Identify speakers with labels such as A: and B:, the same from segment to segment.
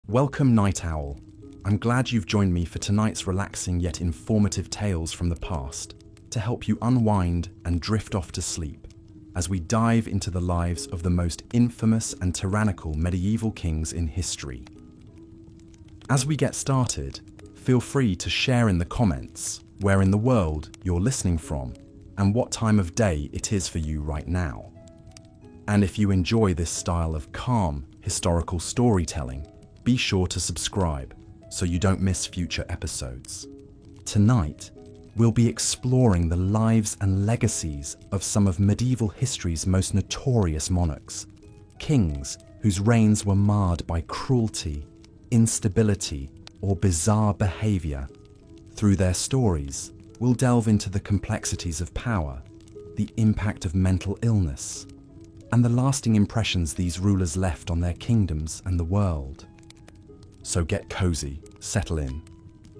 A: Welcome, Night Owl. I'm glad you've joined me for tonight's relaxing yet informative tales from the past to help you unwind and drift off to sleep as we dive into the lives of the most infamous and tyrannical medieval kings in history. As we get started, feel free to share in the comments where in the world you're listening from and what time of day it is for you right now. And if you enjoy this style of calm, historical storytelling, be sure to subscribe so you don't miss future episodes. Tonight, we'll be exploring the lives and legacies of some of medieval history's most notorious monarchs, kings whose reigns were marred by cruelty, instability, or bizarre behavior. Through their stories, we'll delve into the complexities of power, the impact of mental illness, and the lasting impressions these rulers left on their kingdoms and the world. So get cozy, settle in,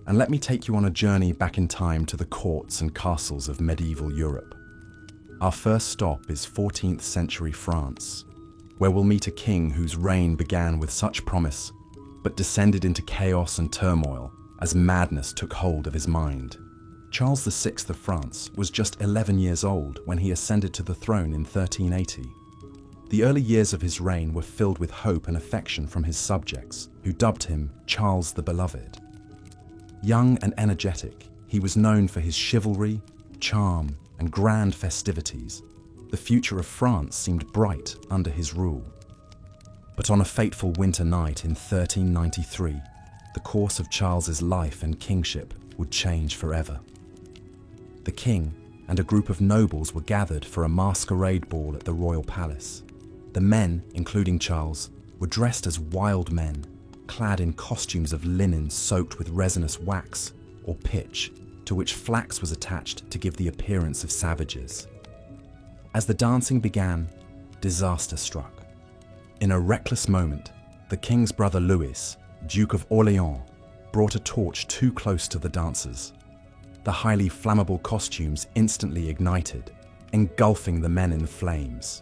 A: and let me take you on a journey back in time to the courts and castles of medieval Europe. Our first stop is 14th century France, where we'll meet a king whose reign began with such promise, but descended into chaos and turmoil as madness took hold of his mind. Charles VI of France was just 11 years old when he ascended to the throne in 1380. The early years of his reign were filled with hope and affection from his subjects, who dubbed him Charles the Beloved. Young and energetic, he was known for his chivalry, charm, and grand festivities. The future of France seemed bright under his rule. But on a fateful winter night in 1393, the course of Charles's life and kingship would change forever. The king and a group of nobles were gathered for a masquerade ball at the royal palace. The men, including Charles, were dressed as wild men, clad in costumes of linen soaked with resinous wax or pitch, to which flax was attached to give the appearance of savages. As the dancing began, disaster struck. In a reckless moment, the king's brother Louis, Duke of Orléans, brought a torch too close to the dancers. The highly flammable costumes instantly ignited, engulfing the men in flames.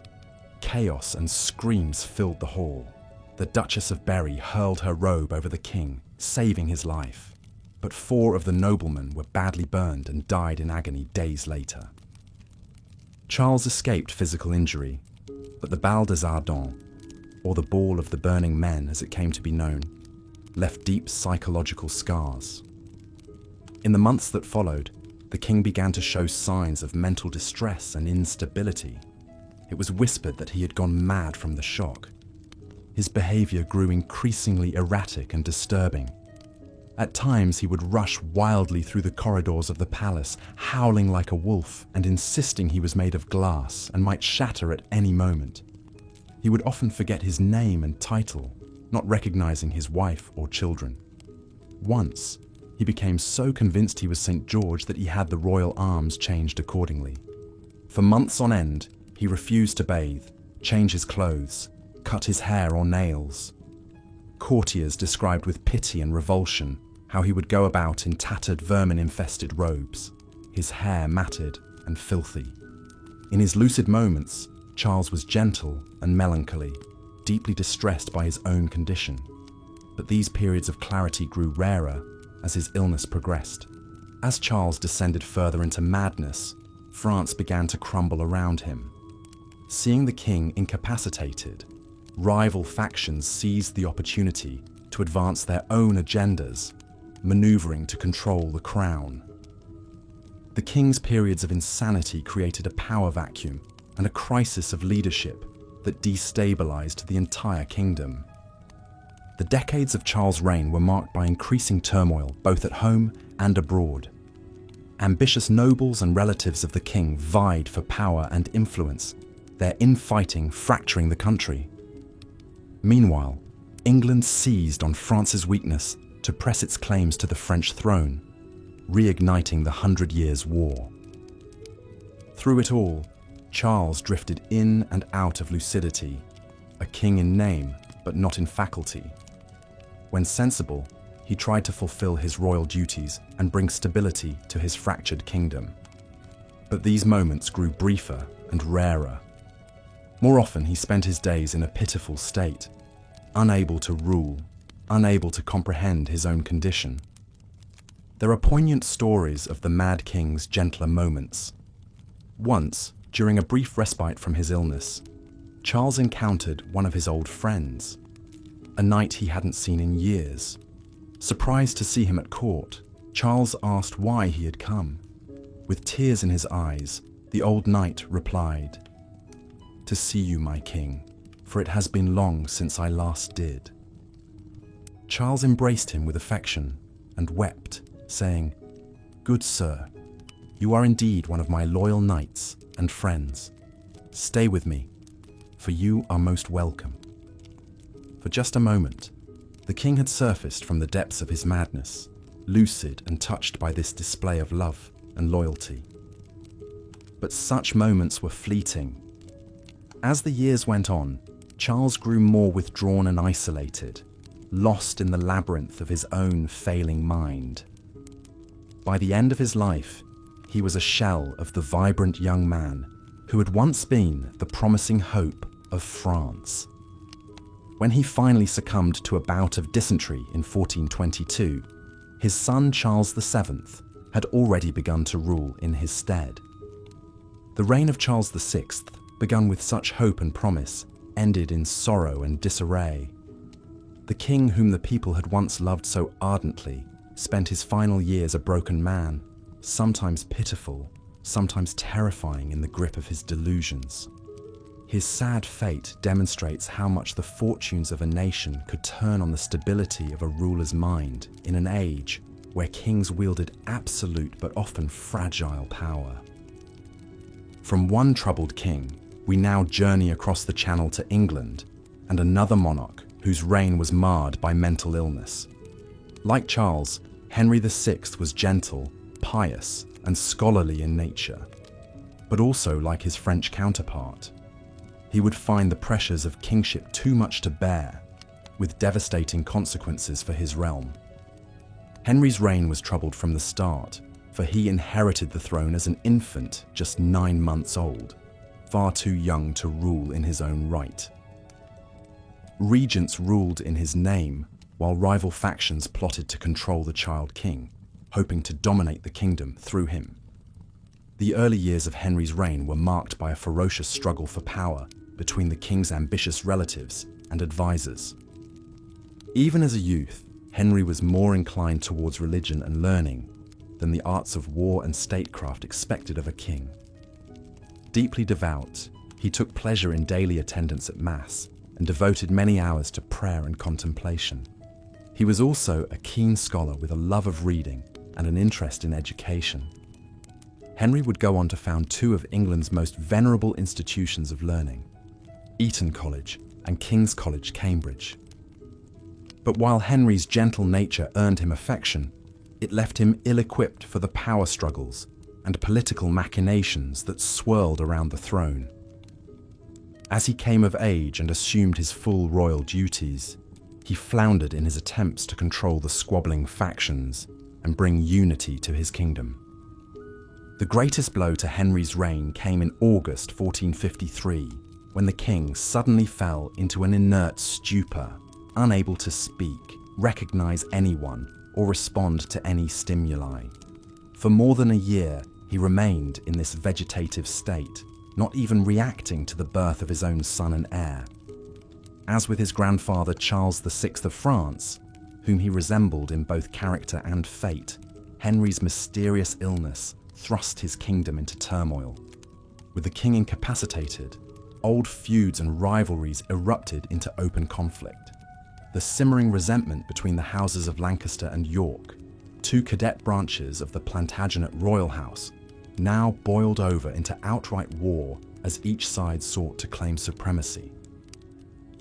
A: Chaos and screams filled the hall. The Duchess of Berry hurled her robe over the king, saving his life. But 4 of the noblemen were badly burned and died in agony days later. Charles escaped physical injury, but the Bal des Ardents, or the Ball of the Burning Men as it came to be known, left deep psychological scars. In the months that followed, the king began to show signs of mental distress and instability. It was whispered that he had gone mad from the shock. His behavior grew increasingly erratic and disturbing. At times, he would rush wildly through the corridors of the palace, howling like a wolf and insisting he was made of glass and might shatter at any moment. He would often forget his name and title, not recognizing his wife or children. Once, he became so convinced he was St. George that he had the royal arms changed accordingly. For months on end, he refused to bathe, change his clothes, cut his hair or nails. Courtiers described with pity and revulsion how he would go about in tattered vermin-infested robes, his hair matted and filthy. In his lucid moments, Charles was gentle and melancholy, deeply distressed by his own condition. But these periods of clarity grew rarer as his illness progressed. As Charles descended further into madness, France began to crumble around him. Seeing the king incapacitated, rival factions seized the opportunity to advance their own agendas, maneuvering to control the crown. The king's periods of insanity created a power vacuum and a crisis of leadership that destabilized the entire kingdom. The decades of Charles' reign were marked by increasing turmoil both at home and abroad. Ambitious nobles and relatives of the king vied for power and influence, their infighting fracturing the country. Meanwhile, England seized on France's weakness to press its claims to the French throne, reigniting the 100 Years' War. Through it all, Charles drifted in and out of lucidity, a king in name but not in faculty. When sensible, he tried to fulfill his royal duties and bring stability to his fractured kingdom. But these moments grew briefer and rarer. More often, he spent his days in a pitiful state, unable to rule, unable to comprehend his own condition. There are poignant stories of the Mad King's gentler moments. Once, during a brief respite from his illness, Charles encountered one of his old friends, a knight he hadn't seen in years. Surprised to see him at court, Charles asked why he had come. With tears in his eyes, the old knight replied, "To see you, my king, for it has been long since I last did." Charles embraced him with affection and wept, saying, "Good sir, you are indeed one of my loyal knights and friends. Stay with me, for you are most welcome." For just a moment, the king had surfaced from the depths of his madness, lucid and touched by this display of love and loyalty. But such moments were fleeting. As the years went on, Charles grew more withdrawn and isolated, lost in the labyrinth of his own failing mind. By the end of his life, he was a shell of the vibrant young man who had once been the promising hope of France. When he finally succumbed to a bout of dysentery in 1422, his son Charles VII had already begun to rule in his stead. The reign of Charles VI, begun with such hope and promise, ended in sorrow and disarray. The king whom the people had once loved so ardently spent his final years a broken man, sometimes pitiful, sometimes terrifying in the grip of his delusions. His sad fate demonstrates how much the fortunes of a nation could turn on the stability of a ruler's mind in an age where kings wielded absolute but often fragile power. From one troubled king, we now journey across the Channel to England and another monarch whose reign was marred by mental illness. Like Charles, Henry VI was gentle, pious, and scholarly in nature, but also like his French counterpart. He would find the pressures of kingship too much to bear, with devastating consequences for his realm. Henry's reign was troubled from the start, for he inherited the throne as an infant just 9 months old, far too young to rule in his own right. Regents ruled in his name, while rival factions plotted to control the child king, hoping to dominate the kingdom through him. The early years of Henry's reign were marked by a ferocious struggle for power between the king's ambitious relatives and advisors. Even as a youth, Henry was more inclined towards religion and learning than the arts of war and statecraft expected of a king. Deeply devout, he took pleasure in daily attendance at Mass and devoted many hours to prayer and contemplation. He was also a keen scholar with a love of reading and an interest in education. Henry would go on to found 2 of England's most venerable institutions of learning, Eton College and King's College, Cambridge. But while Henry's gentle nature earned him affection, it left him ill-equipped for the power struggles and political machinations that swirled around the throne. As he came of age and assumed his full royal duties, he floundered in his attempts to control the squabbling factions and bring unity to his kingdom. The greatest blow to Henry's reign came in August 1453, when the king suddenly fell into an inert stupor, unable to speak, recognize anyone, or respond to any stimuli. For more than a year, he remained in this vegetative state, not even reacting to the birth of his own son and heir. As with his grandfather Charles VI of France, whom he resembled in both character and fate, Henry's mysterious illness thrust his kingdom into turmoil. With the king incapacitated, old feuds and rivalries erupted into open conflict. The simmering resentment between the houses of Lancaster and York, 2 cadet branches of the Plantagenet royal house, now boiled over into outright war as each side sought to claim supremacy.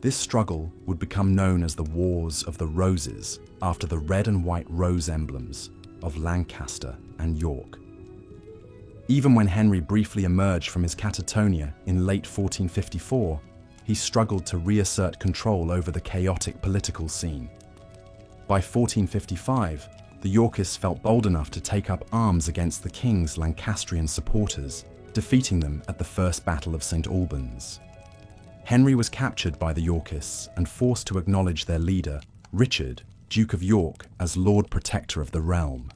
A: This struggle would become known as the Wars of the Roses, after the red and white rose emblems of Lancaster and York. Even when Henry briefly emerged from his catatonia in late 1454, he struggled to reassert control over the chaotic political scene. By 1455, the Yorkists felt bold enough to take up arms against the king's Lancastrian supporters, defeating them at the First Battle of St. Albans. Henry was captured by the Yorkists and forced to acknowledge their leader, Richard, Duke of York, as Lord Protector of the realm.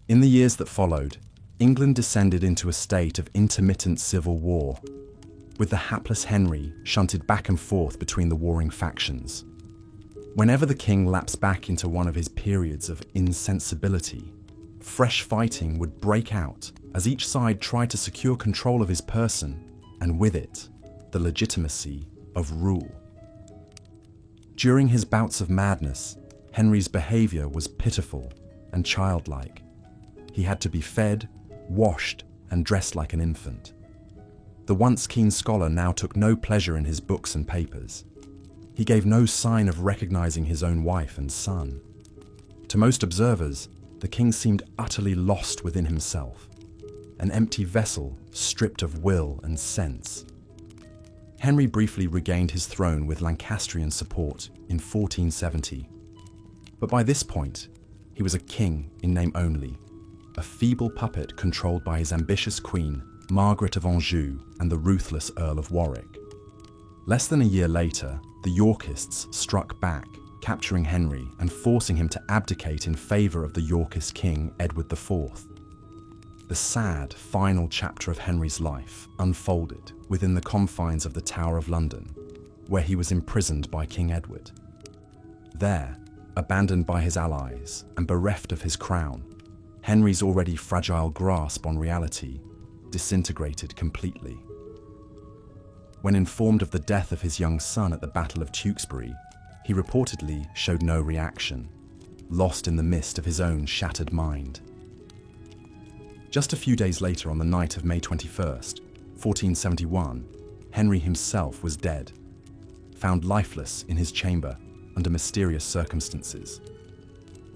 A: In the years that followed, England descended into a state of intermittent civil war, with the hapless Henry shunted back and forth between the warring factions. Whenever the king lapsed back into one of his periods of insensibility, fresh fighting would break out as each side tried to secure control of his person, and with it, the legitimacy of rule. During his bouts of madness, Henry's behavior was pitiful and childlike. He had to be fed, washed, and dressed like an infant. The once keen scholar now took no pleasure in his books and papers. He gave no sign of recognizing his own wife and son. To most observers, the king seemed utterly lost within himself, an empty vessel stripped of will and sense. Henry briefly regained his throne with Lancastrian support in 1470. But by this point, he was a king in name only, a feeble puppet controlled by his ambitious queen, Margaret of Anjou, and the ruthless Earl of Warwick. Less than a year later, the Yorkists struck back, capturing Henry and forcing him to abdicate in favour of the Yorkist king Edward IV. The sad, final chapter of Henry's life unfolded within the confines of the Tower of London, where he was imprisoned by King Edward. There, abandoned by his allies and bereft of his crown, Henry's already fragile grasp on reality disintegrated completely. When informed of the death of his young son at the Battle of Tewkesbury, he reportedly showed no reaction, lost in the mist of his own shattered mind. Just a few days later, on the night of May 21st, 1471, Henry himself was dead, found lifeless in his chamber under mysterious circumstances.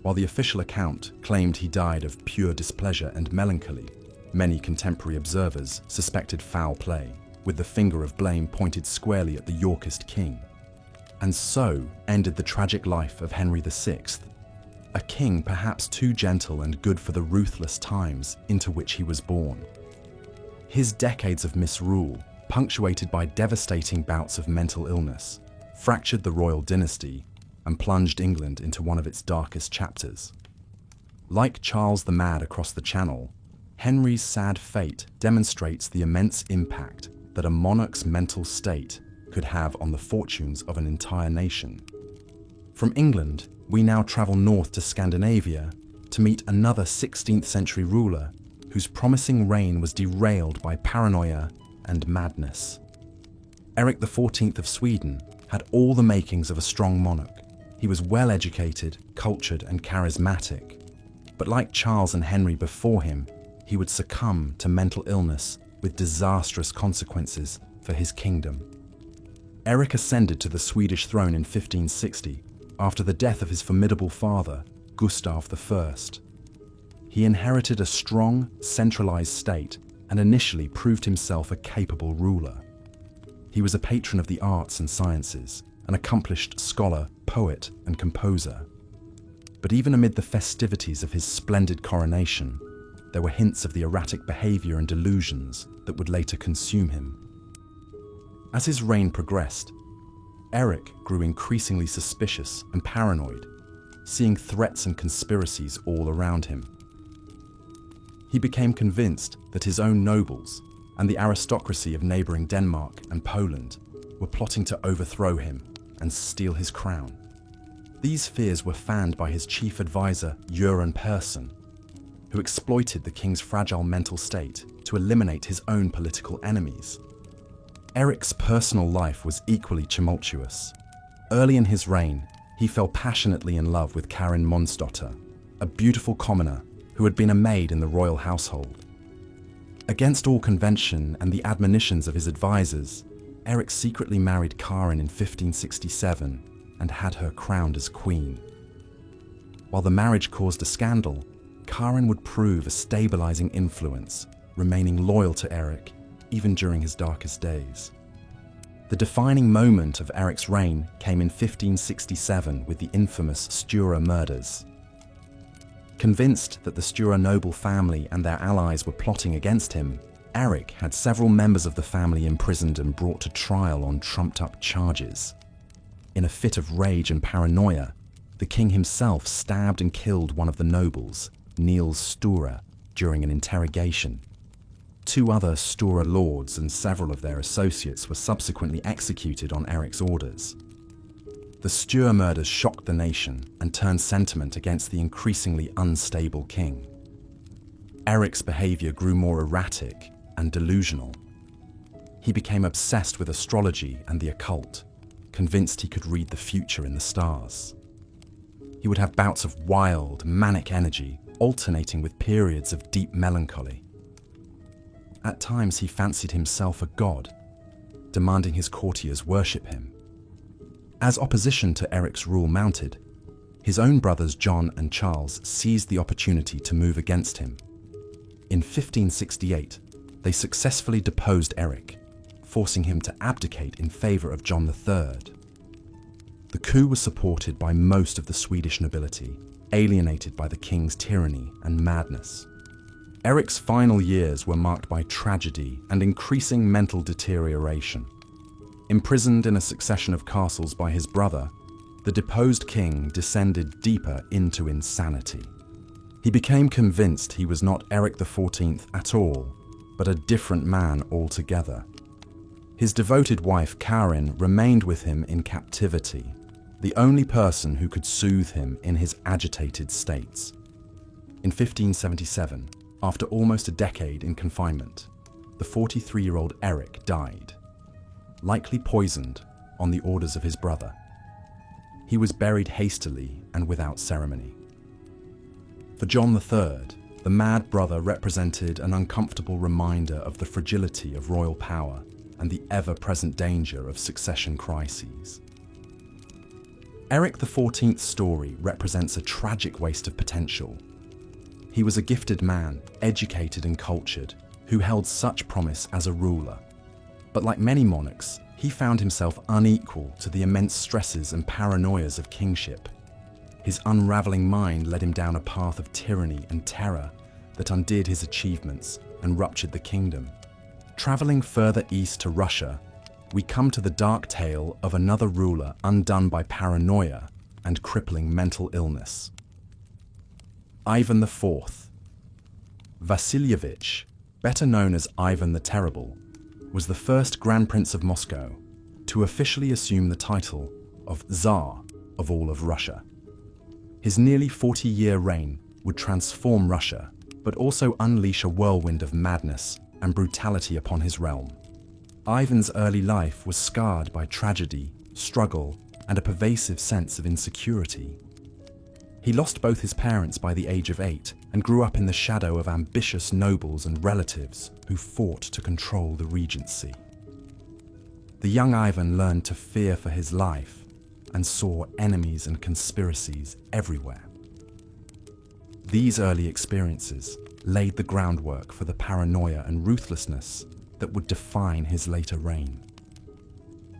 A: While the official account claimed he died of pure displeasure and melancholy, many contemporary observers suspected foul play, with the finger of blame pointed squarely at the Yorkist king. And so ended the tragic life of Henry VI, a king perhaps too gentle and good for the ruthless times into which he was born. His decades of misrule, punctuated by devastating bouts of mental illness, fractured the royal dynasty and plunged England into one of its darkest chapters. Like Charles the Mad across the Channel, Henry's sad fate demonstrates the immense impact that a monarch's mental state could have on the fortunes of an entire nation. From England, we now travel north to Scandinavia to meet another 16th century ruler whose promising reign was derailed by paranoia and madness. Eric XIV of Sweden had all the makings of a strong monarch. He was well educated, cultured, and charismatic. But like Charles and Henry before him, he would succumb to mental illness with disastrous consequences for his kingdom. Eric ascended to the Swedish throne in 1560 after the death of his formidable father, Gustav I. He inherited a strong, centralized state and initially proved himself a capable ruler. He was a patron of the arts and sciences, an accomplished scholar, poet, and composer. But even amid the festivities of his splendid coronation, there were hints of the erratic behavior and delusions that would later consume him. As his reign progressed, Eric grew increasingly suspicious and paranoid, seeing threats and conspiracies all around him. He became convinced that his own nobles and the aristocracy of neighboring Denmark and Poland were plotting to overthrow him and steal his crown. These fears were fanned by his chief advisor, Göran Persson, who exploited the king's fragile mental state to eliminate his own political enemies. Eric's personal life was equally tumultuous. Early in his reign, he fell passionately in love with Karin Monsdotter, a beautiful commoner who had been a maid in the royal household. Against all convention and the admonitions of his advisors, Eric secretly married Karin in 1567 and had her crowned as queen. While the marriage caused a scandal, Karin would prove a stabilizing influence, remaining loyal to Eric even during his darkest days. The defining moment of Eric's reign came in 1567 with the infamous Stura murders. Convinced that the Stura noble family and their allies were plotting against him, Eric had several members of the family imprisoned and brought to trial on trumped-up charges. In a fit of rage and paranoia, the king himself stabbed and killed one of the nobles, Niels Sture, during an interrogation. 2 other Sture lords and several of their associates were subsequently executed on Eric's orders. The Sture murders shocked the nation and turned sentiment against the increasingly unstable king. Eric's behavior grew more erratic and delusional. He became obsessed with astrology and the occult, convinced he could read the future in the stars. He would have bouts of wild, manic energy, alternating with periods of deep melancholy. At times he fancied himself a god, demanding his courtiers worship him. As opposition to Eric's rule mounted, his own brothers John and Charles seized the opportunity to move against him. In 1568, they successfully deposed Eric, forcing him to abdicate in favour of John III. The coup was supported by most of the Swedish nobility, alienated by the king's tyranny and madness. Eric's final years were marked by tragedy and increasing mental deterioration. Imprisoned in a succession of castles by his brother, the deposed king descended deeper into insanity. He became convinced he was not Eric XIV at all, but a different man altogether. His devoted wife Karin remained with him in captivity, the only person who could soothe him in his agitated states. In 1577, after almost a decade in confinement, the 43-year-old Eric died, likely poisoned on the orders of his brother. He was buried hastily and without ceremony. For John III, the mad brother represented an uncomfortable reminder of the fragility of royal power and the ever-present danger of succession crises. Eric XIV's story represents a tragic waste of potential. He was a gifted man, educated and cultured, who held such promise as a ruler. But like many monarchs, he found himself unequal to the immense stresses and paranoias of kingship. His unraveling mind led him down a path of tyranny and terror that undid his achievements and ruptured the kingdom. Traveling further east to Russia, we come to the dark tale of another ruler undone by paranoia and crippling mental illness. Ivan IV. Vasilievich, better known as Ivan the Terrible, was the first Grand Prince of Moscow to officially assume the title of Tsar of all of Russia. His nearly 40-year reign would transform Russia, but also unleash a whirlwind of madness and brutality upon his realm. Ivan's early life was scarred by tragedy, struggle, and a pervasive sense of insecurity. He lost both his parents by the age of 8 and grew up in the shadow of ambitious nobles and relatives who fought to control the regency. The young Ivan learned to fear for his life and saw enemies and conspiracies everywhere. These early experiences laid the groundwork for the paranoia and ruthlessness that would define his later reign.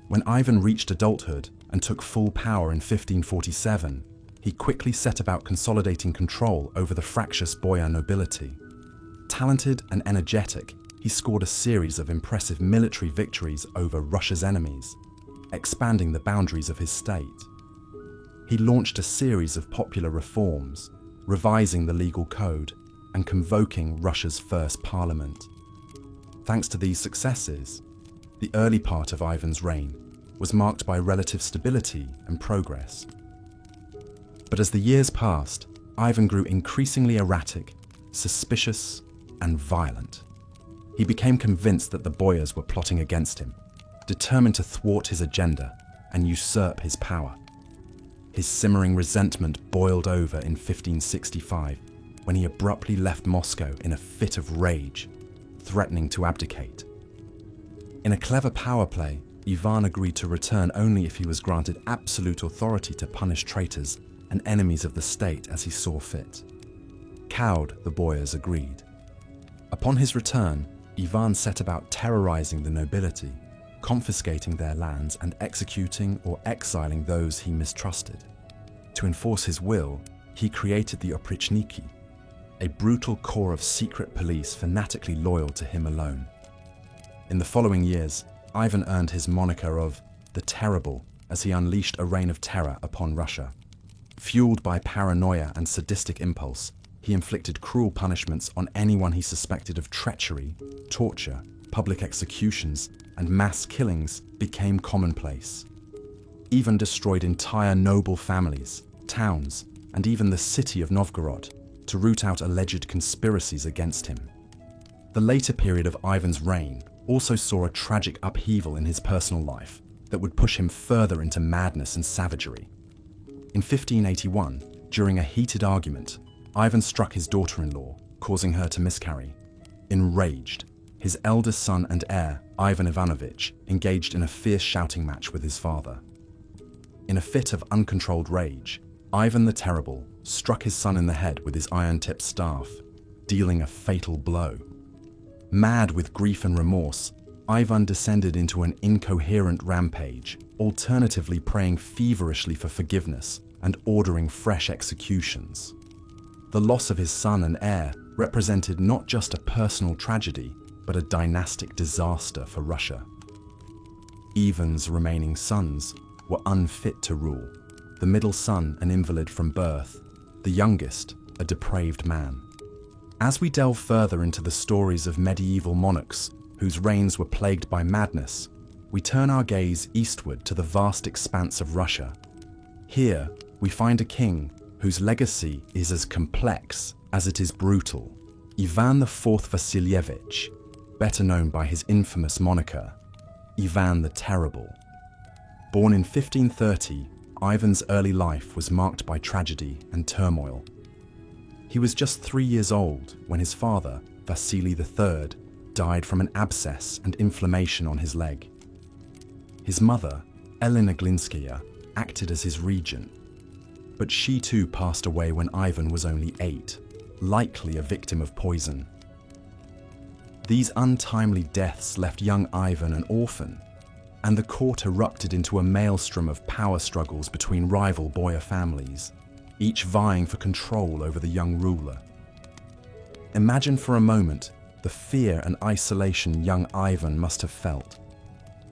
A: When Ivan reached adulthood and took full power in 1547, he quickly set about consolidating control over the fractious boyar nobility. Talented and energetic, he scored a series of impressive military victories over Russia's enemies, expanding the boundaries of his state. He launched a series of popular reforms, revising the legal code and convoking Russia's first parliament. Thanks to these successes, the early part of Ivan's reign was marked by relative stability and progress. But as the years passed, Ivan grew increasingly erratic, suspicious, and violent. He became convinced that the boyars were plotting against him, determined to thwart his agenda and usurp his power. His simmering resentment boiled over in 1565 when he abruptly left Moscow in a fit of rage, threatening to abdicate. In a clever power play, Ivan agreed to return only if he was granted absolute authority to punish traitors and enemies of the state as he saw fit. Cowed, the boyars agreed. Upon his return, Ivan set about terrorizing the nobility, confiscating their lands and executing or exiling those he mistrusted. To enforce his will, he created the oprichniki, a brutal corps of secret police fanatically loyal to him alone. In the following years, Ivan earned his moniker of the Terrible as he unleashed a reign of terror upon Russia. Fueled by paranoia and sadistic impulse, he inflicted cruel punishments on anyone he suspected of treachery. Torture, public executions, and mass killings became commonplace. Even destroyed entire noble families, towns, and even the city of Novgorod to root out alleged conspiracies against him. The later period of Ivan's reign also saw a tragic upheaval in his personal life that would push him further into madness and savagery. In 1581, during a heated argument, Ivan struck his daughter-in-law, causing her to miscarry. Enraged, his eldest son and heir, Ivan Ivanovich, engaged in a fierce shouting match with his father. In a fit of uncontrolled rage, Ivan the Terrible struck his son in the head with his iron-tipped staff, dealing a fatal blow. Mad with grief and remorse, Ivan descended into an incoherent rampage, alternatively praying feverishly for forgiveness and ordering fresh executions. The loss of his son and heir represented not just a personal tragedy, but a dynastic disaster for Russia. Ivan's remaining sons were unfit to rule, the middle son an invalid from birth, the youngest a depraved man. As we delve further into the stories of medieval monarchs whose reigns were plagued by madness, we turn our gaze eastward to the vast expanse of Russia. Here, we find a king whose legacy is as complex as it is brutal. Ivan IV Vasilievich, better known by his infamous moniker, Ivan the Terrible. Born in 1530, Ivan's early life was marked by tragedy and turmoil. He was just 3 years old when his father, Vasily III, died from an abscess and inflammation on his leg. His mother, Elena Glinskaya, acted as his regent, but she too passed away when Ivan was only 8, likely a victim of poison. These untimely deaths left young Ivan an orphan, and the court erupted into a maelstrom of power struggles between rival boyar families, each vying for control over the young ruler. Imagine for a moment the fear and isolation young Ivan must have felt,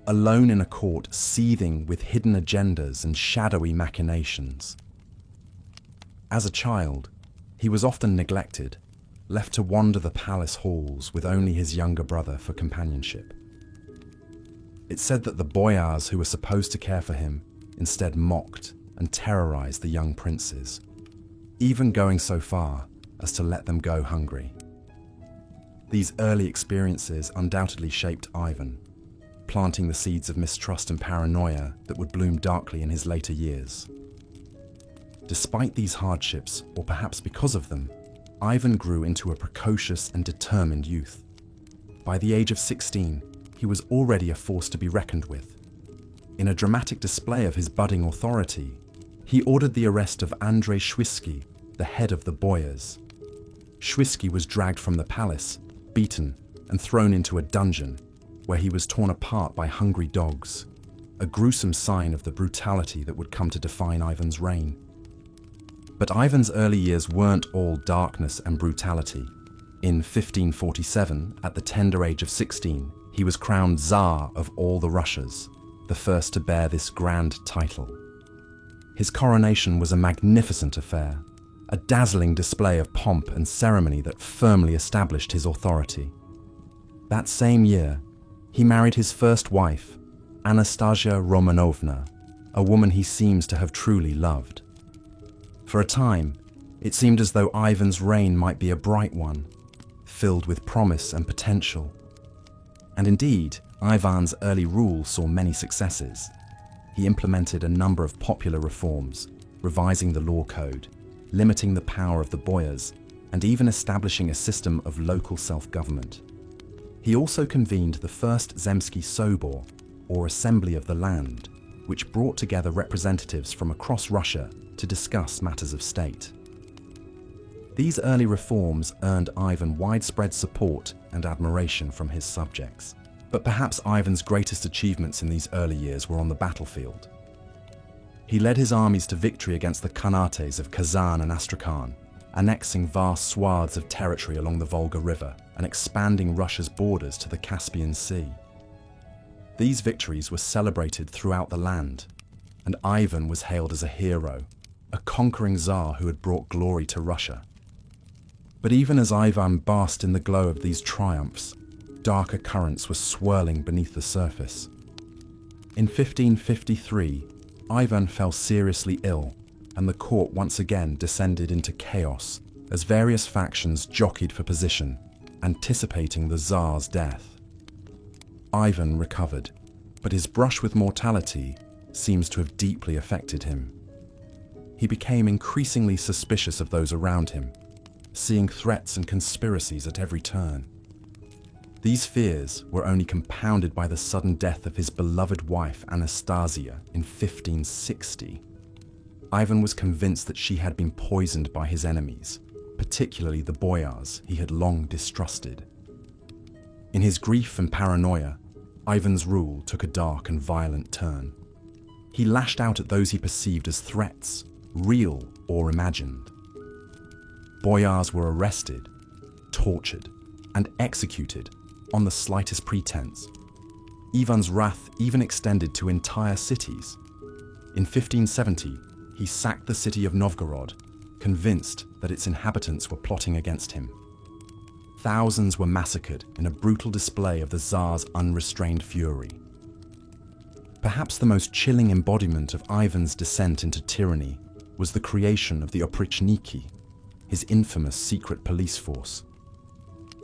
A: alone in a court seething with hidden agendas and shadowy machinations. As a child, he was often neglected, left to wander the palace halls with only his younger brother for companionship. It's said that the boyars who were supposed to care for him instead mocked and terrorized the young princes, even going so far as to let them go hungry. These early experiences undoubtedly shaped Ivan, planting the seeds of mistrust and paranoia that would bloom darkly in his later years. Despite these hardships, or perhaps because of them, Ivan grew into a precocious and determined youth. By the age of 16, he was already a force to be reckoned with. In a dramatic display of his budding authority, he ordered the arrest of Andrei Shwisky, the head of the boyars. Shwisky was dragged from the palace, beaten, and thrown into a dungeon, where he was torn apart by hungry dogs, a gruesome sign of the brutality that would come to define Ivan's reign. But Ivan's early years weren't all darkness and brutality. In 1547, at the tender age of 16, he was crowned Tsar of all the Russias, the first to bear this grand title. His coronation was a magnificent affair, a dazzling display of pomp and ceremony that firmly established his authority. That same year, he married his first wife, Anastasia Romanovna, a woman he seems to have truly loved. For a time, it seemed as though Ivan's reign might be a bright one, filled with promise and potential. And indeed, Ivan's early rule saw many successes. He implemented a number of popular reforms, revising the law code, limiting the power of the boyars, and even establishing a system of local self-government. He also convened the first Zemsky Sobor, or Assembly of the Land, which brought together representatives from across Russia to discuss matters of state. These early reforms earned Ivan widespread support and admiration from his subjects. But perhaps Ivan's greatest achievements in these early years were on the battlefield. He led his armies to victory against the Khanates of Kazan and Astrakhan, annexing vast swaths of territory along the Volga River and expanding Russia's borders to the Caspian Sea. These victories were celebrated throughout the land, and Ivan was hailed as a hero, a conquering Tsar who had brought glory to Russia. But even as Ivan basked in the glow of these triumphs, darker currents were swirling beneath the surface. In 1553, Ivan fell seriously ill, and the court once again descended into chaos as various factions jockeyed for position, anticipating the Tsar's death. Ivan recovered, but his brush with mortality seems to have deeply affected him. He became increasingly suspicious of those around him, seeing threats and conspiracies at every turn. These fears were only compounded by the sudden death of his beloved wife Anastasia in 1560. Ivan was convinced that she had been poisoned by his enemies, particularly the boyars he had long distrusted. In his grief and paranoia, Ivan's rule took a dark and violent turn. He lashed out at those he perceived as threats, real or imagined. Boyars were arrested, tortured, and executed on the slightest pretense. Ivan's wrath even extended to entire cities. In 1570, he sacked the city of Novgorod, convinced that its inhabitants were plotting against him. Thousands were massacred in a brutal display of the Tsar's unrestrained fury. Perhaps the most chilling embodiment of Ivan's descent into tyranny was the creation of the oprichniki, his infamous secret police force.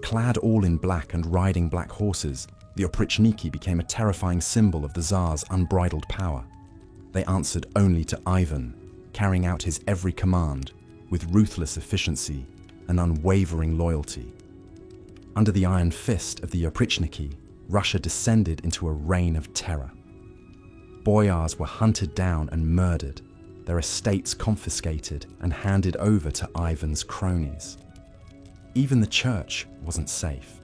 A: Clad all in black and riding black horses, the oprichniki became a terrifying symbol of the Tsar's unbridled power. They answered only to Ivan, carrying out his every command with ruthless efficiency and unwavering loyalty. Under the iron fist of the oprichniki, Russia descended into a reign of terror. Boyars were hunted down and murdered, their estates confiscated and handed over to Ivan's cronies. Even the church wasn't safe.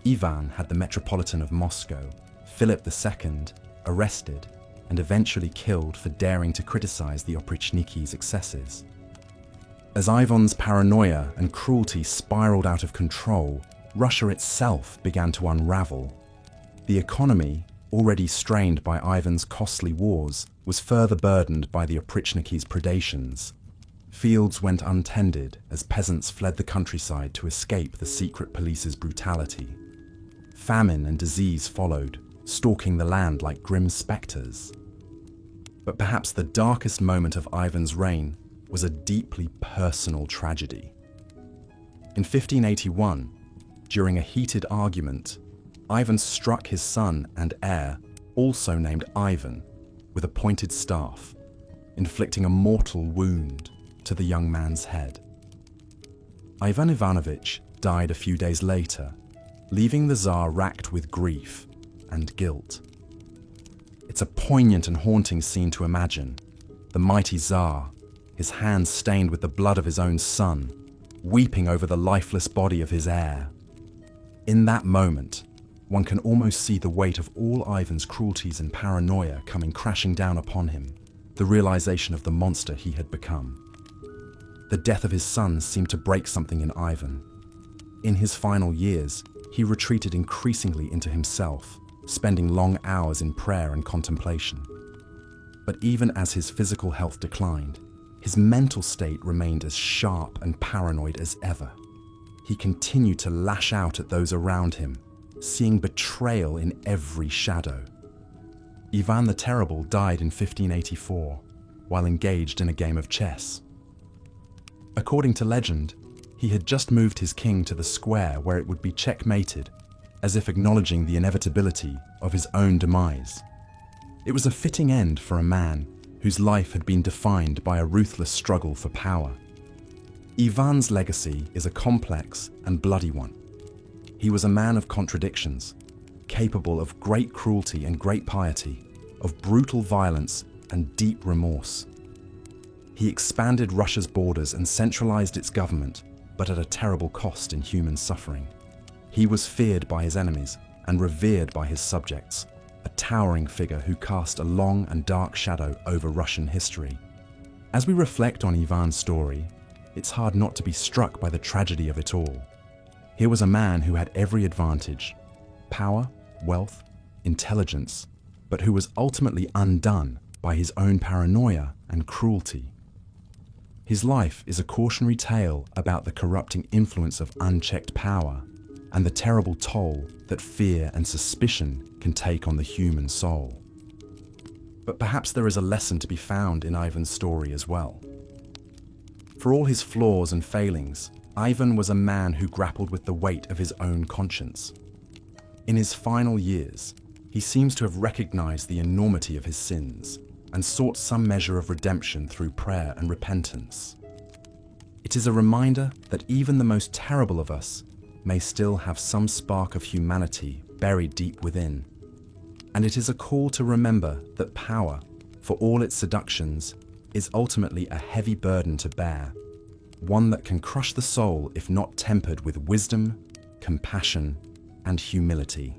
A: Ivan had the Metropolitan of Moscow, Philip II, arrested and eventually killed for daring to criticize the oprichniki's excesses. As Ivan's paranoia and cruelty spiraled out of control, Russia itself began to unravel. The economy, already strained by Ivan's costly wars, was further burdened by the oprichniki's predations. Fields went untended as peasants fled the countryside to escape the secret police's brutality. Famine and disease followed, stalking the land like grim spectres. But perhaps the darkest moment of Ivan's reign was a deeply personal tragedy. In 1581, during a heated argument, Ivan struck his son and heir, also named Ivan, with a pointed staff, inflicting a mortal wound to the young man's head. Ivan Ivanovich died a few days later, leaving the Tsar racked with grief and guilt. It's a poignant and haunting scene to imagine. The mighty Tsar, his hands stained with the blood of his own son, weeping over the lifeless body of his heir. In that moment, one can almost see the weight of all Ivan's cruelties and paranoia coming crashing down upon him, the realization of the monster he had become. The death of his son seemed to break something in Ivan. In his final years, he retreated increasingly into himself, spending long hours in prayer and contemplation. But even as his physical health declined, his mental state remained as sharp and paranoid as ever. He continued to lash out at those around him, seeing betrayal in every shadow. Ivan the Terrible died in 1584, while engaged in a game of chess. According to legend, he had just moved his king to the square where it would be checkmated, as if acknowledging the inevitability of his own demise. It was a fitting end for a man whose life had been defined by a ruthless struggle for power. Ivan's legacy is a complex and bloody one. He was a man of contradictions, capable of great cruelty and great piety, of brutal violence and deep remorse. He expanded Russia's borders and centralized its government, but at a terrible cost in human suffering. He was feared by his enemies and revered by his subjects, a towering figure who cast a long and dark shadow over Russian history. As we reflect on Ivan's story, it's hard not to be struck by the tragedy of it all. Here was a man who had every advantage: power, wealth, intelligence, but who was ultimately undone by his own paranoia and cruelty. His life is a cautionary tale about the corrupting influence of unchecked power and the terrible toll that fear and suspicion can take on the human soul. But perhaps there is a lesson to be found in Ivan's story as well. For all his flaws and failings, Ivan was a man who grappled with the weight of his own conscience. In his final years, he seems to have recognized the enormity of his sins and sought some measure of redemption through prayer and repentance. It is a reminder that even the most terrible of us may still have some spark of humanity buried deep within. And it is a call to remember that power, for all its seductions, is ultimately a heavy burden to bear, one that can crush the soul if not tempered with wisdom, compassion, and humility.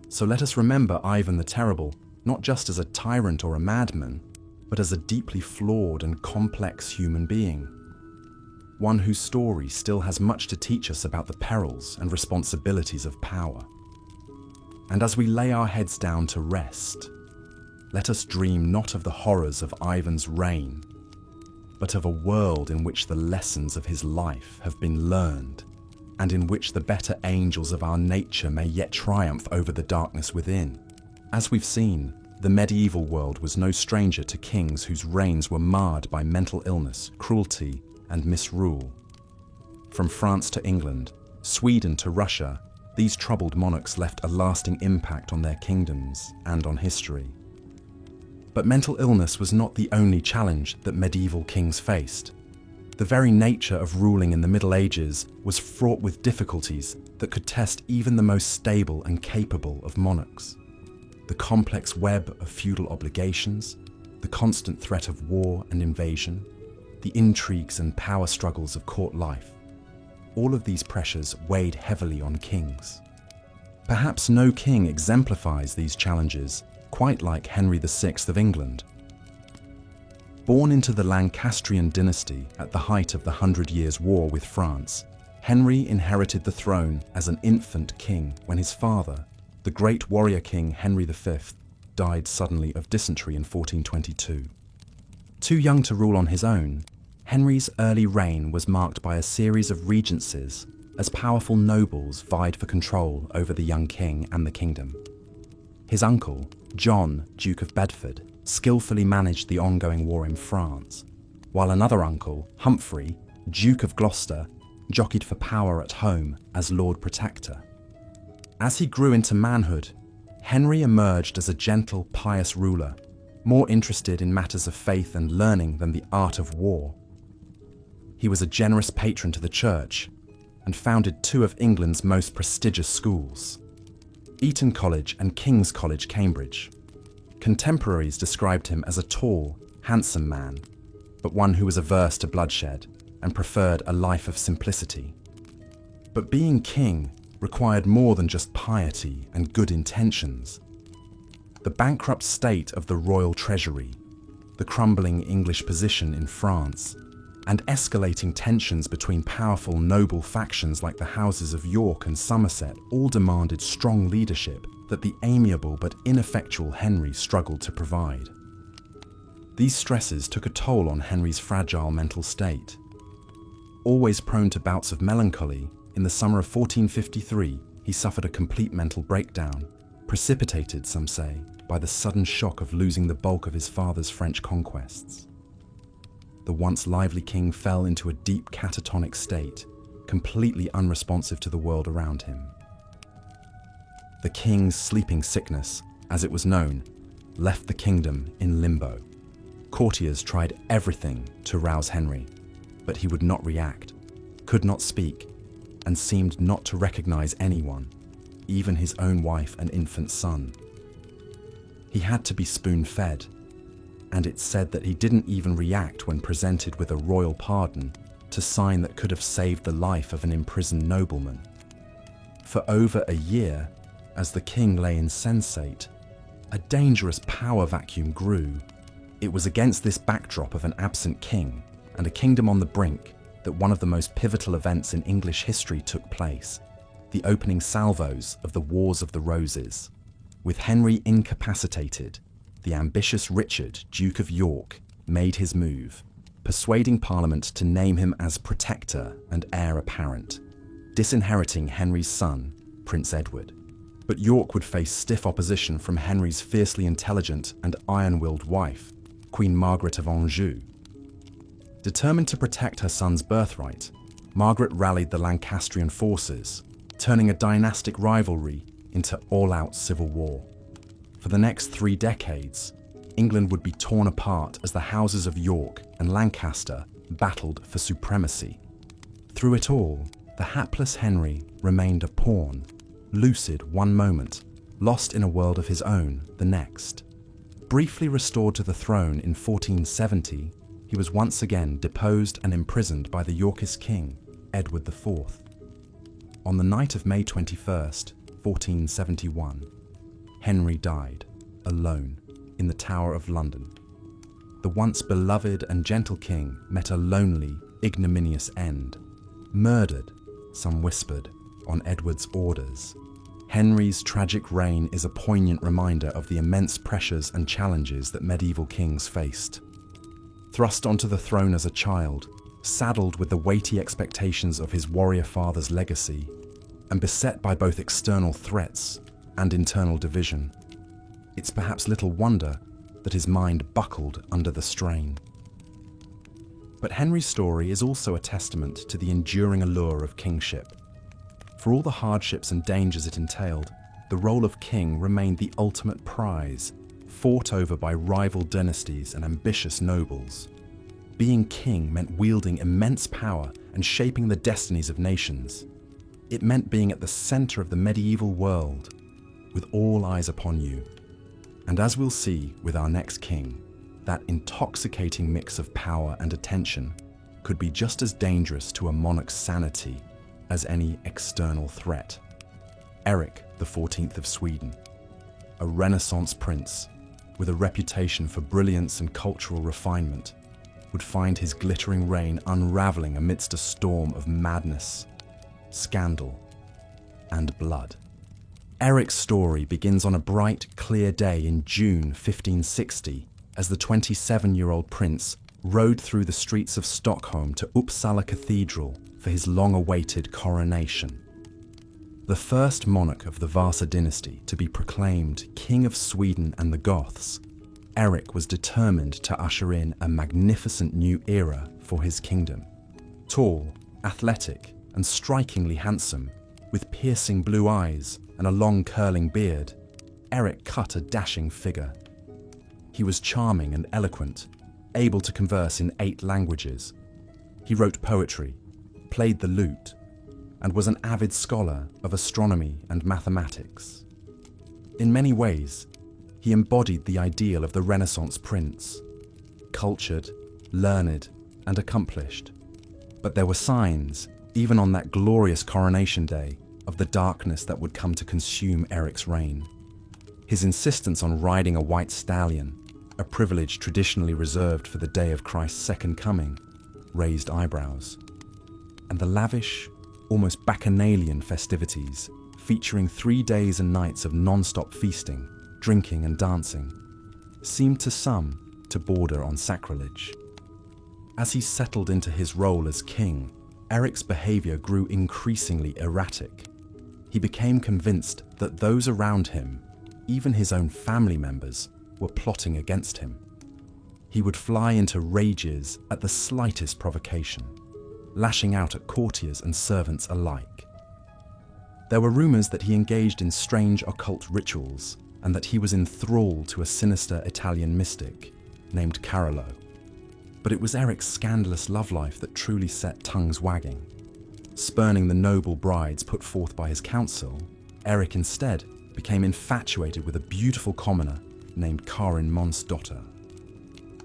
A: So let us remember Ivan the Terrible not just as a tyrant or a madman, but as a deeply flawed and complex human being. One whose story still has much to teach us about the perils and responsibilities of power. And as we lay our heads down to rest, let us dream not of the horrors of Ivan's reign, but of a world in which the lessons of his life have been learned, and in which the better angels of our nature may yet triumph over the darkness within. As we've seen, the medieval world was no stranger to kings whose reigns were marred by mental illness, cruelty, and misrule. From France to England, Sweden to Russia, these troubled monarchs left a lasting impact on their kingdoms and on history. But mental illness was not the only challenge that medieval kings faced. The very nature of ruling in the Middle Ages was fraught with difficulties that could test even the most stable and capable of monarchs. The complex web of feudal obligations, the constant threat of war and invasion, the intrigues and power struggles of court life, all of these pressures weighed heavily on kings. Perhaps no king exemplifies these challenges quite like Henry VI of England. Born into the Lancastrian dynasty at the height of the 100 Years' War with France, Henry inherited the throne as an infant king when his father, the great warrior king Henry V, died suddenly of dysentery in 1422. Too young to rule on his own, Henry's early reign was marked by a series of regencies as powerful nobles vied for control over the young king and the kingdom. His uncle, John, Duke of Bedford, skillfully managed the ongoing war in France, while another uncle, Humphrey, Duke of Gloucester, jockeyed for power at home as Lord Protector. As he grew into manhood, Henry emerged as a gentle, pious ruler, more interested in matters of faith and learning than the art of war. He was a generous patron to the church and founded two of England's most prestigious schools, Eton College and King's College, Cambridge. Contemporaries described him as a tall, handsome man, but one who was averse to bloodshed and preferred a life of simplicity. But being king required more than just piety and good intentions. The bankrupt state of the royal treasury, the crumbling English position in France, and escalating tensions between powerful noble factions like the houses of York and Somerset all demanded strong leadership that the amiable but ineffectual Henry struggled to provide. These stresses took a toll on Henry's fragile mental state. Always prone to bouts of melancholy, in the summer of 1453 he suffered a complete mental breakdown, precipitated, some say, by the sudden shock of losing the bulk of his father's French conquests. The once lively king fell into a deep catatonic state, completely unresponsive to the world around him. The king's sleeping sickness, as it was known, left the kingdom in limbo. Courtiers tried everything to rouse Henry, but he would not react, could not speak, and seemed not to recognize anyone, even his own wife and infant son. He had to be spoon-fed, and it's said that he didn't even react when presented with a royal pardon to sign that could have saved the life of an imprisoned nobleman. For over a year, as the king lay insensate, a dangerous power vacuum grew. It was against this backdrop of an absent king and a kingdom on the brink that one of the most pivotal events in English history took place, the opening salvos of the Wars of the Roses. With Henry incapacitated, the ambitious Richard, Duke of York, made his move, persuading Parliament to name him as protector and heir apparent, disinheriting Henry's son, Prince Edward. But York would face stiff opposition from Henry's fiercely intelligent and iron-willed wife, Queen Margaret of Anjou. Determined to protect her son's birthright, Margaret rallied the Lancastrian forces, turning a dynastic rivalry into all-out civil war. For the next 3 decades, England would be torn apart as the houses of York and Lancaster battled for supremacy. Through it all, the hapless Henry remained a pawn, lucid one moment, lost in a world of his own the next. Briefly restored to the throne in 1470, he was once again deposed and imprisoned by the Yorkist king, Edward IV. On the night of May 21st, 1471, Henry died, alone, in the Tower of London. The once beloved and gentle king met a lonely, ignominious end. Murdered, some whispered, on Edward's orders. Henry's tragic reign is a poignant reminder of the immense pressures and challenges that medieval kings faced. Thrust onto the throne as a child, saddled with the weighty expectations of his warrior father's legacy, and beset by both external threats and internal division, it's perhaps little wonder that his mind buckled under the strain. But Henry's story is also a testament to the enduring allure of kingship. For all the hardships and dangers it entailed, the role of king remained the ultimate prize, fought over by rival dynasties and ambitious nobles. Being king meant wielding immense power and shaping the destinies of nations. It meant being at the center of the medieval world, with all eyes upon you. And as we'll see with our next king, that intoxicating mix of power and attention could be just as dangerous to a monarch's sanity as any external threat. Eric XIV of Sweden, a Renaissance prince with a reputation for brilliance and cultural refinement, would find his glittering reign unraveling amidst a storm of madness, scandal, and blood. Eric's story begins on a bright, clear day in June 1560 as the 27-year-old prince rode through the streets of Stockholm to Uppsala Cathedral for his long-awaited coronation. The first monarch of the Vasa dynasty to be proclaimed King of Sweden and the Goths, Eric was determined to usher in a magnificent new era for his kingdom. Tall, athletic, and strikingly handsome, with piercing blue eyes and a long curling beard, Eric cut a dashing figure. He was charming and eloquent, able to converse in 8 languages. He wrote poetry, played the lute, and was an avid scholar of astronomy and mathematics. In many ways, he embodied the ideal of the Renaissance prince, cultured, learned, and accomplished. But there were signs, even on that glorious coronation day, of the darkness that would come to consume Eric's reign. His insistence on riding a white stallion, a privilege traditionally reserved for the day of Christ's second coming, raised eyebrows. And the lavish, almost bacchanalian festivities, featuring 3 days and nights of non-stop feasting, drinking and dancing, seemed to some to border on sacrilege. As he settled into his role as king, Eric's behavior grew increasingly erratic. He became convinced that those around him, even his own family members, were plotting against him. He would fly into rages at the slightest provocation, lashing out at courtiers and servants alike. There were rumors that he engaged in strange occult rituals and that he was in thrall to a sinister Italian mystic named Carolo. But it was Eric's scandalous love life that truly set tongues wagging. Spurning the noble brides put forth by his council, Eric instead became infatuated with a beautiful commoner named Karin Monsdotter.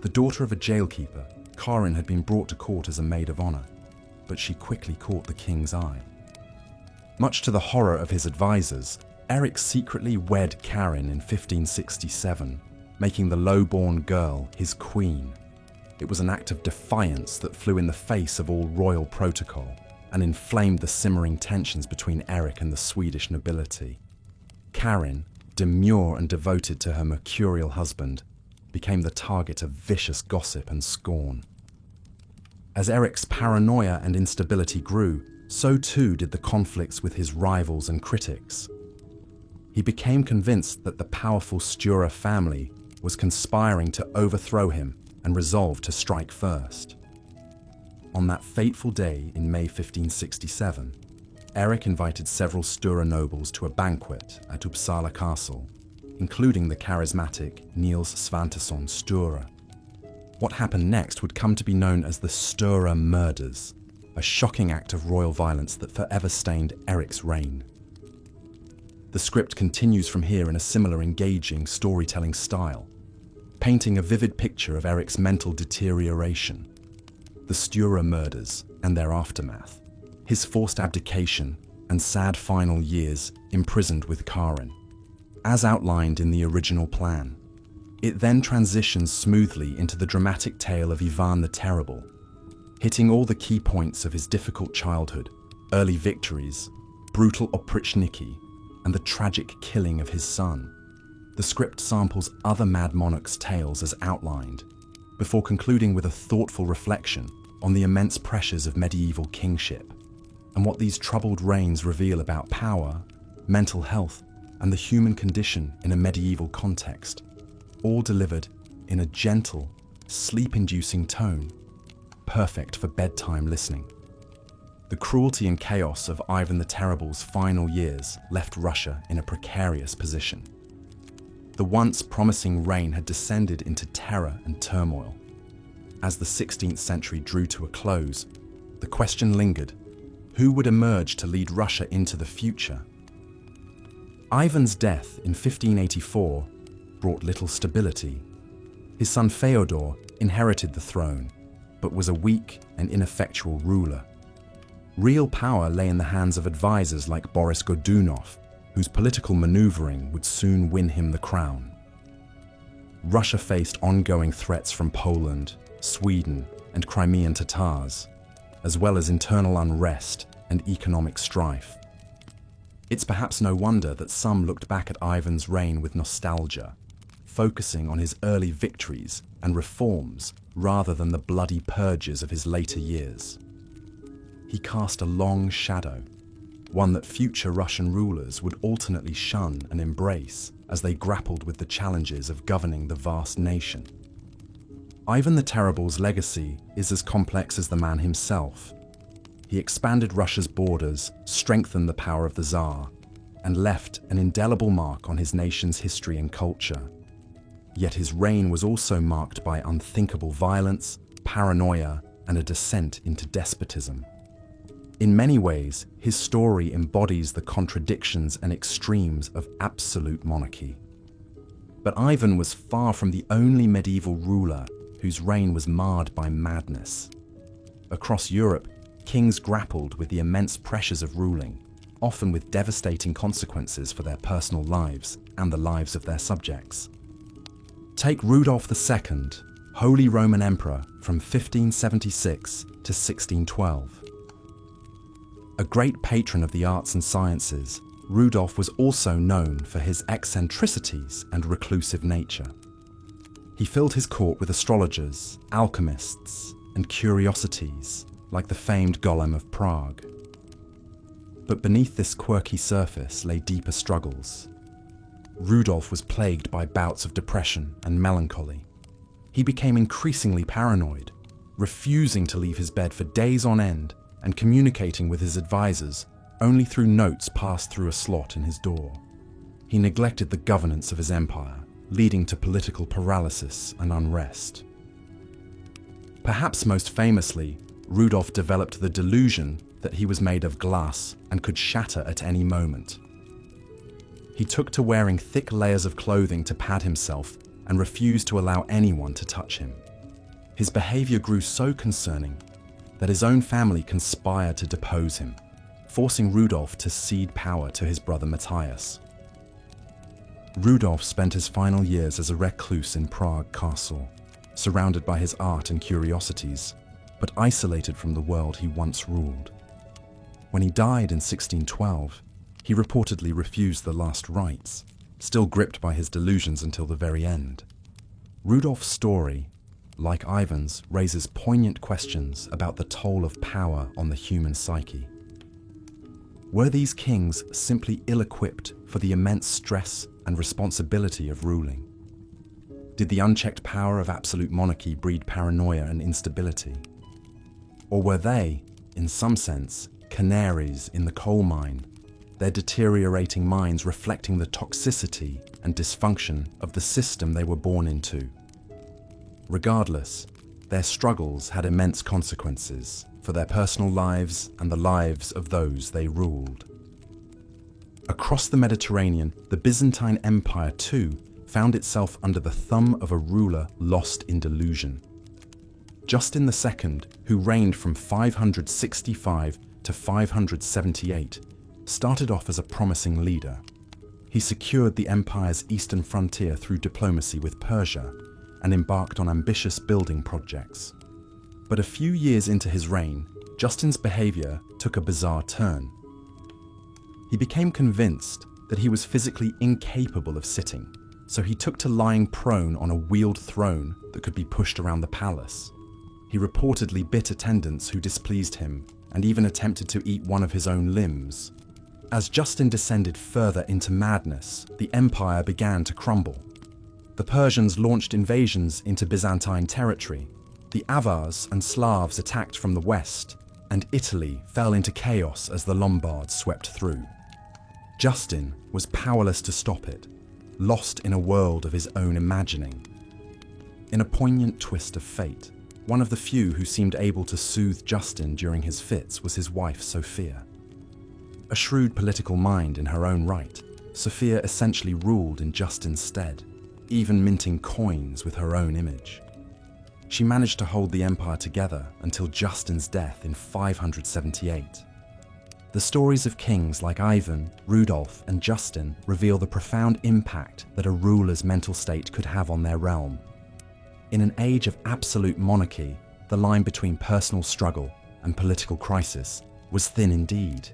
A: The daughter of a jailkeeper, Karin had been brought to court as a maid of honor, but she quickly caught the king's eye. Much to the horror of his advisors, Eric secretly wed Karin in 1567, making the low-born girl his queen. It was an act of defiance that flew in the face of all royal protocol and inflamed the simmering tensions between Eric and the Swedish nobility. Karin, demure and devoted to her mercurial husband, became the target of vicious gossip and scorn. As Eric's paranoia and instability grew, so too did the conflicts with his rivals and critics. He became convinced that the powerful Stura family was conspiring to overthrow him and resolved to strike first. On that fateful day in May 1567, Eric invited several Stura nobles to a banquet at Uppsala Castle, including the charismatic Niels Svantesson Stura. What happened next would come to be known as the Stura murders, a shocking act of royal violence that forever stained Eric's reign. The script continues from here in a similar engaging storytelling style, painting a vivid picture of Eric's mental deterioration, the Stura murders and their aftermath, his forced abdication and sad final years imprisoned with Karin, as outlined in the original plan. It then transitions smoothly into the dramatic tale of Ivan the Terrible, hitting all the key points of his difficult childhood, early victories, brutal oprichniki, and the tragic killing of his son. The script samples other Mad Monarchs' tales as outlined, before concluding with a thoughtful reflection on the immense pressures of medieval kingship, and what these troubled reigns reveal about power, mental health, and the human condition in a medieval context, all delivered in a gentle, sleep-inducing tone, perfect for bedtime listening. The cruelty and chaos of Ivan the Terrible's final years left Russia in a precarious position. The once promising reign had descended into terror and turmoil. As the 16th century drew to a close, the question lingered: who would emerge to lead Russia into the future? Ivan's death in 1584 brought little stability. His son Fyodor inherited the throne, but was a weak and ineffectual ruler. Real power lay in the hands of advisors like Boris Godunov, whose political maneuvering would soon win him the crown. Russia faced ongoing threats from Poland, Sweden, and Crimean Tatars, as well as internal unrest and economic strife. It's perhaps no wonder that some looked back at Ivan's reign with nostalgia, focusing on his early victories and reforms rather than the bloody purges of his later years. He cast a long shadow, one that future Russian rulers would alternately shun and embrace as they grappled with the challenges of governing the vast nation. Ivan the Terrible's legacy is as complex as the man himself. He expanded Russia's borders, strengthened the power of the Tsar, and left an indelible mark on his nation's history and culture. Yet his reign was also marked by unthinkable violence, paranoia, and a descent into despotism. In many ways, his story embodies the contradictions and extremes of absolute monarchy. But Ivan was far from the only medieval ruler whose reign was marred by madness. Across Europe, kings grappled with the immense pressures of ruling, often with devastating consequences for their personal lives and the lives of their subjects. Take Rudolf II, Holy Roman Emperor from 1576 to 1612. A great patron of the arts and sciences, Rudolf was also known for his eccentricities and reclusive nature. He filled his court with astrologers, alchemists, and curiosities, like the famed Golem of Prague. But beneath this quirky surface lay deeper struggles. Rudolf was plagued by bouts of depression and melancholy. He became increasingly paranoid, refusing to leave his bed for days on end and communicating with his advisors only through notes passed through a slot in his door. He neglected the governance of his empire, leading to political paralysis and unrest. Perhaps most famously, Rudolf developed the delusion that he was made of glass and could shatter at any moment. He took to wearing thick layers of clothing to pad himself and refused to allow anyone to touch him. His behavior grew so concerning that his own family conspired to depose him, forcing Rudolf to cede power to his brother Matthias. Rudolf spent his final years as a recluse in Prague Castle, surrounded by his art and curiosities, but isolated from the world he once ruled. When he died in 1612, he reportedly refused the last rites, still gripped by his delusions until the very end. Rudolf's story, like Ivan's, raises poignant questions about the toll of power on the human psyche. Were these kings simply ill-equipped for the immense stress and responsibility of ruling? Did the unchecked power of absolute monarchy breed paranoia and instability? Or were they, in some sense, canaries in the coal mine, their deteriorating minds reflecting the toxicity and dysfunction of the system they were born into? Regardless, their struggles had immense consequences for their personal lives and the lives of those they ruled. Across the Mediterranean, the Byzantine Empire too found itself under the thumb of a ruler lost in delusion. Justin II, who reigned from 565 to 578, started off as a promising leader. He secured the empire's eastern frontier through diplomacy with Persia and embarked on ambitious building projects. But a few years into his reign, Justin's behavior took a bizarre turn. He became convinced that he was physically incapable of sitting, so he took to lying prone on a wheeled throne that could be pushed around the palace. He reportedly bit attendants who displeased him and even attempted to eat one of his own limbs. As Justin descended further into madness, the empire began to crumble. The Persians launched invasions into Byzantine territory. The Avars and Slavs attacked from the west, and Italy fell into chaos as the Lombards swept through. Justin was powerless to stop it, lost in a world of his own imagining. In a poignant twist of fate, one of the few who seemed able to soothe Justin during his fits was his wife, Sophia. A shrewd political mind in her own right, Sophia essentially ruled in Justin's stead, even minting coins with her own image. She managed to hold the empire together until Justin's death in 578. The stories of kings like Ivan, Rudolf, and Justin reveal the profound impact that a ruler's mental state could have on their realm. In an age of absolute monarchy, the line between personal struggle and political crisis was thin indeed.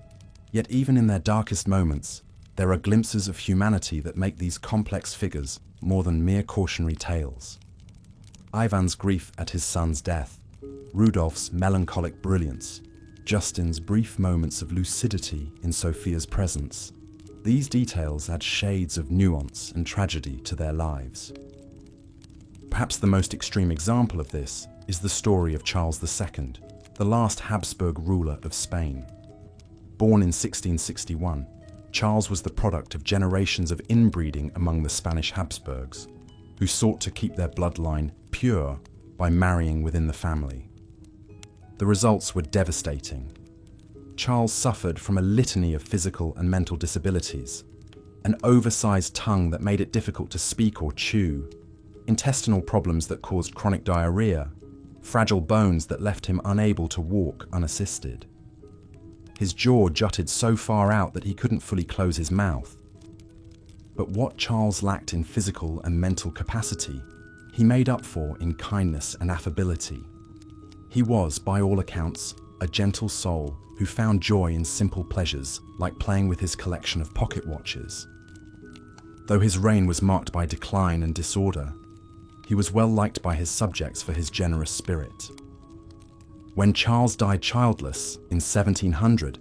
A: Yet even in their darkest moments, there are glimpses of humanity that make these complex figures more than mere cautionary tales. Ivan's grief at his son's death, Rudolf's melancholic brilliance, Justin's brief moments of lucidity in Sophia's presence. These details add shades of nuance and tragedy to their lives. Perhaps the most extreme example of this is the story of Charles II, the last Habsburg ruler of Spain. Born in 1661, Charles was the product of generations of inbreeding among the Spanish Habsburgs, who sought to keep their bloodline pure by marrying within the family. The results were devastating. Charles suffered from a litany of physical and mental disabilities, an oversized tongue that made it difficult to speak or chew, intestinal problems that caused chronic diarrhea, fragile bones that left him unable to walk unassisted. His jaw jutted so far out that he couldn't fully close his mouth. But what Charles lacked in physical and mental capacity, he made up for in kindness and affability. He was, by all accounts, a gentle soul who found joy in simple pleasures like playing with his collection of pocket watches. Though his reign was marked by decline and disorder, he was well liked by his subjects for his generous spirit. When Charles died childless in 1700,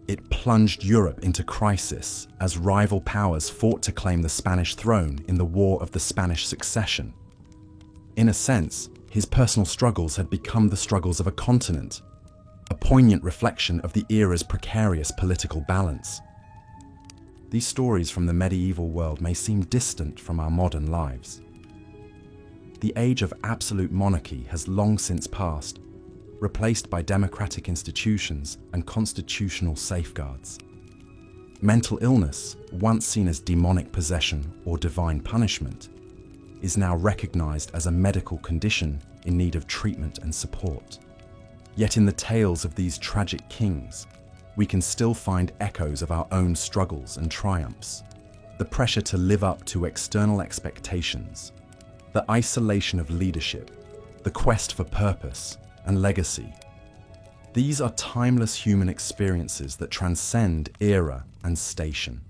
A: it plunged Europe into crisis as rival powers fought to claim the Spanish throne in the War of the Spanish Succession. In a sense, his personal struggles had become the struggles of a continent, a poignant reflection of the era's precarious political balance. These stories from the medieval world may seem distant from our modern lives. The age of absolute monarchy has long since passed, replaced by democratic institutions and constitutional safeguards. Mental illness, once seen as demonic possession or divine punishment, is now recognized as a medical condition in need of treatment and support. Yet in the tales of these tragic kings, we can still find echoes of our own struggles and triumphs. The pressure to live up to external expectations, the isolation of leadership, the quest for purpose and legacy. These are timeless human experiences that transcend era and station.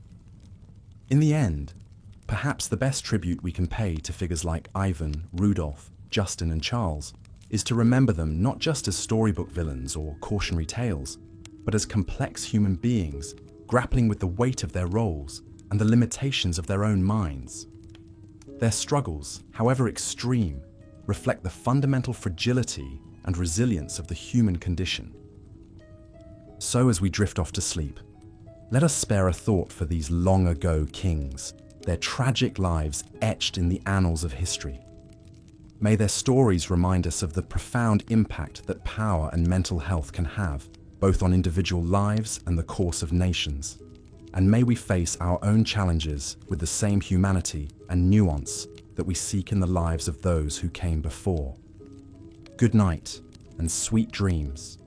A: In the end, perhaps the best tribute we can pay to figures like Ivan, Rudolf, Justin and Charles, is to remember them not just as storybook villains or cautionary tales, but as complex human beings grappling with the weight of their roles and the limitations of their own minds. Their struggles, however extreme, reflect the fundamental fragility and resilience of the human condition. So as we drift off to sleep, let us spare a thought for these long-ago kings, their tragic lives etched in the annals of history. May their stories remind us of the profound impact that power and mental health can have, both on individual lives and the course of nations. And may we face our own challenges with the same humanity and nuance that we seek in the lives of those who came before. Good night and sweet dreams.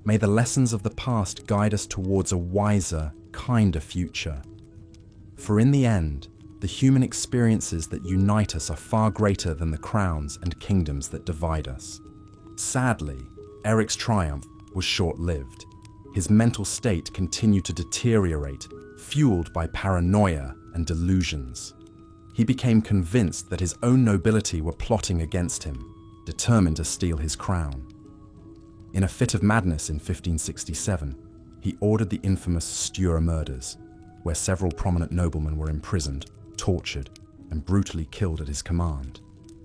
A: May the lessons of the past guide us towards a wiser, kinder future. For in the end, the human experiences that unite us are far greater than the crowns and kingdoms that divide us. Sadly, Eric's triumph was short-lived. His mental state continued to deteriorate, fueled by paranoia and delusions. He became convinced that his own nobility were plotting against him, determined to steal his crown. In a fit of madness in 1567, he ordered the infamous Stura murders, where several prominent noblemen were imprisoned, tortured, and brutally killed at his command,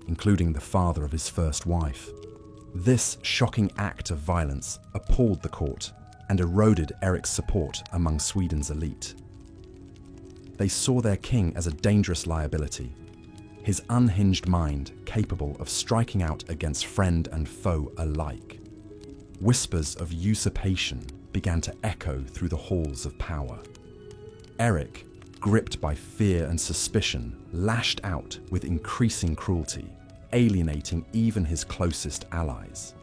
A: including the father of his first wife. This shocking act of violence appalled the court and eroded Eric's support among Sweden's elite. They saw their king as a dangerous liability, his unhinged mind capable of striking out against friend and foe alike. Whispers of usurpation began to echo through the halls of power. Eric, gripped by fear and suspicion, lashed out with increasing cruelty, alienating even his closest allies.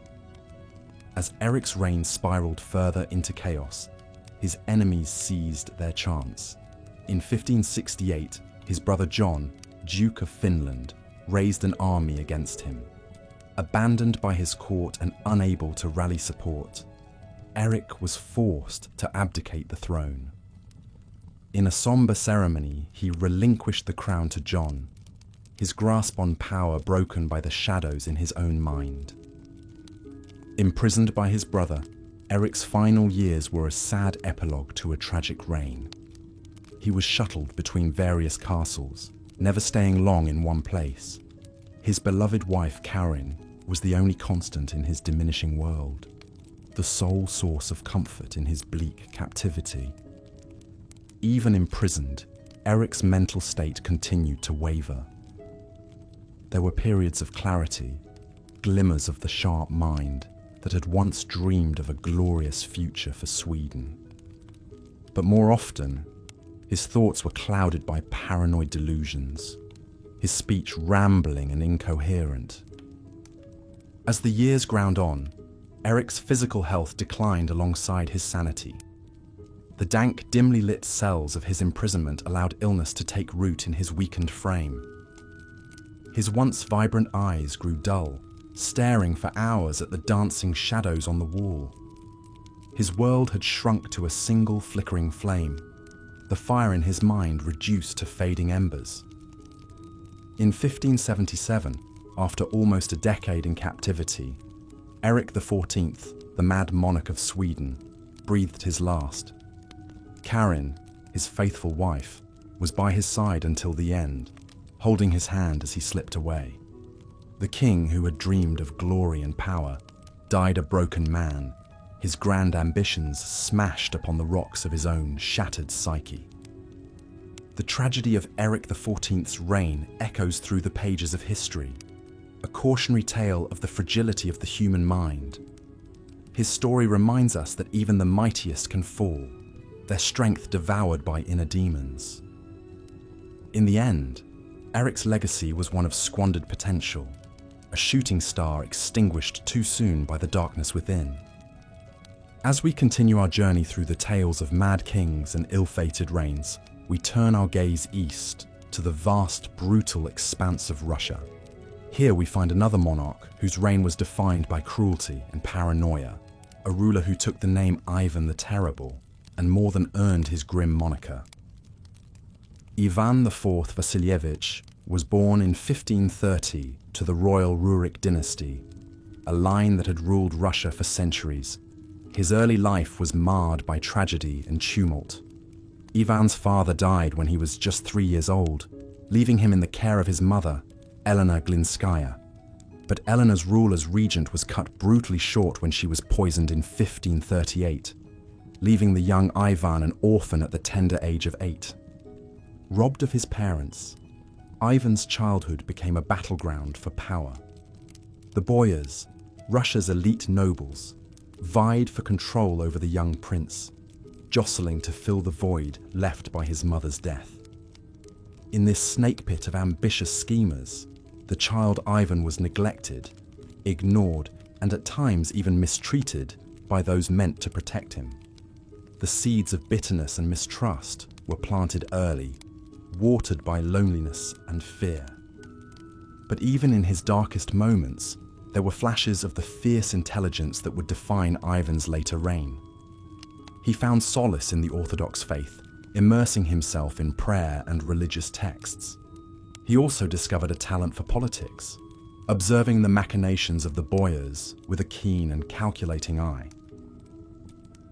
A: As Eric's reign spiraled further into chaos, his enemies seized their chance. In 1568, his brother John, Duke of Finland, raised an army against him. Abandoned by his court and unable to rally support, Eric was forced to abdicate the throne. In a somber ceremony, he relinquished the crown to John, his grasp on power broken by the shadows in his own mind. Imprisoned by his brother, Eric's final years were a sad epilogue to a tragic reign. He was shuttled between various castles, never staying long in one place. His beloved wife, Karin, was the only constant in his diminishing world, the sole source of comfort in his bleak captivity. Even imprisoned, Eric's mental state continued to waver. There were periods of clarity, glimmers of the sharp mind that had once dreamed of a glorious future for Sweden. But more often, his thoughts were clouded by paranoid delusions, his speech rambling and incoherent. As the years ground on, Eric's physical health declined alongside his sanity. The dank, dimly lit cells of his imprisonment allowed illness to take root in his weakened frame. His once vibrant eyes grew dull, staring for hours at the dancing shadows on the wall. His world had shrunk to a single flickering flame, the fire in his mind reduced to fading embers. In 1577, after almost a decade in captivity, Eric XIV, the mad monarch of Sweden, breathed his last. Karin, his faithful wife, was by his side until the end, holding his hand as he slipped away. The king, who had dreamed of glory and power, died a broken man, his grand ambitions smashed upon the rocks of his own shattered psyche. The tragedy of Eric XIV's reign echoes through the pages of history, a cautionary tale of the fragility of the human mind. His story reminds us that even the mightiest can fall, their strength devoured by inner demons. In the end, Eric's legacy was one of squandered potential, a shooting star extinguished too soon by the darkness within. As we continue our journey through the tales of mad kings and ill-fated reigns, we turn our gaze east to the vast, brutal expanse of Russia. Here we find another monarch whose reign was defined by cruelty and paranoia, a ruler who took the name Ivan the Terrible and more than earned his grim moniker. Ivan IV Vasilievich was born in 1530 to the royal Rurik dynasty, a line that had ruled Russia for centuries. His early life was marred by tragedy and tumult. Ivan's father died when he was just 3 years old, leaving him in the care of his mother, Elena Glinskaya. But Elena's rule as regent was cut brutally short when she was poisoned in 1538, leaving the young Ivan an orphan at the tender age of 8. Robbed of his parents, Ivan's childhood became a battleground for power. The boyars, Russia's elite nobles, vied for control over the young prince, jostling to fill the void left by his mother's death. In this snake pit of ambitious schemers, the child Ivan was neglected, ignored, and at times even mistreated by those meant to protect him. The seeds of bitterness and mistrust were planted early, watered by loneliness and fear. But even in his darkest moments, there were flashes of the fierce intelligence that would define Ivan's later reign. He found solace in the Orthodox faith, immersing himself in prayer and religious texts. He also discovered a talent for politics, observing the machinations of the boyars with a keen and calculating eye.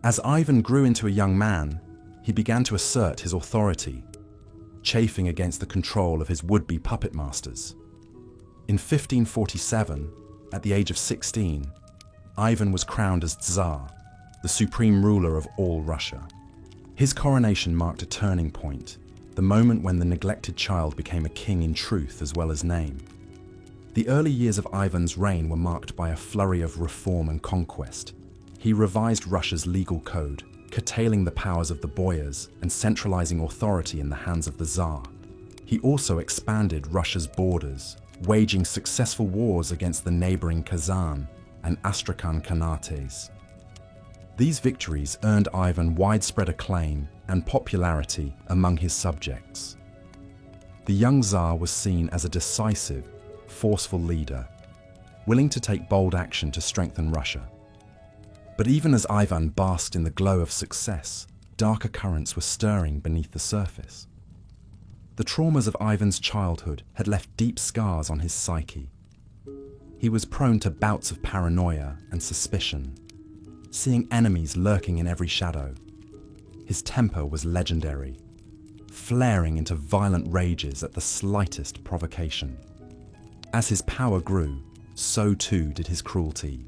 A: As Ivan grew into a young man, he began to assert his authority, chafing against the control of his would-be puppet masters. In 1547, at the age of 16, Ivan was crowned as Tsar, the supreme ruler of all Russia. His coronation marked a turning point, the moment when the neglected child became a king in truth as well as name. The early years of Ivan's reign were marked by a flurry of reform and conquest. He revised Russia's legal code, curtailing the powers of the boyars and centralizing authority in the hands of the Tsar. He also expanded Russia's borders, waging successful wars against the neighboring Kazan and Astrakhan Khanates. These victories earned Ivan widespread acclaim and popularity among his subjects. The young Tsar was seen as a decisive, forceful leader, willing to take bold action to strengthen Russia. But even as Ivan basked in the glow of success, darker currents were stirring beneath the surface. The traumas of Ivan's childhood had left deep scars on his psyche. He was prone to bouts of paranoia and suspicion, seeing enemies lurking in every shadow. His temper was legendary, flaring into violent rages at the slightest provocation. As his power grew, so too did his cruelty,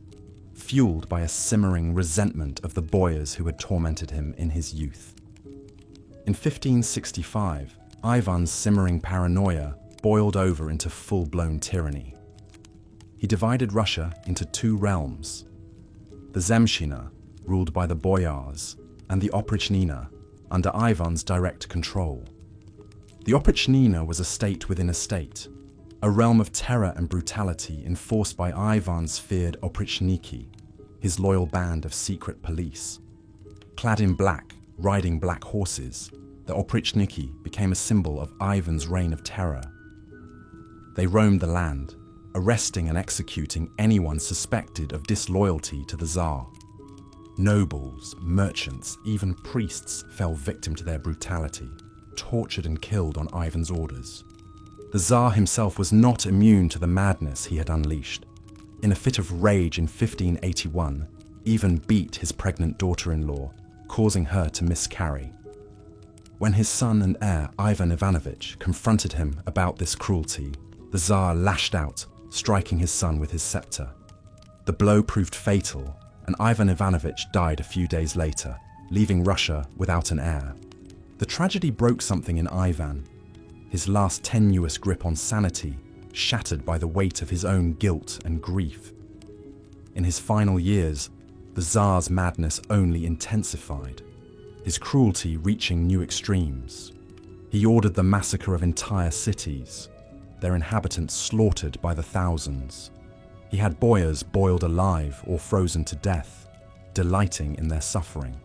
A: fueled by a simmering resentment of the boyars who had tormented him in his youth. In 1565, Ivan's simmering paranoia boiled over into full-blown tyranny. He divided Russia into two realms: the Zemshchina, ruled by the boyars, and the Oprichnina, under Ivan's direct control. The Oprichnina was a state within a state, a realm of terror and brutality enforced by Ivan's feared Oprichniki, his loyal band of secret police. Clad in black, riding black horses, the Oprichniki became a symbol of Ivan's reign of terror. They roamed the land, arresting and executing anyone suspected of disloyalty to the Tsar. Nobles, merchants, even priests fell victim to their brutality, tortured and killed on Ivan's orders. The Tsar himself was not immune to the madness he had unleashed. In a fit of rage in 1581, Ivan beat his pregnant daughter-in-law, causing her to miscarry. When his son and heir, Ivan Ivanovich, confronted him about this cruelty, the Tsar lashed out, striking his son with his scepter. The blow proved fatal, and Ivan Ivanovich died a few days later, leaving Russia without an heir. The tragedy broke something in Ivan, his last tenuous grip on sanity shattered by the weight of his own guilt and grief. In his final years, the Tsar's madness only intensified, his cruelty reaching new extremes. He ordered the massacre of entire cities, their inhabitants slaughtered by the thousands. He had boyars boiled alive or frozen to death, delighting in their suffering.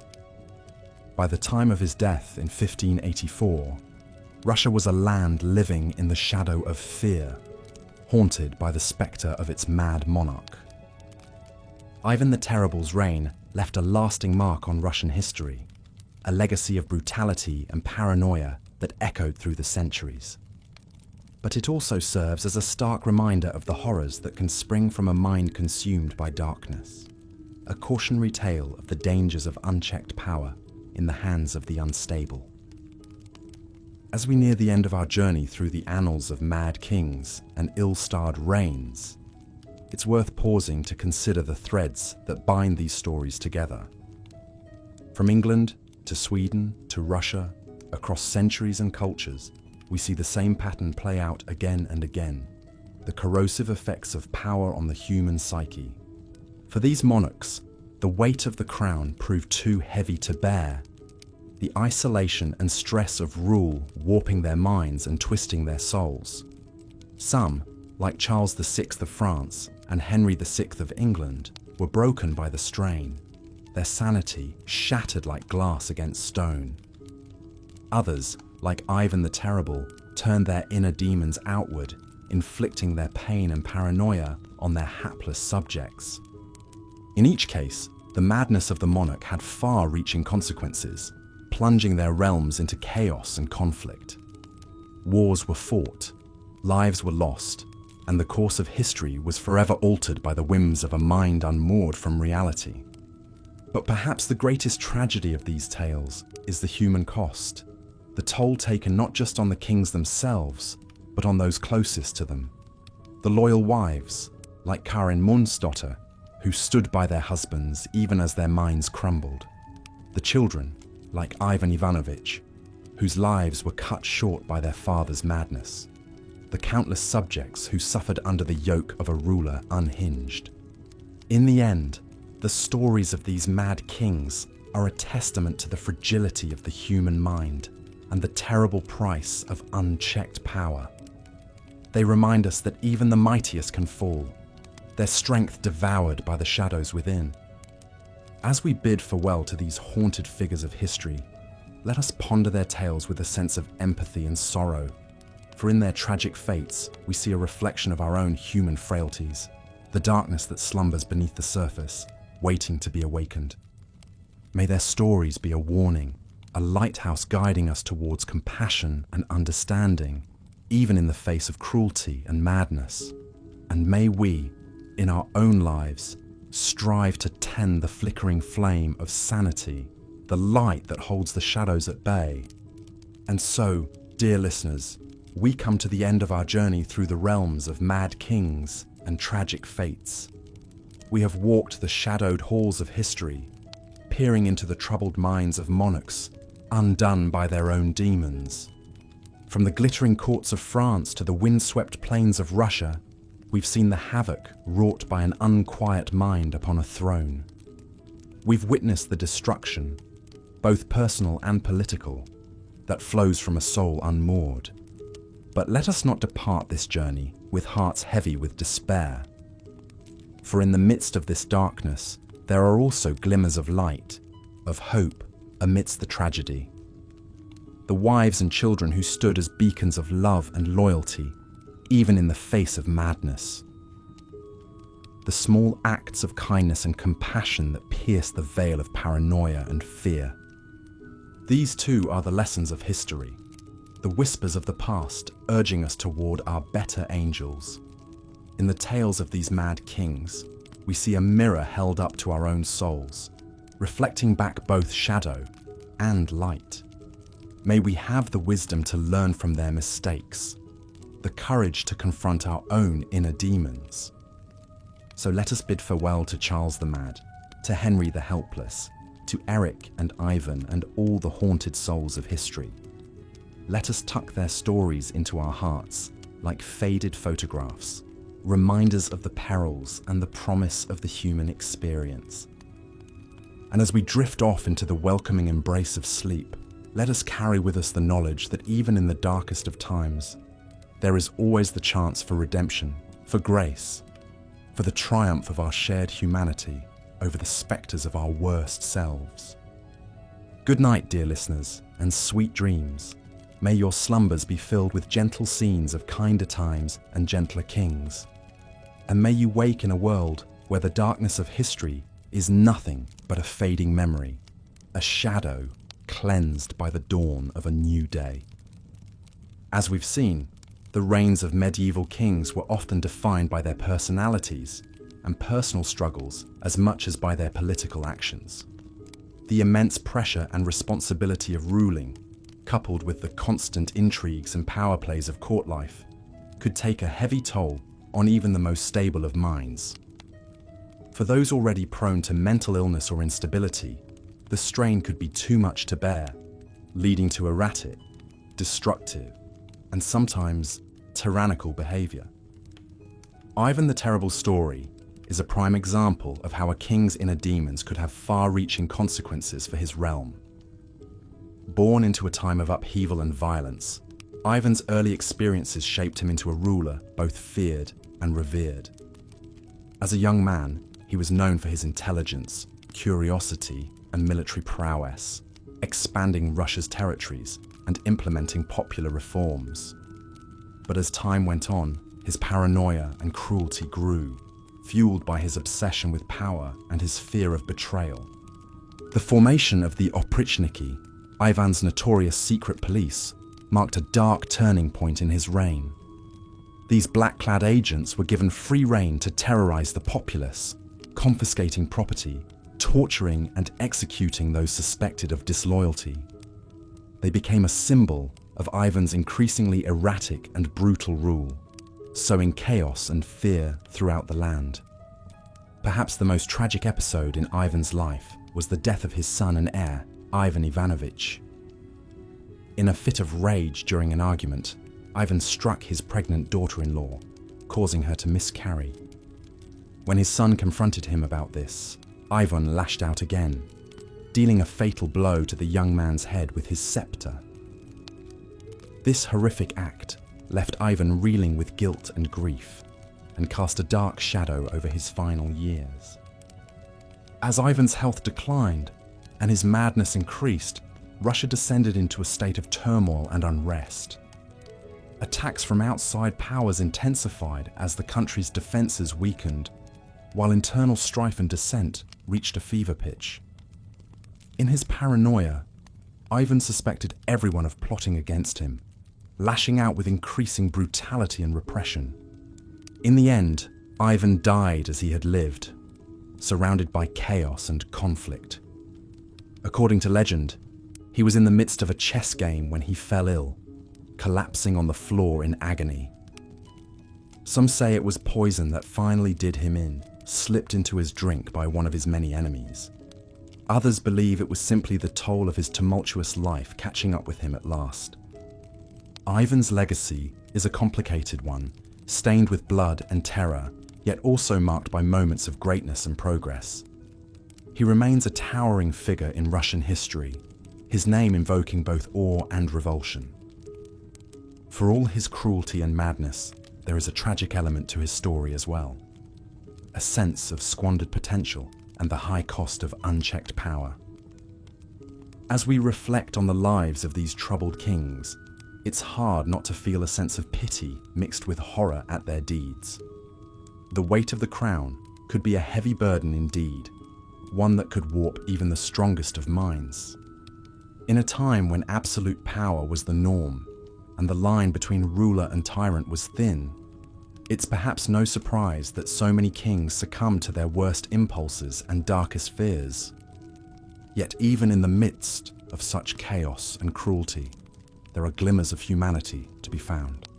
A: By the time of his death in 1584, Russia was a land living in the shadow of fear, haunted by the spectre of its mad monarch. Ivan the Terrible's reign left a lasting mark on Russian history, a legacy of brutality and paranoia that echoed through the centuries. but it also serves as a stark reminder of the horrors that can spring from a mind consumed by darkness. A cautionary tale of the dangers of unchecked power in the hands of the unstable. As we near the end of our journey through the annals of mad kings and ill-starred reigns, it's worth pausing to consider the threads that bind these stories together. From England to Sweden to Russia, across centuries and cultures, we see the same pattern play out again and again, the corrosive effects of power on the human psyche. For these monarchs, the weight of the crown proved too heavy to bear. The isolation and stress of rule warping their minds and twisting their souls. Some, like Charles VI of France and Henry VI of England, were broken by the strain, their sanity shattered like glass against stone. Others, like Ivan the Terrible, turned their inner demons outward, inflicting their pain and paranoia on their hapless subjects. In each case, the madness of the monarch had far-reaching consequences, plunging their realms into chaos and conflict. Wars were fought, lives were lost, and the course of history was forever altered by the whims of a mind unmoored from reality. But perhaps the greatest tragedy of these tales is the human cost, the toll taken not just on the kings themselves, but on those closest to them. The loyal wives, like Karin Mundsdotter, who stood by their husbands even as their minds crumbled. The children, like Ivan Ivanovich, whose lives were cut short by their father's madness. The countless subjects who suffered under the yoke of a ruler unhinged. In the end, the stories of these mad kings are a testament to the fragility of the human mind and the terrible price of unchecked power. They remind us that even the mightiest can fall, their strength devoured by the shadows within. As we bid farewell to these haunted figures of history, let us ponder their tales with a sense of empathy and sorrow, for in their tragic fates we see a reflection of our own human frailties, the darkness that slumbers beneath the surface, waiting to be awakened. May their stories be a warning, a lighthouse guiding us towards compassion and understanding, even in the face of cruelty and madness. And may we, in our own lives, strive to tend the flickering flame of sanity, the light that holds the shadows at bay. And so, dear listeners, we come to the end of our journey through the realms of mad kings and tragic fates. We have walked the shadowed halls of history, peering into the troubled minds of monarchs, undone by their own demons. From the glittering courts of France to the windswept plains of Russia, we've seen the havoc wrought by an unquiet mind upon a throne. We've witnessed the destruction, both personal and political, that flows from a soul unmoored. But let us not depart this journey with hearts heavy with despair. For in the midst of this darkness, there are also glimmers of light, of hope amidst the tragedy. The wives and children who stood as beacons of love and loyalty, even in the face of madness. The small acts of kindness and compassion that pierce the veil of paranoia and fear. These too are the lessons of history, the whispers of the past urging us toward our better angels. In the tales of these mad kings, we see a mirror held up to our own souls, reflecting back both shadow and light. May we have the wisdom to learn from their mistakes, the courage to confront our own inner demons. So let us bid farewell to Charles the Mad, to Henry the Helpless, to Eric and Ivan and all the haunted souls of history. Let us tuck their stories into our hearts like faded photographs, reminders of the perils and the promise of the human experience. And as we drift off into the welcoming embrace of sleep, let us carry with us the knowledge that even in the darkest of times, there is always the chance for redemption, for grace, for the triumph of our shared humanity over the spectres of our worst selves. Good night, dear listeners, and sweet dreams. May your slumbers be filled with gentle scenes of kinder times and gentler kings. And may you wake in a world where the darkness of history is nothing but a fading memory, a shadow cleansed by the dawn of a new day. As we've seen, the reigns of medieval kings were often defined by their personalities and personal struggles as much as by their political actions. The immense pressure and responsibility of ruling, coupled with the constant intrigues and power plays of court life, could take a heavy toll on even the most stable of minds. For those already prone to mental illness or instability, the strain could be too much to bear, leading to erratic, destructive, and sometimes tyrannical behavior. Ivan the Terrible's story is a prime example of how a king's inner demons could have far-reaching consequences for his realm. Born into a time of upheaval and violence, Ivan's early experiences shaped him into a ruler both feared and revered. As a young man, he was known for his intelligence, curiosity, and military prowess, expanding Russia's territories and implementing popular reforms. But as time went on, his paranoia and cruelty grew, fueled by his obsession with power and his fear of betrayal. The formation of the Oprichniki, Ivan's notorious secret police, marked a dark turning point in his reign. These black-clad agents were given free rein to terrorize the populace, confiscating property, torturing and executing those suspected of disloyalty. They became a symbol of Ivan's increasingly erratic and brutal rule, sowing chaos and fear throughout the land. Perhaps the most tragic episode in Ivan's life was the death of his son and heir, Ivan Ivanovich. In a fit of rage during an argument, Ivan struck his pregnant daughter-in-law, causing her to miscarry. When his son confronted him about this, Ivan lashed out again, dealing a fatal blow to the young man's head with his scepter. This horrific act left Ivan reeling with guilt and grief, and cast a dark shadow over his final years. As Ivan's health declined and his madness increased, Russia descended into a state of turmoil and unrest. Attacks from outside powers intensified as the country's defenses weakened, while internal strife and dissent reached a fever pitch. In his paranoia, Ivan suspected everyone of plotting against him, lashing out with increasing brutality and repression. In the end, Ivan died as he had lived, surrounded by chaos and conflict. According to legend, he was in the midst of a chess game when he fell ill, collapsing on the floor in agony. Some say it was poison that finally did him in, slipped into his drink by one of his many enemies. Others believe it was simply the toll of his tumultuous life catching up with him at last. Ivan's legacy is a complicated one, stained with blood and terror, yet also marked by moments of greatness and progress. He remains a towering figure in Russian history, his name invoking both awe and revulsion. For all his cruelty and madness, there is a tragic element to his story as well. A sense of squandered potential and the high cost of unchecked power. As we reflect on the lives of these troubled kings, it's hard not to feel a sense of pity mixed with horror at their deeds. The weight of the crown could be a heavy burden indeed, one that could warp even the strongest of minds. In a time when absolute power was the norm, and the line between ruler and tyrant was thin, it's perhaps no surprise that so many kings succumb to their worst impulses and darkest fears. Yet even in the midst of such chaos and cruelty, there are glimmers of humanity to be found.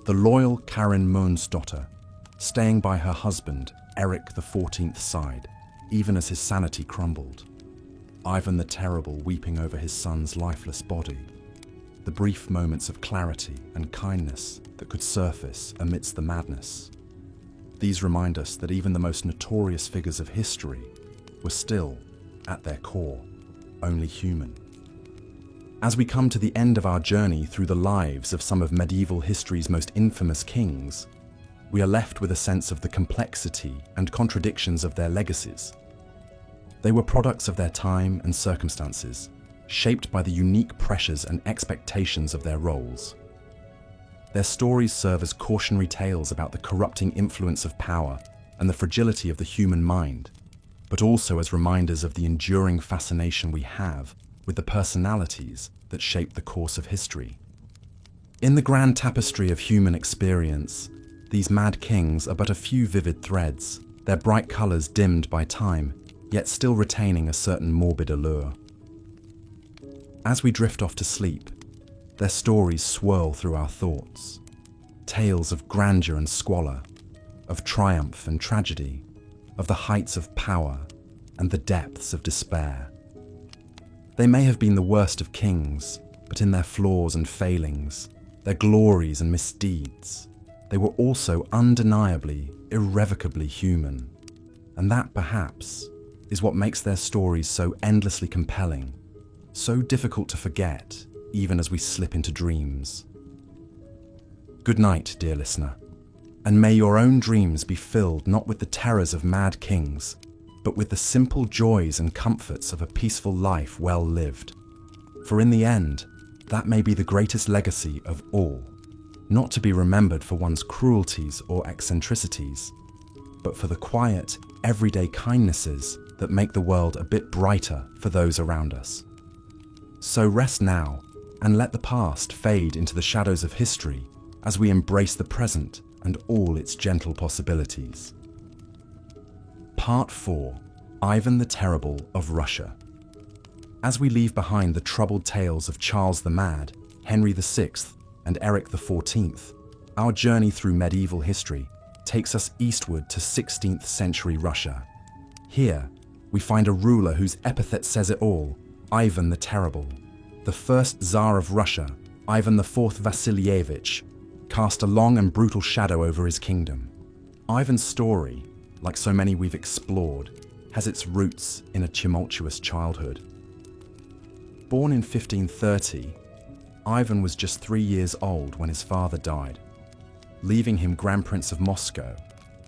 A: The loyal Karin Monsdotter, staying by her husband, Eric XIV's side, even as his sanity crumbled. Ivan the Terrible weeping over his son's lifeless body. The brief moments of clarity and kindness that could surface amidst the madness. These remind us that even the most notorious figures of history were still, at their core, only human. As we come to the end of our journey through the lives of some of medieval history's most infamous kings, we are left with a sense of the complexity and contradictions of their legacies. They were products of their time and circumstances, shaped by the unique pressures and expectations of their roles. Their stories serve as cautionary tales about the corrupting influence of power and the fragility of the human mind, but also as reminders of the enduring fascination we have with the personalities that shape the course of history. In the grand tapestry of human experience, these mad kings are but a few vivid threads, their bright colours dimmed by time, yet still retaining a certain morbid allure. As we drift off to sleep, their stories swirl through our thoughts. Tales of grandeur and squalor, of triumph and tragedy, of the heights of power and the depths of despair. They may have been the worst of kings, but in their flaws and failings, their glories and misdeeds, they were also undeniably, irrevocably human. And that, perhaps, is what makes their stories so endlessly compelling, so difficult to forget, even as we slip into dreams. Good night, dear listener, and may your own dreams be filled not with the terrors of mad kings, but with the simple joys and comforts of a peaceful life well lived. For in the end, that may be the greatest legacy of all, not to be remembered for one's cruelties or eccentricities, but for the quiet, everyday kindnesses that make the world a bit brighter for those around us. So rest now, and let the past fade into the shadows of history as we embrace the present and all its gentle possibilities. Part 4. Ivan the Terrible of Russia. As we leave behind the troubled tales of Charles the Mad, Henry VI, and Eric XIV, our journey through medieval history takes us eastward to 16th century Russia. Here, we find a ruler whose epithet says it all, Ivan the Terrible. The first Tsar of Russia, Ivan IV Vasilievich, cast a long and brutal shadow over his kingdom. Ivan's story, like so many we've explored, has its roots in a tumultuous childhood. Born in 1530, Ivan was just 3 years old when his father died, leaving him Grand Prince of Moscow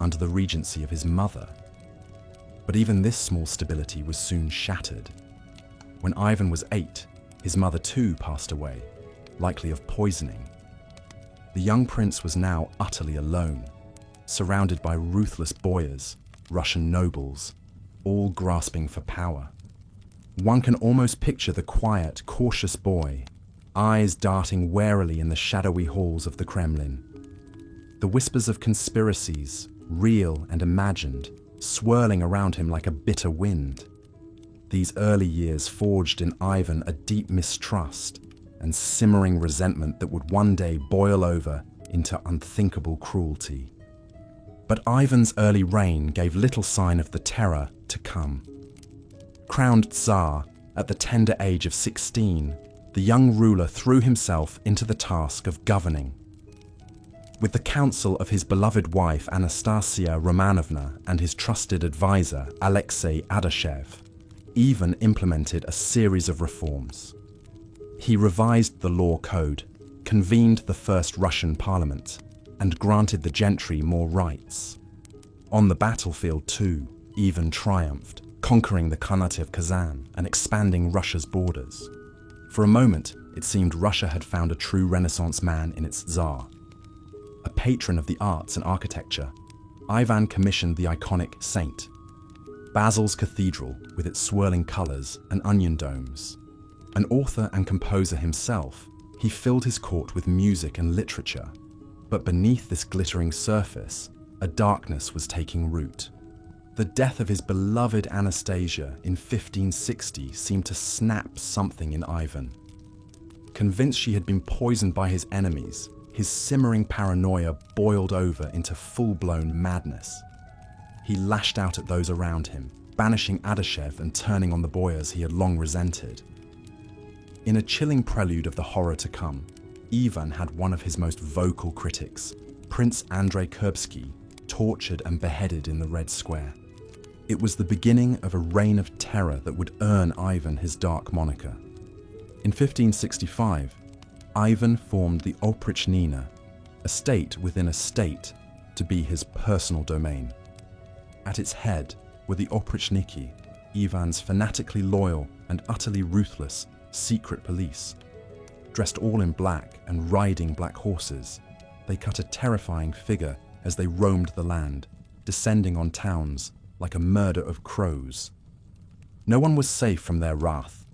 A: under the regency of his mother. But even this small stability was soon shattered. When Ivan was 8, his mother too passed away, likely of poisoning. The young prince was now utterly alone, surrounded by ruthless boyars, Russian nobles, all grasping for power. One can almost picture the quiet, cautious boy, eyes darting warily in the shadowy halls of the Kremlin. The whispers of conspiracies, real and imagined, swirling around him like a bitter wind. These early years forged in Ivan a deep mistrust and simmering resentment that would one day boil over into unthinkable cruelty. But Ivan's early reign gave little sign of the terror to come. Crowned Tsar at the tender age of 16, the young ruler threw himself into the task of governing. With the counsel of his beloved wife Anastasia Romanovna and his trusted advisor Alexei Adashev, Ivan implemented a series of reforms. He revised the law code, convened the first Russian parliament, and granted the gentry more rights. On the battlefield too, Ivan triumphed, conquering the Khanate of Kazan and expanding Russia's borders. For a moment, it seemed Russia had found a true Renaissance man in its Tsar. A patron of the arts and architecture, Ivan commissioned the iconic St. Basil's Cathedral with its swirling colours and onion domes. An author and composer himself, he filled his court with music and literature. But beneath this glittering surface, a darkness was taking root. The death of his beloved Anastasia in 1560 seemed to snap something in Ivan. Convinced she had been poisoned by his enemies, his simmering paranoia boiled over into full-blown madness. He lashed out at those around him, banishing Adashev and turning on the boyars he had long resented. In a chilling prelude of the horror to come, Ivan had one of his most vocal critics, Prince Andrei Kurbsky, tortured and beheaded in the Red Square. It was the beginning of a reign of terror that would earn Ivan his dark moniker. In 1565, Ivan formed the Oprichnina, a state within a state, to be his personal domain. At its head were the Oprichniki, Ivan's fanatically loyal and utterly ruthless secret police. Dressed all in black and riding black horses, they cut a terrifying figure as they roamed the land, descending on towns like a murder of crows. No one was safe from their wrath.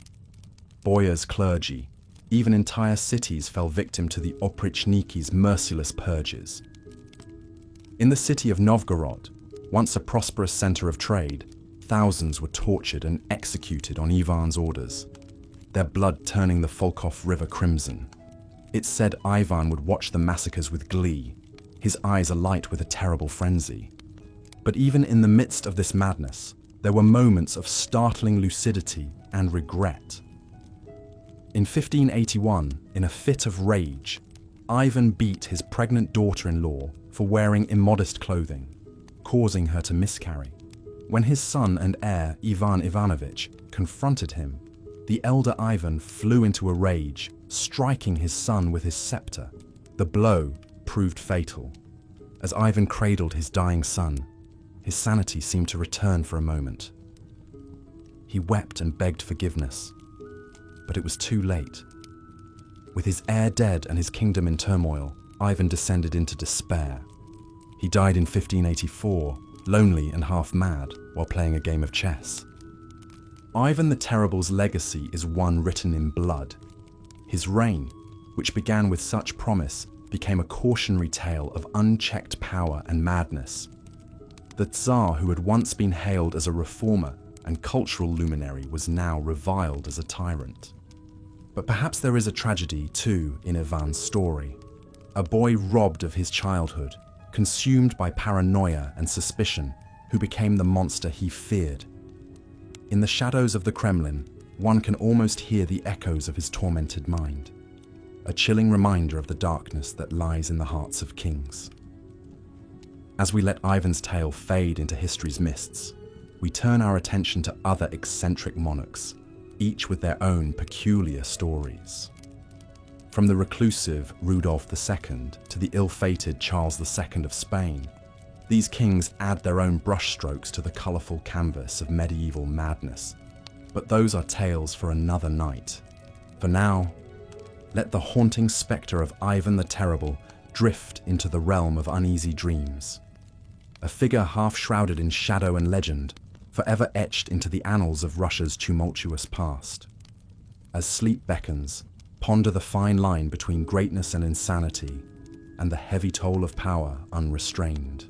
A: Boyars' clergy, Even entire cities fell victim to the oprichniki's merciless purges. In the city of Novgorod, once a prosperous center of trade, thousands were tortured and executed on Ivan's orders, their blood turning the Volkhov River crimson. It's said Ivan would watch the massacres with glee, his eyes alight with a terrible frenzy. But even in the midst of this madness, there were moments of startling lucidity and regret. In 1581, in a fit of rage, Ivan beat his pregnant daughter-in-law for wearing immodest clothing, causing her to miscarry. When his son and heir, Ivan Ivanovich, confronted him, the elder Ivan flew into a rage, striking his son with his scepter. The blow proved fatal. As Ivan cradled his dying son, his sanity seemed to return for a moment. He wept and begged forgiveness, but it was too late. With his heir dead and his kingdom in turmoil, Ivan descended into despair. He died in 1584, lonely and half mad, while playing a game of chess. Ivan the Terrible's legacy is one written in blood. His reign, which began with such promise, became a cautionary tale of unchecked power and madness. The Tsar, who had once been hailed as a reformer and cultural luminary, was now reviled as a tyrant. But perhaps there is a tragedy, too, in Ivan's story. A boy robbed of his childhood, consumed by paranoia and suspicion, who became the monster he feared. In the shadows of the Kremlin, one can almost hear the echoes of his tormented mind, a chilling reminder of the darkness that lies in the hearts of kings. As we let Ivan's tale fade into history's mists, we turn our attention to other eccentric monarchs, each with their own peculiar stories. From the reclusive Rudolf II to the ill-fated Charles II of Spain, these kings add their own brushstrokes to the colourful canvas of medieval madness. But those are tales for another night. For now, let the haunting spectre of Ivan the Terrible drift into the realm of uneasy dreams. A figure half shrouded in shadow and legend, forever etched into the annals of Russia's tumultuous past. As sleep beckons, ponder the fine line between greatness and insanity, and the heavy toll of power unrestrained.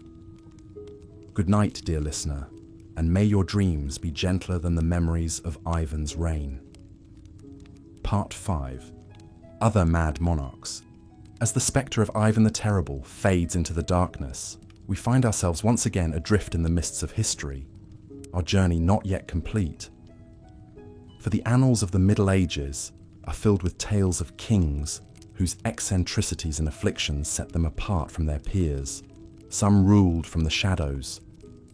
A: Good night, dear listener, and may your dreams be gentler than the memories of Ivan's reign. Part 5. Other Mad Monarchs. As the spectre of Ivan the Terrible fades into the darkness, we find ourselves once again adrift in the mists of history, our journey not yet complete. For the annals of the Middle Ages are filled with tales of kings whose eccentricities and afflictions set them apart from their peers. Some ruled from the shadows,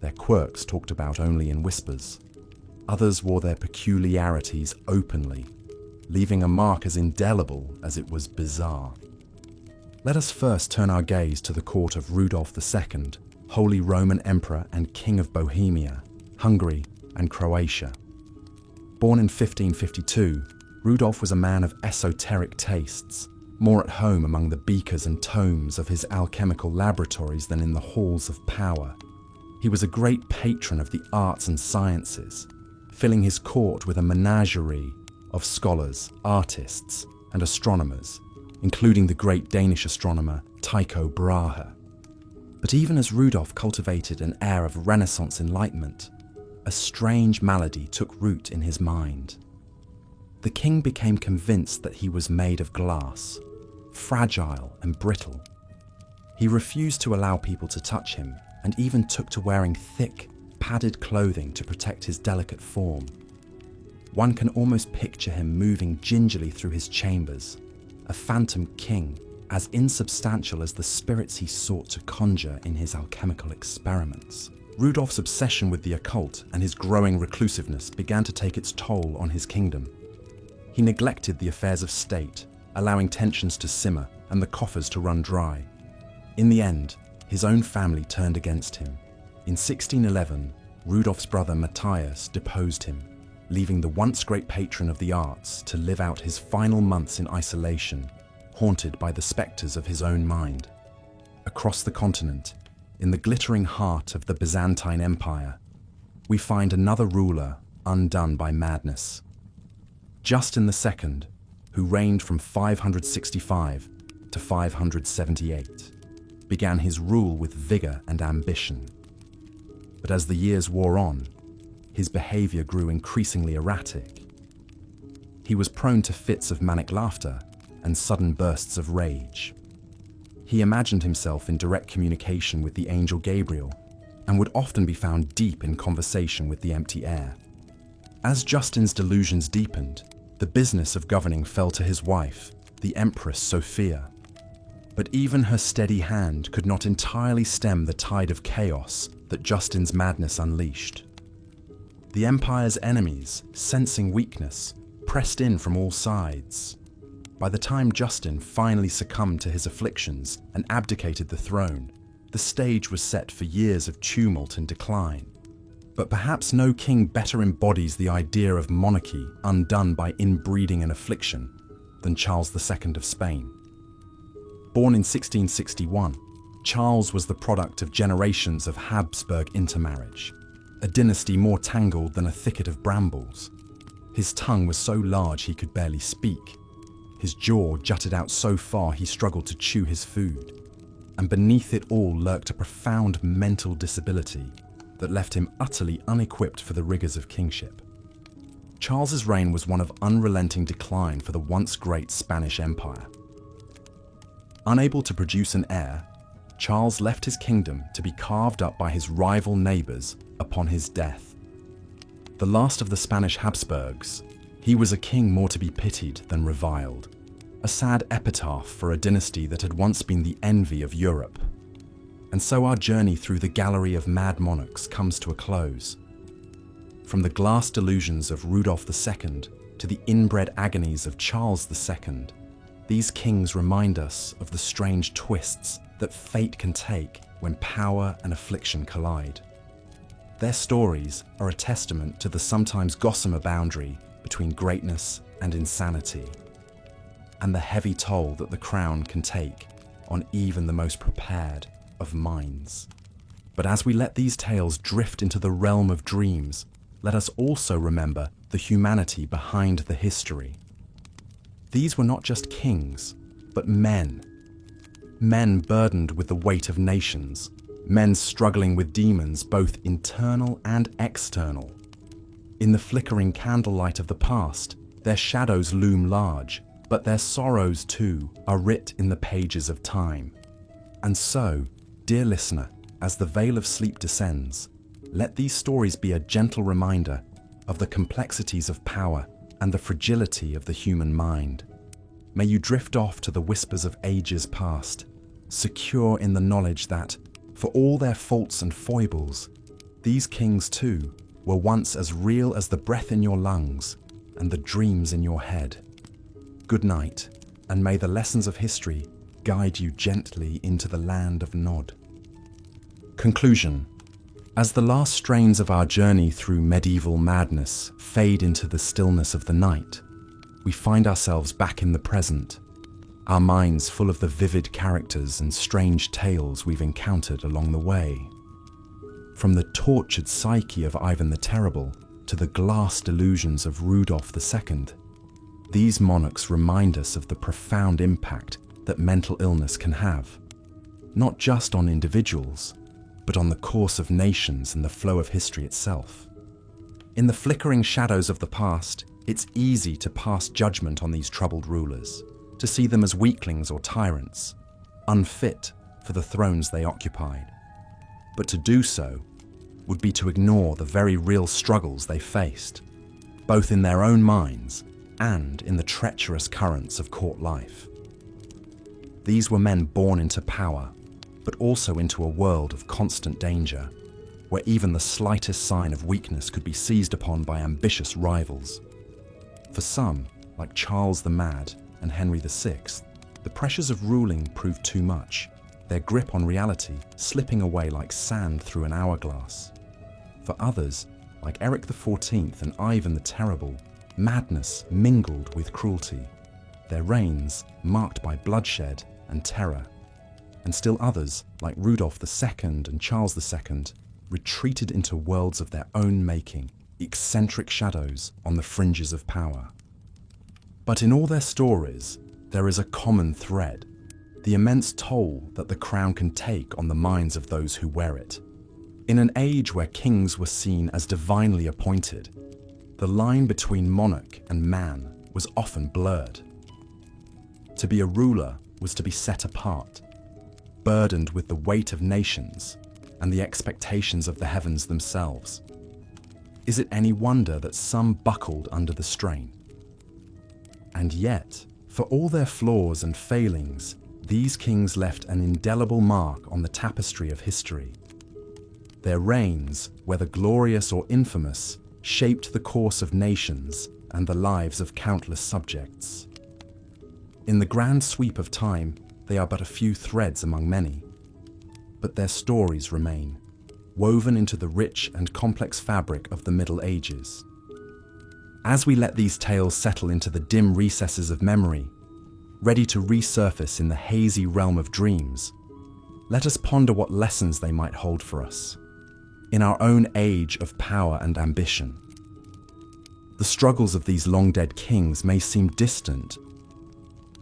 A: their quirks talked about only in whispers. Others wore their peculiarities openly, leaving a mark as indelible as it was bizarre. Let us first turn our gaze to the court of Rudolf II, Holy Roman Emperor and King of Bohemia, Hungary, and Croatia. Born in 1552, Rudolf was a man of esoteric tastes, more at home among the beakers and tomes of his alchemical laboratories than in the halls of power. He was a great patron of the arts and sciences, filling his court with a menagerie of scholars, artists, and astronomers, including the great Danish astronomer Tycho Brahe. But even as Rudolf cultivated an air of Renaissance enlightenment, a strange malady took root in his mind. The king became convinced that he was made of glass, fragile and brittle. He refused to allow people to touch him, and even took to wearing thick, padded clothing to protect his delicate form. One can almost picture him moving gingerly through his chambers, a phantom king, as insubstantial as the spirits he sought to conjure in his alchemical experiments. Rudolf's obsession with the occult and his growing reclusiveness began to take its toll on his kingdom. He neglected the affairs of state, allowing tensions to simmer and the coffers to run dry. In the end, his own family turned against him. In 1611, Rudolf's brother Matthias deposed him, leaving the once great patron of the arts to live out his final months in isolation, haunted by the spectres of his own mind. Across the continent, in the glittering heart of the Byzantine Empire, we find another ruler undone by madness. Justin II, who reigned from 565 to 578, began his rule with vigor and ambition. But as the years wore on, his behavior grew increasingly erratic. He was prone to fits of manic laughter and sudden bursts of rage. He imagined himself in direct communication with the angel Gabriel and would often be found deep in conversation with the empty air. As Justin's delusions deepened, the business of governing fell to his wife, the Empress Sophia. But even her steady hand could not entirely stem the tide of chaos that Justin's madness unleashed. The empire's enemies, sensing weakness, pressed in from all sides. By the time Justin finally succumbed to his afflictions and abdicated the throne, the stage was set for years of tumult and decline. But perhaps no king better embodies the idea of monarchy undone by inbreeding and affliction than Charles II of Spain. Born in 1661, Charles was the product of generations of Habsburg intermarriage, a dynasty more tangled than a thicket of brambles. His tongue was so large he could barely speak. His jaw jutted out so far he struggled to chew his food. And beneath it all lurked a profound mental disability that left him utterly unequipped for the rigors of kingship. Charles's reign was one of unrelenting decline for the once great Spanish Empire. Unable to produce an heir, Charles left his kingdom to be carved up by his rival neighbors upon his death. The last of the Spanish Habsburgs, he was a king more to be pitied than reviled, a sad epitaph for a dynasty that had once been the envy of Europe. And so our journey through the gallery of mad monarchs comes to a close. From the glass delusions of Rudolf II to the inbred agonies of Charles II, these kings remind us of the strange twists that fate can take when power and affliction collide. Their stories are a testament to the sometimes gossamer boundary between greatness and insanity, and the heavy toll that the crown can take on even the most prepared of minds. But as we let these tales drift into the realm of dreams, let us also remember the humanity behind the history. These were not just kings, but men. Men burdened with the weight of nations, men struggling with demons both internal and external. In the flickering candlelight of the past, their shadows loom large, but their sorrows too are writ in the pages of time. And so, dear listener, as the veil of sleep descends, let these stories be a gentle reminder of the complexities of power and the fragility of the human mind. May you drift off to the whispers of ages past, secure in the knowledge that, for all their faults and foibles, these kings too were once as real as the breath in your lungs and the dreams in your head. Good night, and may the lessons of history guide you gently into the land of Nod. Conclusion. As the last strains of our journey through medieval madness fade into the stillness of the night, we find ourselves back in the present, our minds full of the vivid characters and strange tales we've encountered along the way. From the tortured psyche of Ivan the Terrible to the glass delusions of Rudolf II, these monarchs remind us of the profound impact that mental illness can have, not just on individuals, but on the course of nations and the flow of history itself. In the flickering shadows of the past, it's easy to pass judgment on these troubled rulers, to see them as weaklings or tyrants, unfit for the thrones they occupied. But to do so would be to ignore the very real struggles they faced, both in their own minds and in the treacherous currents of court life. These were men born into power, but also into a world of constant danger, where even the slightest sign of weakness could be seized upon by ambitious rivals. For some, like Charles the Mad and Henry VI, the pressures of ruling proved too much, their grip on reality slipping away like sand through an hourglass. For others, like Eric XIV and Ivan the Terrible, madness mingled with cruelty, their reigns marked by bloodshed and terror. And still others, like Rudolf II and Charles II, retreated into worlds of their own making, eccentric shadows on the fringes of power. But in all their stories, there is a common thread: the immense toll that the crown can take on the minds of those who wear it. In an age where kings were seen as divinely appointed, the line between monarch and man was often blurred. To be a ruler was to be set apart, burdened with the weight of nations and the expectations of the heavens themselves. Is it any wonder that some buckled under the strain? And yet, for all their flaws and failings, these kings left an indelible mark on the tapestry of history. Their reigns, whether glorious or infamous, shaped the course of nations and the lives of countless subjects. In the grand sweep of time, they are but a few threads among many, but their stories remain, woven into the rich and complex fabric of the Middle Ages. As we let these tales settle into the dim recesses of memory, ready to resurface in the hazy realm of dreams, let us ponder what lessons they might hold for us in our own age of power and ambition. The struggles of these long-dead kings may seem distant,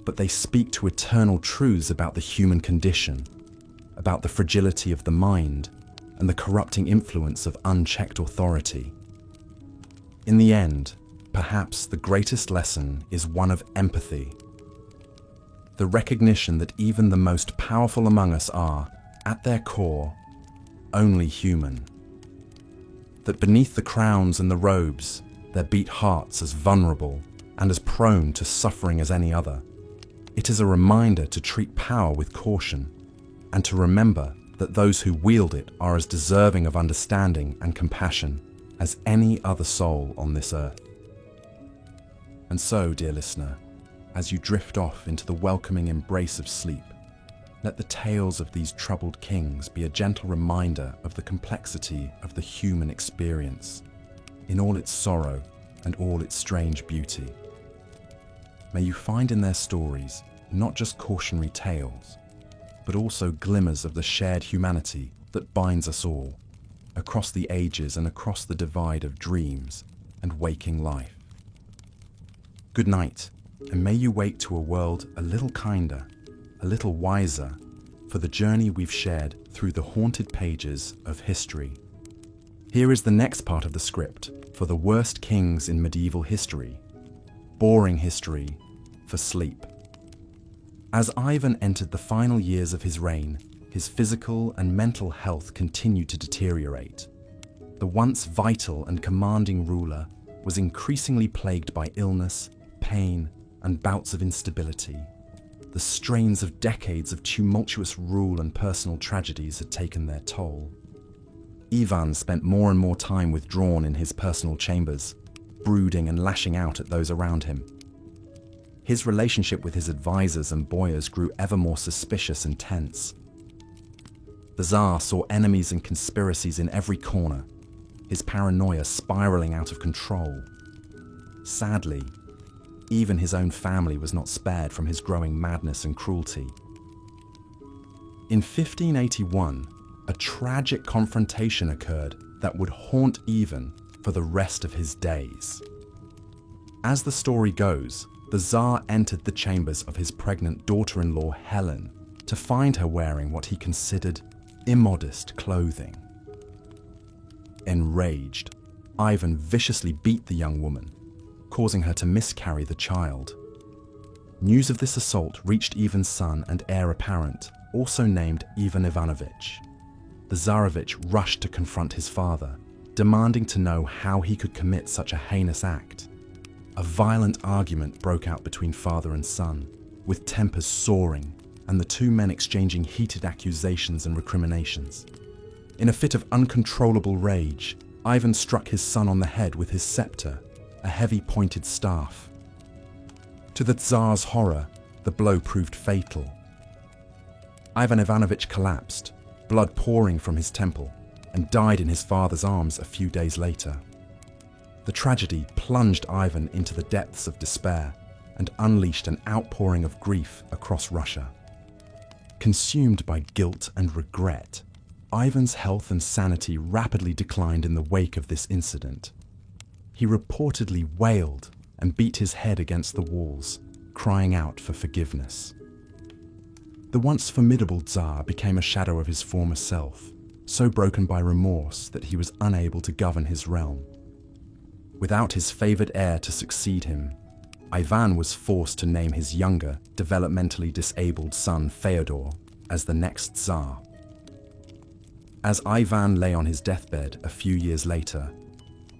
A: but they speak to eternal truths about the human condition, about the fragility of the mind, and the corrupting influence of unchecked authority. In the end, perhaps the greatest lesson is one of empathy. The recognition that even the most powerful among us are, at their core, only human. That beneath the crowns and the robes, there beat hearts as vulnerable and as prone to suffering as any other. It is a reminder to treat power with caution and to remember that those who wield it are as deserving of understanding and compassion as any other soul on this earth. And so, dear listener, as you drift off into the welcoming embrace of sleep, let the tales of these troubled kings be a gentle reminder of the complexity of the human experience, in all its sorrow and all its strange beauty. May you find in their stories not just cautionary tales, but also glimmers of the shared humanity that binds us all, across the ages and across the divide of dreams and waking life. Good night, and may you wake to a world a little kinder, a little wiser, for the journey we've shared through the haunted pages of history. Here is the next part of the script for the worst kings in medieval history, Boring History for Sleep. As Ivan entered the final years of his reign, his physical and mental health continued to deteriorate. The once vital and commanding ruler was increasingly plagued by illness, pain, and bouts of instability. The strains of decades of tumultuous rule and personal tragedies had taken their toll. Ivan spent more and more time withdrawn in his personal chambers, brooding and lashing out at those around him. His relationship with his advisors and boyars grew ever more suspicious and tense. The Tsar saw enemies and conspiracies in every corner, his paranoia spiraling out of control. Sadly, even his own family was not spared from his growing madness and cruelty. In 1581, a tragic confrontation occurred that would haunt Ivan for the rest of his days. As the story goes, the Tsar entered the chambers of his pregnant daughter-in-law Helen to find her wearing what he considered immodest clothing. Enraged, Ivan viciously beat the young woman, causing her to miscarry the child. News of this assault reached Ivan's son and heir apparent, also named Ivan Ivanovich. The Tsarevich rushed to confront his father, demanding to know how he could commit such a heinous act. A violent argument broke out between father and son, with tempers soaring and the two men exchanging heated accusations and recriminations. In a fit of uncontrollable rage, Ivan struck his son on the head with his scepter, a heavy pointed staff. To the Tsar's horror, the blow proved fatal. Ivan Ivanovich collapsed, blood pouring from his temple, and died in his father's arms a few days later. The tragedy plunged Ivan into the depths of despair and unleashed an outpouring of grief across Russia. Consumed by guilt and regret, Ivan's health and sanity rapidly declined in the wake of this incident. He reportedly wailed and beat his head against the walls, crying out for forgiveness. The once formidable Tsar became a shadow of his former self, so broken by remorse that he was unable to govern his realm. Without his favored heir to succeed him, Ivan was forced to name his younger, developmentally disabled son Fyodor as the next Tsar. As Ivan lay on his deathbed a few years later,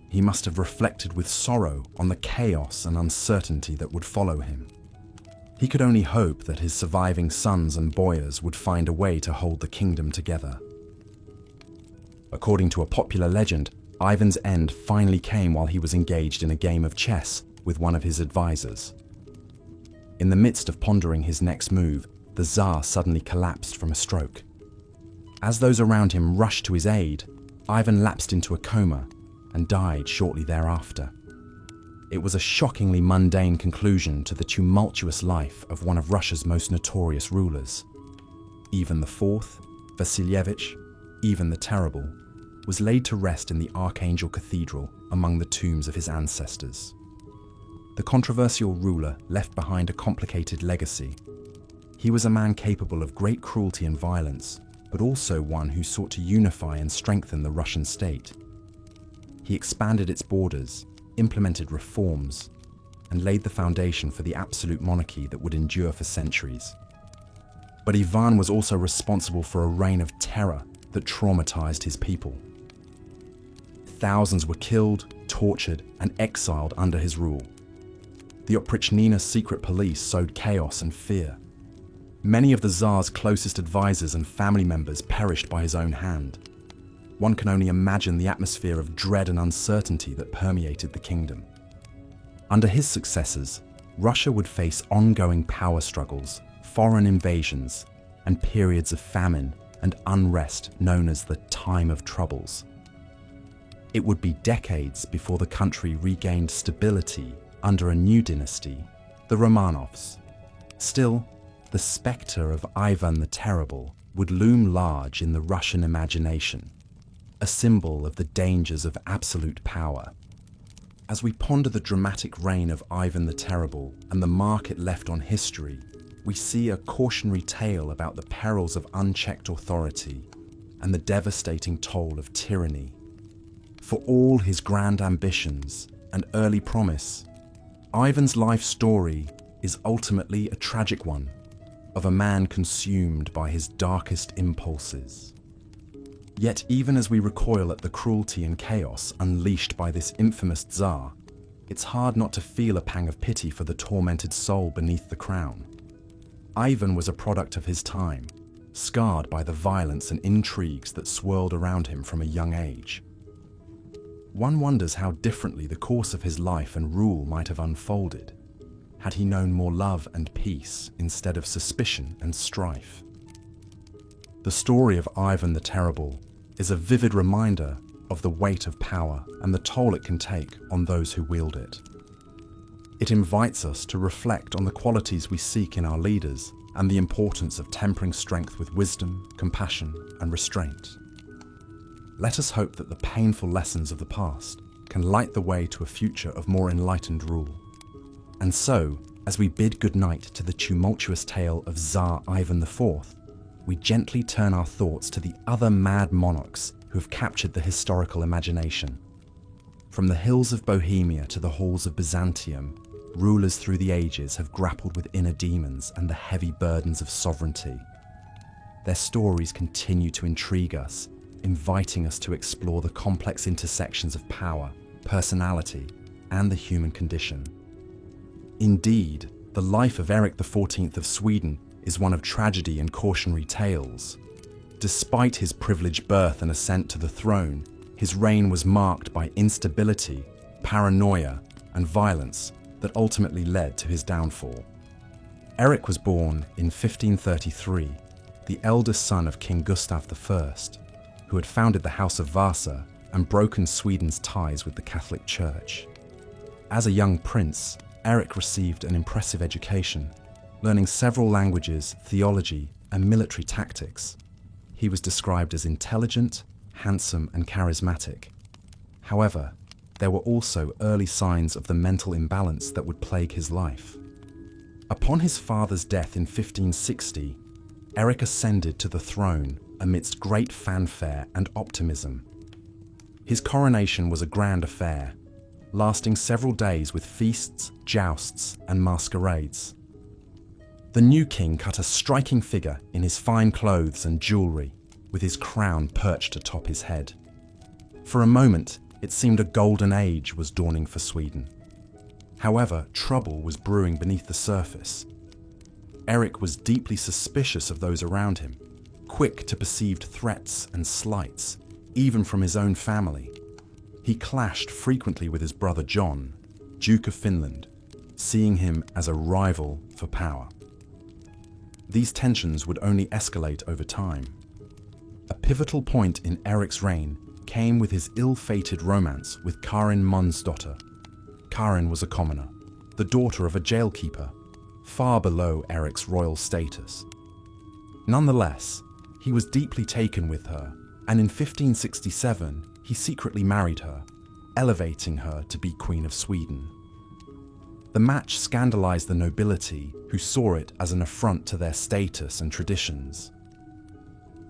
A: he must have reflected with sorrow on the chaos and uncertainty that would follow him. He could only hope that his surviving sons and boyars would find a way to hold the kingdom together. According to a popular legend, Ivan's end finally came while he was engaged in a game of chess with one of his advisors. In the midst of pondering his next move, the Tsar suddenly collapsed from a stroke. As those around him rushed to his aid, Ivan lapsed into a coma and died shortly thereafter. It was a shockingly mundane conclusion to the tumultuous life of one of Russia's most notorious rulers. Ivan IV, Vasilievich, Ivan the Terrible, was laid to rest in the Archangel Cathedral among the tombs of his ancestors. The controversial ruler left behind a complicated legacy. He was a man capable of great cruelty and violence, but also one who sought to unify and strengthen the Russian state. He expanded its borders, implemented reforms, and laid the foundation for the absolute monarchy that would endure for centuries. But Ivan was also responsible for a reign of terror that traumatized his people. Thousands were killed, tortured, and exiled under his rule. The Oprichnina secret police sowed chaos and fear. Many of the Tsar's closest advisors and family members perished by his own hand. One can only imagine the atmosphere of dread and uncertainty that permeated the kingdom. Under his successors, Russia would face ongoing power struggles, foreign invasions, and periods of famine and unrest known as the Time of Troubles. It would be decades before the country regained stability under a new dynasty, the Romanovs. Still, the spectre of Ivan the Terrible would loom large in the Russian imagination, a symbol of the dangers of absolute power. As we ponder the dramatic reign of Ivan the Terrible and the mark it left on history, we see a cautionary tale about the perils of unchecked authority and the devastating toll of tyranny. For all his grand ambitions and early promise, Ivan's life story is ultimately a tragic one of a man consumed by his darkest impulses. Yet even as we recoil at the cruelty and chaos unleashed by this infamous Tsar, it's hard not to feel a pang of pity for the tormented soul beneath the crown. Ivan was a product of his time, scarred by the violence and intrigues that swirled around him from a young age. One wonders how differently the course of his life and rule might have unfolded, had he known more love and peace instead of suspicion and strife. The story of Ivan the Terrible is a vivid reminder of the weight of power and the toll it can take on those who wield it. It invites us to reflect on the qualities we seek in our leaders and the importance of tempering strength with wisdom, compassion, and restraint. Let us hope that the painful lessons of the past can light the way to a future of more enlightened rule. And so, as we bid goodnight to the tumultuous tale of Tsar Ivan IV, we gently turn our thoughts to the other mad monarchs who have captured the historical imagination. From the hills of Bohemia to the halls of Byzantium, rulers through the ages have grappled with inner demons and the heavy burdens of sovereignty. Their stories continue to intrigue us, inviting us to explore the complex intersections of power, personality, and the human condition. Indeed, the life of Eric XIV of Sweden is one of tragedy and cautionary tales. Despite his privileged birth and ascent to the throne, his reign was marked by instability, paranoia, and violence that ultimately led to his downfall. Eric was born in 1533, the eldest son of King Gustav I, who had founded the House of Vasa and broken Sweden's ties with the Catholic Church. As a young prince, Eric received an impressive education, learning several languages, theology, and military tactics. He was described as intelligent, handsome, and charismatic. However, there were also early signs of the mental imbalance that would plague his life. Upon his father's death in 1560, Eric ascended to the throne amidst great fanfare and optimism. His coronation was a grand affair, lasting several days with feasts, jousts, and masquerades. The new king cut a striking figure in his fine clothes and jewelry, with his crown perched atop his head. For a moment, it seemed a golden age was dawning for Sweden. However, trouble was brewing beneath the surface. Eric was deeply suspicious of those around him, quick to perceived threats and slights, even from his own family. He clashed frequently with his brother John, Duke of Finland, seeing him as a rival for power. These tensions would only escalate over time. A pivotal point in Eric's reign came with his ill-fated romance with Karin Månsdotter. Karin was a commoner, the daughter of a jailkeeper, far below Eric's royal status. Nonetheless, he was deeply taken with her, and in 1567 he secretly married her, elevating her to be Queen of Sweden. The match scandalized the nobility, who saw it as an affront to their status and traditions.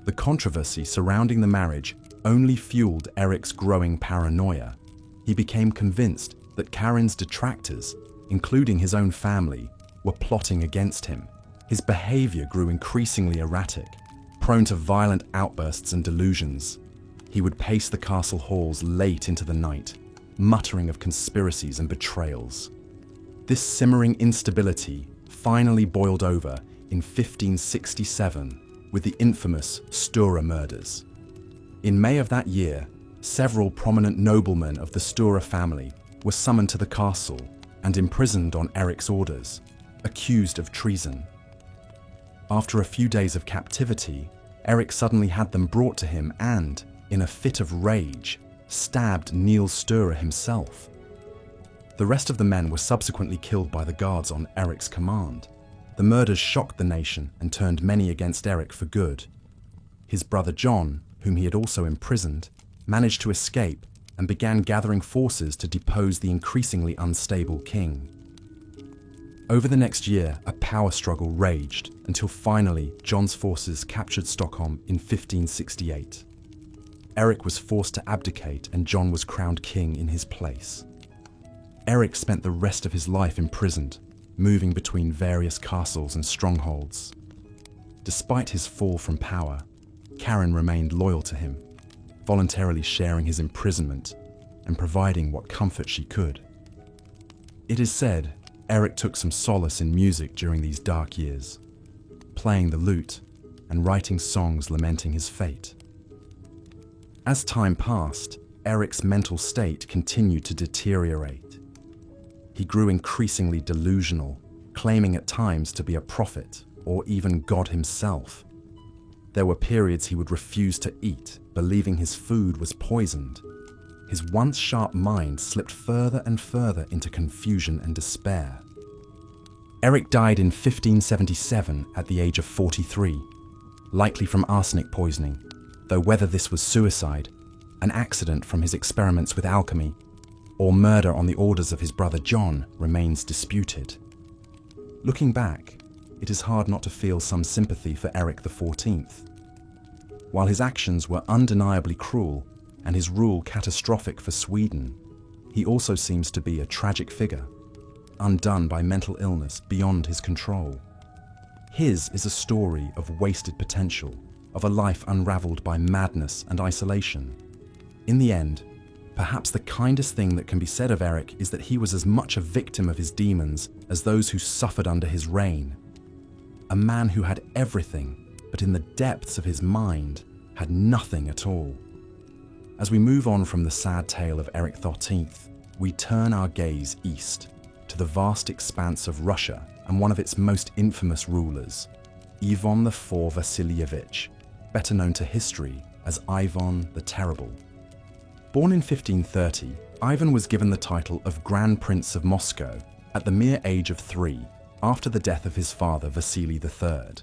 A: The controversy surrounding the marriage only fueled Eric's growing paranoia. He became convinced that Karin's detractors, including his own family, were plotting against him. His behavior grew increasingly erratic, prone to violent outbursts and delusions. He would pace the castle halls late into the night, muttering of conspiracies and betrayals. This simmering instability finally boiled over in 1567 with the infamous Stura murders. In May of that year, several prominent noblemen of the Stura family were summoned to the castle and imprisoned on Eric's orders, accused of treason. After a few days of captivity, Eric suddenly had them brought to him and, in a fit of rage, stabbed Niels Stura himself. The rest of the men were subsequently killed by the guards on Eric's command. The murders shocked the nation and turned many against Eric for good. His brother John, whom he had also imprisoned, managed to escape and began gathering forces to depose the increasingly unstable king. Over the next year, a power struggle raged until finally John's forces captured Stockholm in 1568. Eric was forced to abdicate and John was crowned king in his place. Eric spent the rest of his life imprisoned, moving between various castles and strongholds. Despite his fall from power, Karin remained loyal to him, voluntarily sharing his imprisonment and providing what comfort she could. It is said Eric took some solace in music during these dark years, playing the lute and writing songs lamenting his fate. As time passed, Eric's mental state continued to deteriorate. He grew increasingly delusional, claiming at times to be a prophet or even God himself. There were periods he would refuse to eat, believing his food was poisoned. His once sharp mind slipped further and further into confusion and despair. Eric died in 1577 at the age of 43, likely from arsenic poisoning, though whether this was suicide, an accident from his experiments with alchemy, or murder on the orders of his brother John remains disputed. Looking back, it is hard not to feel some sympathy for Eric XIV. While his actions were undeniably cruel and his rule catastrophic for Sweden, he also seems to be a tragic figure, undone by mental illness beyond his control. His is a story of wasted potential, of a life unraveled by madness and isolation. In the end, perhaps the kindest thing that can be said of Eric is that he was as much a victim of his demons as those who suffered under his reign. A man who had everything, but in the depths of his mind had nothing at all. As we move on from the sad tale of Eric XIII, we turn our gaze east to the vast expanse of Russia and one of its most infamous rulers, Ivan IV Vasilievich, better known to history as Ivan the Terrible. Born in 1530, Ivan was given the title of Grand Prince of Moscow at the mere age of 3, after the death of his father Vasily III.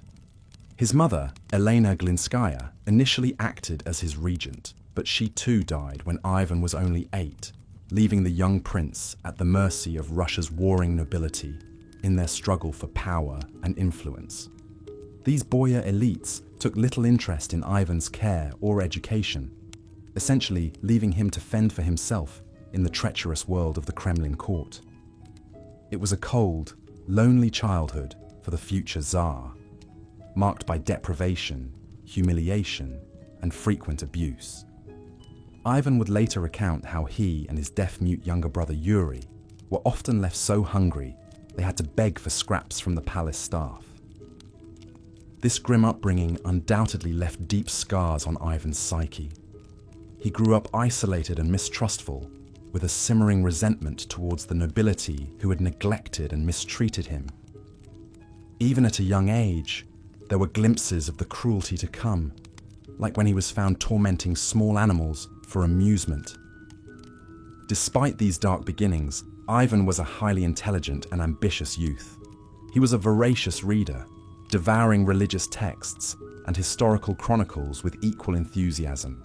A: His mother, Elena Glinskaya, initially acted as his regent, but she too died when Ivan was only 8. leaving the young prince at the mercy of Russia's warring nobility in their struggle for power and influence. These boyar elites took little interest in Ivan's care or education, essentially leaving him to fend for himself in the treacherous world of the Kremlin court. It was a cold, lonely childhood for the future Tsar, marked by deprivation, humiliation, and frequent abuse. Ivan would later recount how he and his deaf-mute younger brother Yuri were often left so hungry they had to beg for scraps from the palace staff. This grim upbringing undoubtedly left deep scars on Ivan's psyche. He grew up isolated and mistrustful, with a simmering resentment towards the nobility who had neglected and mistreated him. Even at a young age, there were glimpses of the cruelty to come, like when he was found tormenting small animals for amusement. Despite these dark beginnings, Ivan was a highly intelligent and ambitious youth. He was a voracious reader, devouring religious texts and historical chronicles with equal enthusiasm.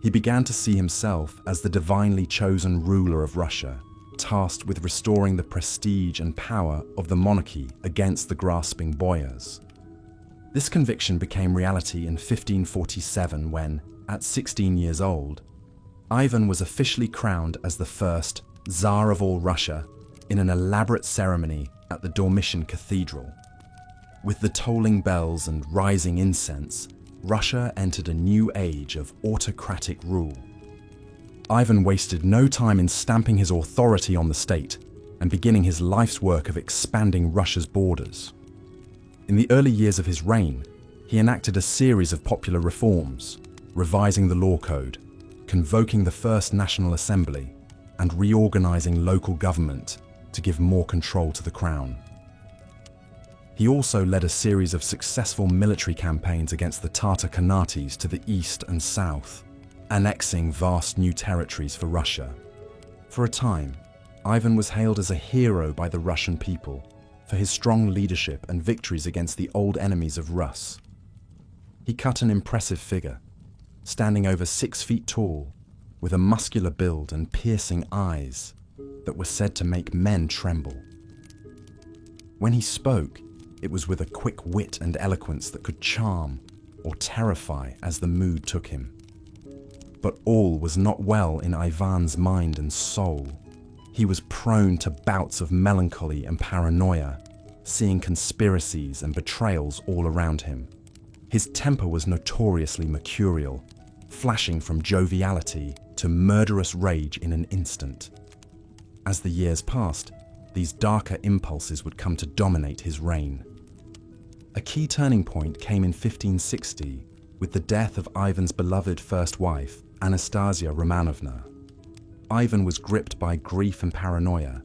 A: He began to see himself as the divinely chosen ruler of Russia, tasked with restoring the prestige and power of the monarchy against the grasping boyars. This conviction became reality in 1547 when, at 16 years old, Ivan was officially crowned as the first Tsar of all Russia in an elaborate ceremony at the Dormition Cathedral. With the tolling bells and rising incense, Russia entered a new age of autocratic rule. Ivan wasted no time in stamping his authority on the state and beginning his life's work of expanding Russia's borders. In the early years of his reign, he enacted a series of popular reforms, revising the law code, convoking the First National Assembly, and reorganizing local government to give more control to the crown. He also led a series of successful military campaigns against the Tatar Khanates to the east and south, annexing vast new territories for Russia. For a time, Ivan was hailed as a hero by the Russian people for his strong leadership and victories against the old enemies of Rus. He cut an impressive figure, standing over 6 feet tall, with a muscular build and piercing eyes that were said to make men tremble. When he spoke, it was with a quick wit and eloquence that could charm or terrify as the mood took him. But all was not well in Ivan's mind and soul. He was prone to bouts of melancholy and paranoia, seeing conspiracies and betrayals all around him. His temper was notoriously mercurial, flashing from joviality to murderous rage in an instant. As the years passed, these darker impulses would come to dominate his reign. A key turning point came in 1560 with the death of Ivan's beloved first wife, Anastasia Romanovna. Ivan was gripped by grief and paranoia,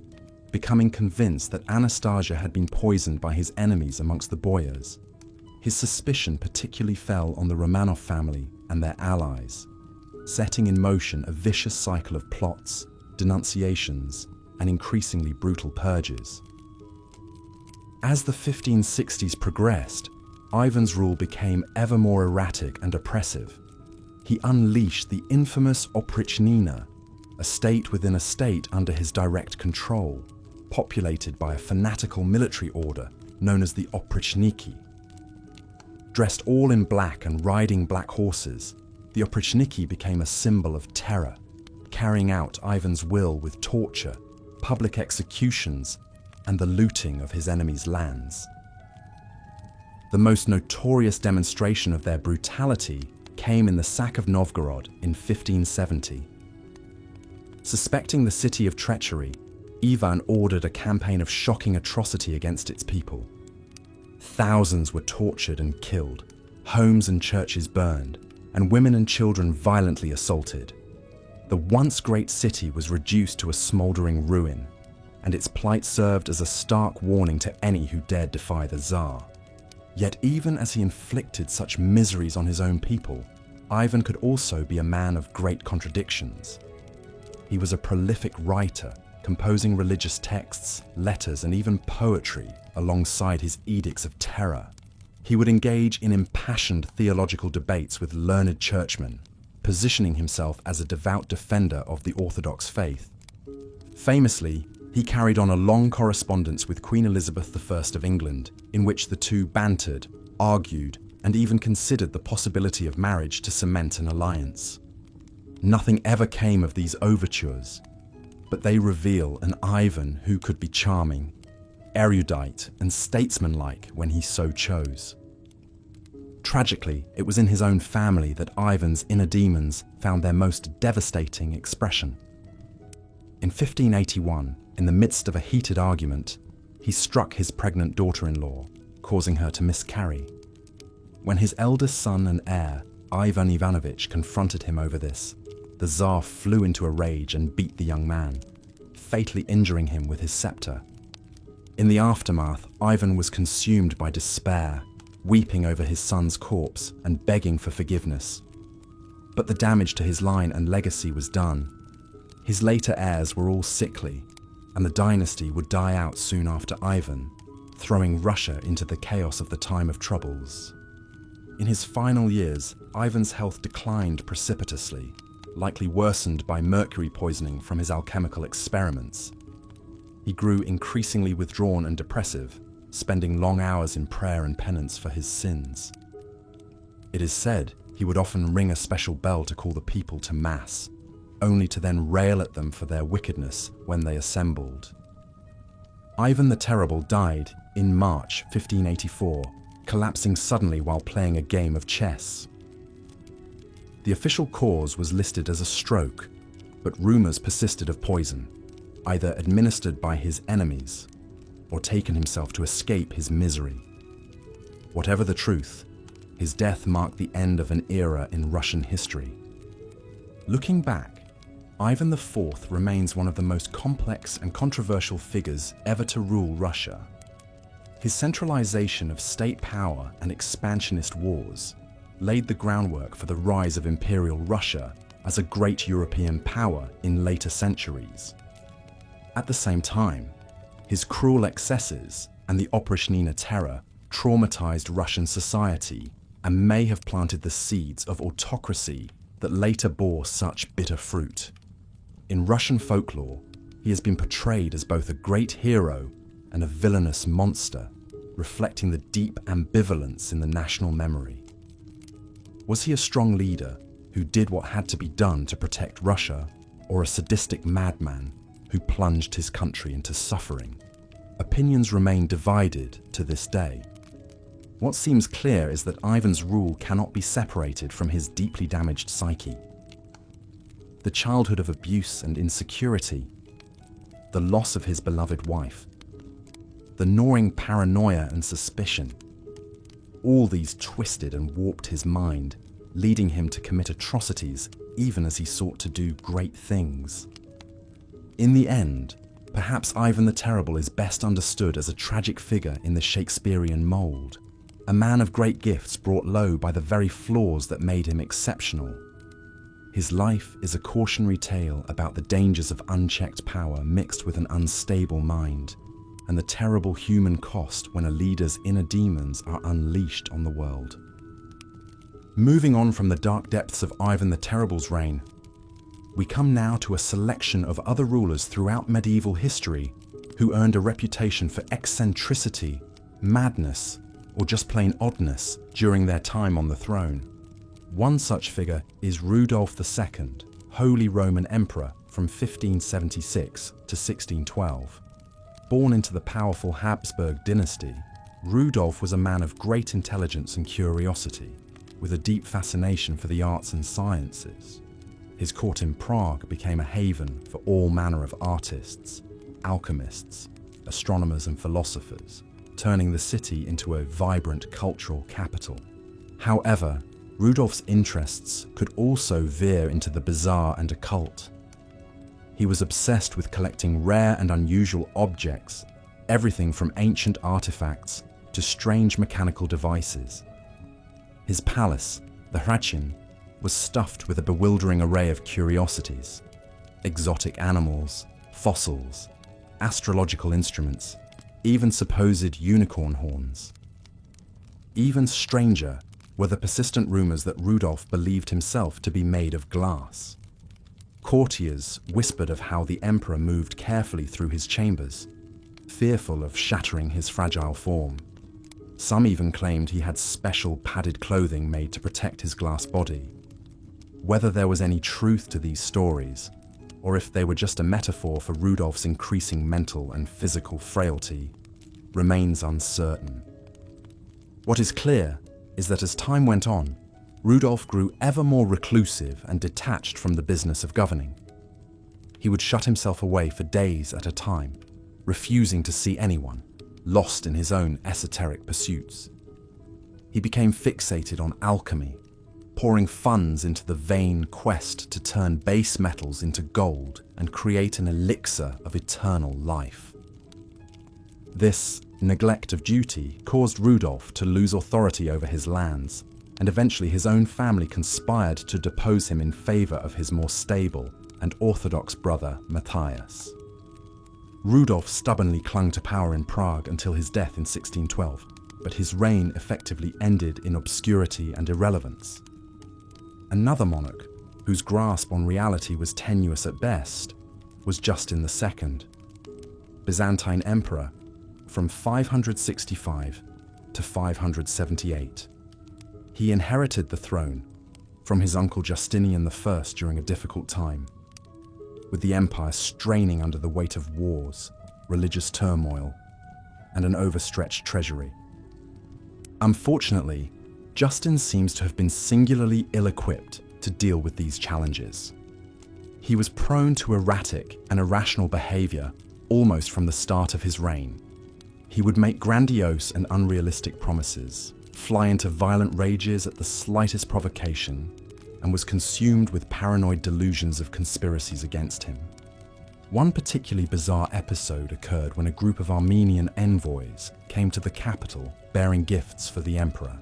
A: becoming convinced that Anastasia had been poisoned by his enemies amongst the boyars. His suspicion particularly fell on the Romanov family and their allies, setting in motion a vicious cycle of plots, denunciations, and increasingly brutal purges. As the 1560s progressed, Ivan's rule became ever more erratic and oppressive. He unleashed the infamous oprichnina, a state within a state under his direct control, populated by a fanatical military order known as the oprichniki. Dressed all in black and riding black horses, the oprichniki became a symbol of terror, carrying out Ivan's will with torture, public executions, and the looting of his enemies' lands. The most notorious demonstration of their brutality came in the sack of Novgorod in 1570. Suspecting the city of treachery, Ivan ordered a campaign of shocking atrocity against its people. Thousands were tortured and killed, homes and churches burned, and women and children violently assaulted. The once great city was reduced to a smouldering ruin, and its plight served as a stark warning to any who dared defy the Tsar. Yet even as he inflicted such miseries on his own people, Ivan could also be a man of great contradictions. He was a prolific writer, composing religious texts, letters, and even poetry alongside his edicts of terror. He would engage in impassioned theological debates with learned churchmen, positioning himself as a devout defender of the Orthodox faith. Famously, he carried on a long correspondence with Queen Elizabeth I of England, in which the two bantered, argued, and even considered the possibility of marriage to cement an alliance. Nothing ever came of these overtures, but they reveal an Ivan who could be charming, erudite, and statesmanlike when he so chose. Tragically, it was in his own family that Ivan's inner demons found their most devastating expression. In 1581, in the midst of a heated argument, he struck his pregnant daughter-in-law, causing her to miscarry. When his eldest son and heir, Ivan Ivanovich, confronted him over this, the Tsar flew into a rage and beat the young man, fatally injuring him with his scepter. In the aftermath, Ivan was consumed by despair, weeping over his son's corpse and begging for forgiveness. But the damage to his line and legacy was done. His later heirs were all sickly, and the dynasty would die out soon after Ivan, throwing Russia into the chaos of the time of troubles. In his final years, Ivan's health declined precipitously, likely worsened by mercury poisoning from his alchemical experiments. He grew increasingly withdrawn and depressive, spending long hours in prayer and penance for his sins. It is said he would often ring a special bell to call the people to mass, only to then rail at them for their wickedness when they assembled. Ivan the Terrible died in March 1584, collapsing suddenly while playing a game of chess. The official cause was listed as a stroke, but rumors persisted of poison, either administered by his enemies or taken himself to escape his misery. Whatever the truth, his death marked the end of an era in Russian history. Looking back, Ivan IV remains one of the most complex and controversial figures ever to rule Russia. His centralization of state power and expansionist wars laid the groundwork for the rise of Imperial Russia as a great European power in later centuries. At the same time, his cruel excesses and the Oprichnina terror traumatized Russian society and may have planted the seeds of autocracy that later bore such bitter fruit. In Russian folklore, he has been portrayed as both a great hero and a villainous monster, reflecting the deep ambivalence in the national memory. Was he a strong leader who did what had to be done to protect Russia, or a sadistic madman who plunged his country into suffering? Opinions remain divided to this day. What seems clear is that Ivan's rule cannot be separated from his deeply damaged psyche. The childhood of abuse and insecurity, the loss of his beloved wife, the gnawing paranoia and suspicion, all these twisted and warped his mind, leading him to commit atrocities even as he sought to do great things. In the end, perhaps Ivan the Terrible is best understood as a tragic figure in the Shakespearean mould, a man of great gifts brought low by the very flaws that made him exceptional. His life is a cautionary tale about the dangers of unchecked power mixed with an unstable mind, and the terrible human cost when a leader's inner demons are unleashed on the world. Moving on from the dark depths of Ivan the Terrible's reign, we come now to a selection of other rulers throughout medieval history who earned a reputation for eccentricity, madness, or just plain oddness during their time on the throne. One such figure is Rudolf II, Holy Roman Emperor from 1576 to 1612. Born into the powerful Habsburg dynasty, Rudolf was a man of great intelligence and curiosity, with a deep fascination for the arts and sciences. His court in Prague became a haven for all manner of artists, alchemists, astronomers and philosophers, turning the city into a vibrant cultural capital. However, Rudolf's interests could also veer into the bizarre and occult. He was obsessed with collecting rare and unusual objects, everything from ancient artifacts to strange mechanical devices. His palace, the Hradčin, was stuffed with a bewildering array of curiosities: exotic animals, fossils, astrological instruments, even supposed unicorn horns. Even stranger, were the persistent rumors that Rudolf believed himself to be made of glass. Courtiers whispered of how the emperor moved carefully through his chambers, fearful of shattering his fragile form. Some even claimed he had special padded clothing made to protect his glass body. Whether there was any truth to these stories, or if they were just a metaphor for Rudolf's increasing mental and physical frailty, remains uncertain. What is clear is that as time went on, Rudolf grew ever more reclusive and detached from the business of governing. He would shut himself away for days at a time, refusing to see anyone, lost in his own esoteric pursuits. He became fixated on alchemy, pouring funds into the vain quest to turn base metals into gold and create an elixir of eternal life. This neglect of duty caused Rudolf to lose authority over his lands, and eventually his own family conspired to depose him in favor of his more stable and orthodox brother Matthias. Rudolf stubbornly clung to power in Prague until his death in 1612, but his reign effectively ended in obscurity and irrelevance. Another monarch, whose grasp on reality was tenuous at best, was Justin II, Byzantine emperor from 565 to 578. He inherited the throne from his uncle Justinian I during a difficult time, with the empire straining under the weight of wars, religious turmoil, and an overstretched treasury. Unfortunately, Justin seems to have been singularly ill-equipped to deal with these challenges. He was prone to erratic and irrational behavior almost from the start of his reign. He would make grandiose and unrealistic promises, fly into violent rages at the slightest provocation, and was consumed with paranoid delusions of conspiracies against him. One particularly bizarre episode occurred when a group of Armenian envoys came to the capital bearing gifts for the emperor.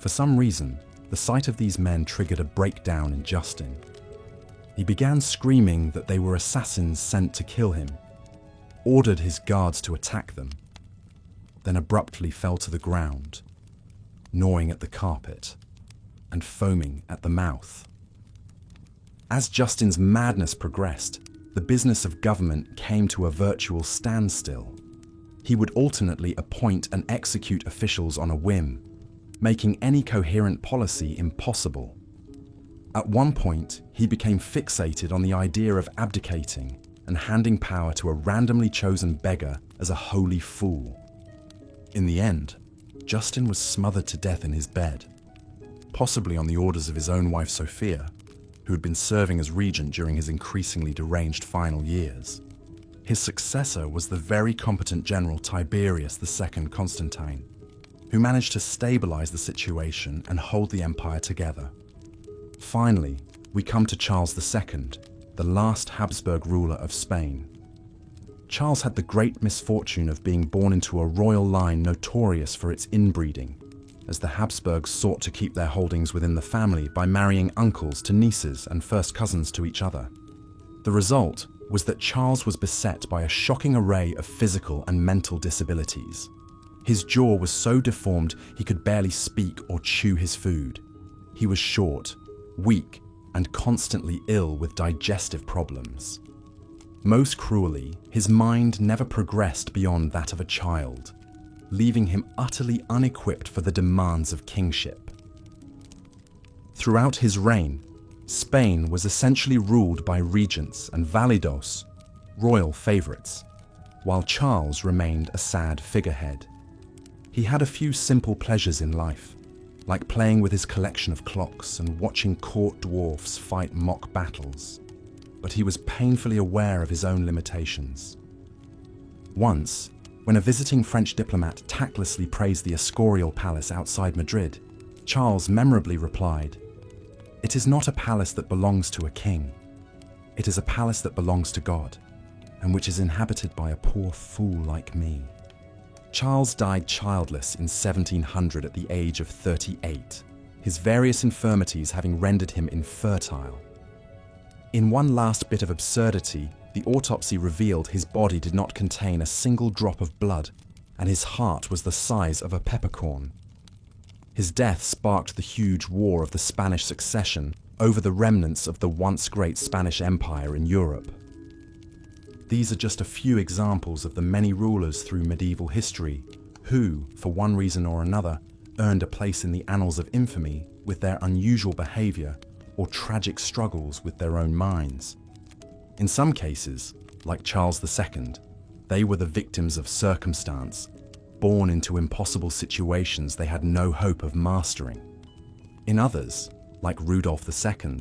A: For some reason, the sight of these men triggered a breakdown in Justin. He began screaming that they were assassins sent to kill him, ordered his guards to attack them, then abruptly fell to the ground, gnawing at the carpet and foaming at the mouth. As Justin's madness progressed, the business of government came to a virtual standstill. He would alternately appoint and execute officials on a whim, making any coherent policy impossible. At one point, he became fixated on the idea of abdicating and handing power to a randomly chosen beggar as a holy fool. In the end, Justin was smothered to death in his bed, possibly on the orders of his own wife Sophia, who had been serving as regent during his increasingly deranged final years. His successor was the very competent general Tiberius II Constantine, who managed to stabilize the situation and hold the empire together. Finally, we come to Charles II, the last Habsburg ruler of Spain. Charles had the great misfortune of being born into a royal line notorious for its inbreeding, as the Habsburgs sought to keep their holdings within the family by marrying uncles to nieces and first cousins to each other. The result was that Charles was beset by a shocking array of physical and mental disabilities. His jaw was so deformed he could barely speak or chew his food. He was short, weak, and constantly ill with digestive problems. Most cruelly, his mind never progressed beyond that of a child, leaving him utterly unequipped for the demands of kingship. Throughout his reign, Spain was essentially ruled by regents and validos, royal favorites, while Charles remained a sad figurehead. He had a few simple pleasures in life, like playing with his collection of clocks and watching court dwarfs fight mock battles, but he was painfully aware of his own limitations. Once, when a visiting French diplomat tactlessly praised the Escorial Palace outside Madrid, Charles memorably replied, "It is not a palace that belongs to a king. It is a palace that belongs to God, and which is inhabited by a poor fool like me." Charles died childless in 1700 at the age of 38, his various infirmities having rendered him infertile. In one last bit of absurdity, the autopsy revealed his body did not contain a single drop of blood, and his heart was the size of a peppercorn. His death sparked the huge war of the Spanish succession over the remnants of the once great Spanish Empire in Europe. These are just a few examples of the many rulers through medieval history who, for one reason or another, earned a place in the annals of infamy with their unusual behavior or tragic struggles with their own minds. In some cases, like Charles II, they were the victims of circumstance, born into impossible situations they had no hope of mastering. In others, like Rudolf II,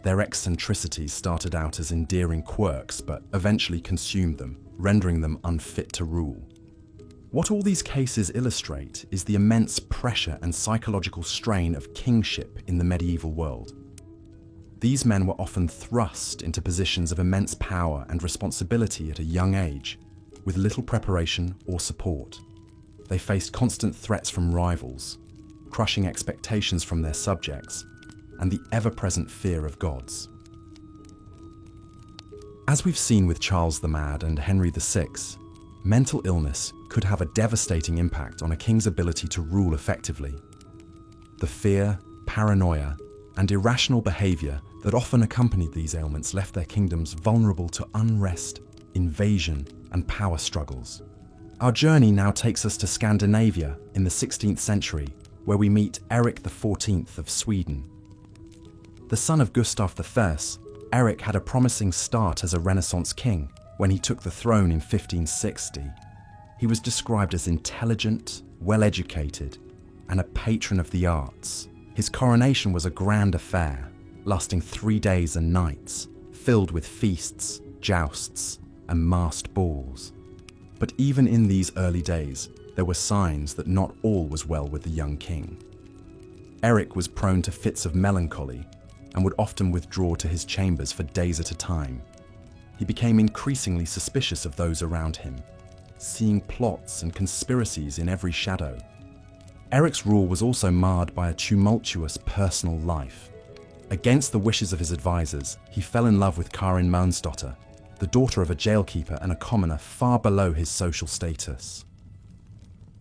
A: their eccentricities started out as endearing quirks but eventually consumed them, rendering them unfit to rule. What all these cases illustrate is the immense pressure and psychological strain of kingship in the medieval world. These men were often thrust into positions of immense power and responsibility at a young age, with little preparation or support. They faced constant threats from rivals, crushing expectations from their subjects, and the ever-present fear of gods. As we've seen with Charles the Mad and Henry VI, mental illness could have a devastating impact on a king's ability to rule effectively. The fear, paranoia, and irrational behavior that often accompanied these ailments left their kingdoms vulnerable to unrest, invasion, and power struggles. Our journey now takes us to Scandinavia in the 16th century, where we meet Erik XIV of Sweden. The son of Gustav I, Erik had a promising start as a Renaissance king when he took the throne in 1560. He was described as intelligent, well-educated, and a patron of the arts. His coronation was a grand affair, lasting 3 days and nights, filled with feasts, jousts, and masked balls. But even in these early days, there were signs that not all was well with the young king. Erik was prone to fits of melancholy and would often withdraw to his chambers for days at a time. He became increasingly suspicious of those around him, seeing plots and conspiracies in every shadow. Erik's rule was also marred by a tumultuous personal life. Against the wishes of his advisors, he fell in love with Karin Mansdotter, the daughter of a jailkeeper and a commoner far below his social status.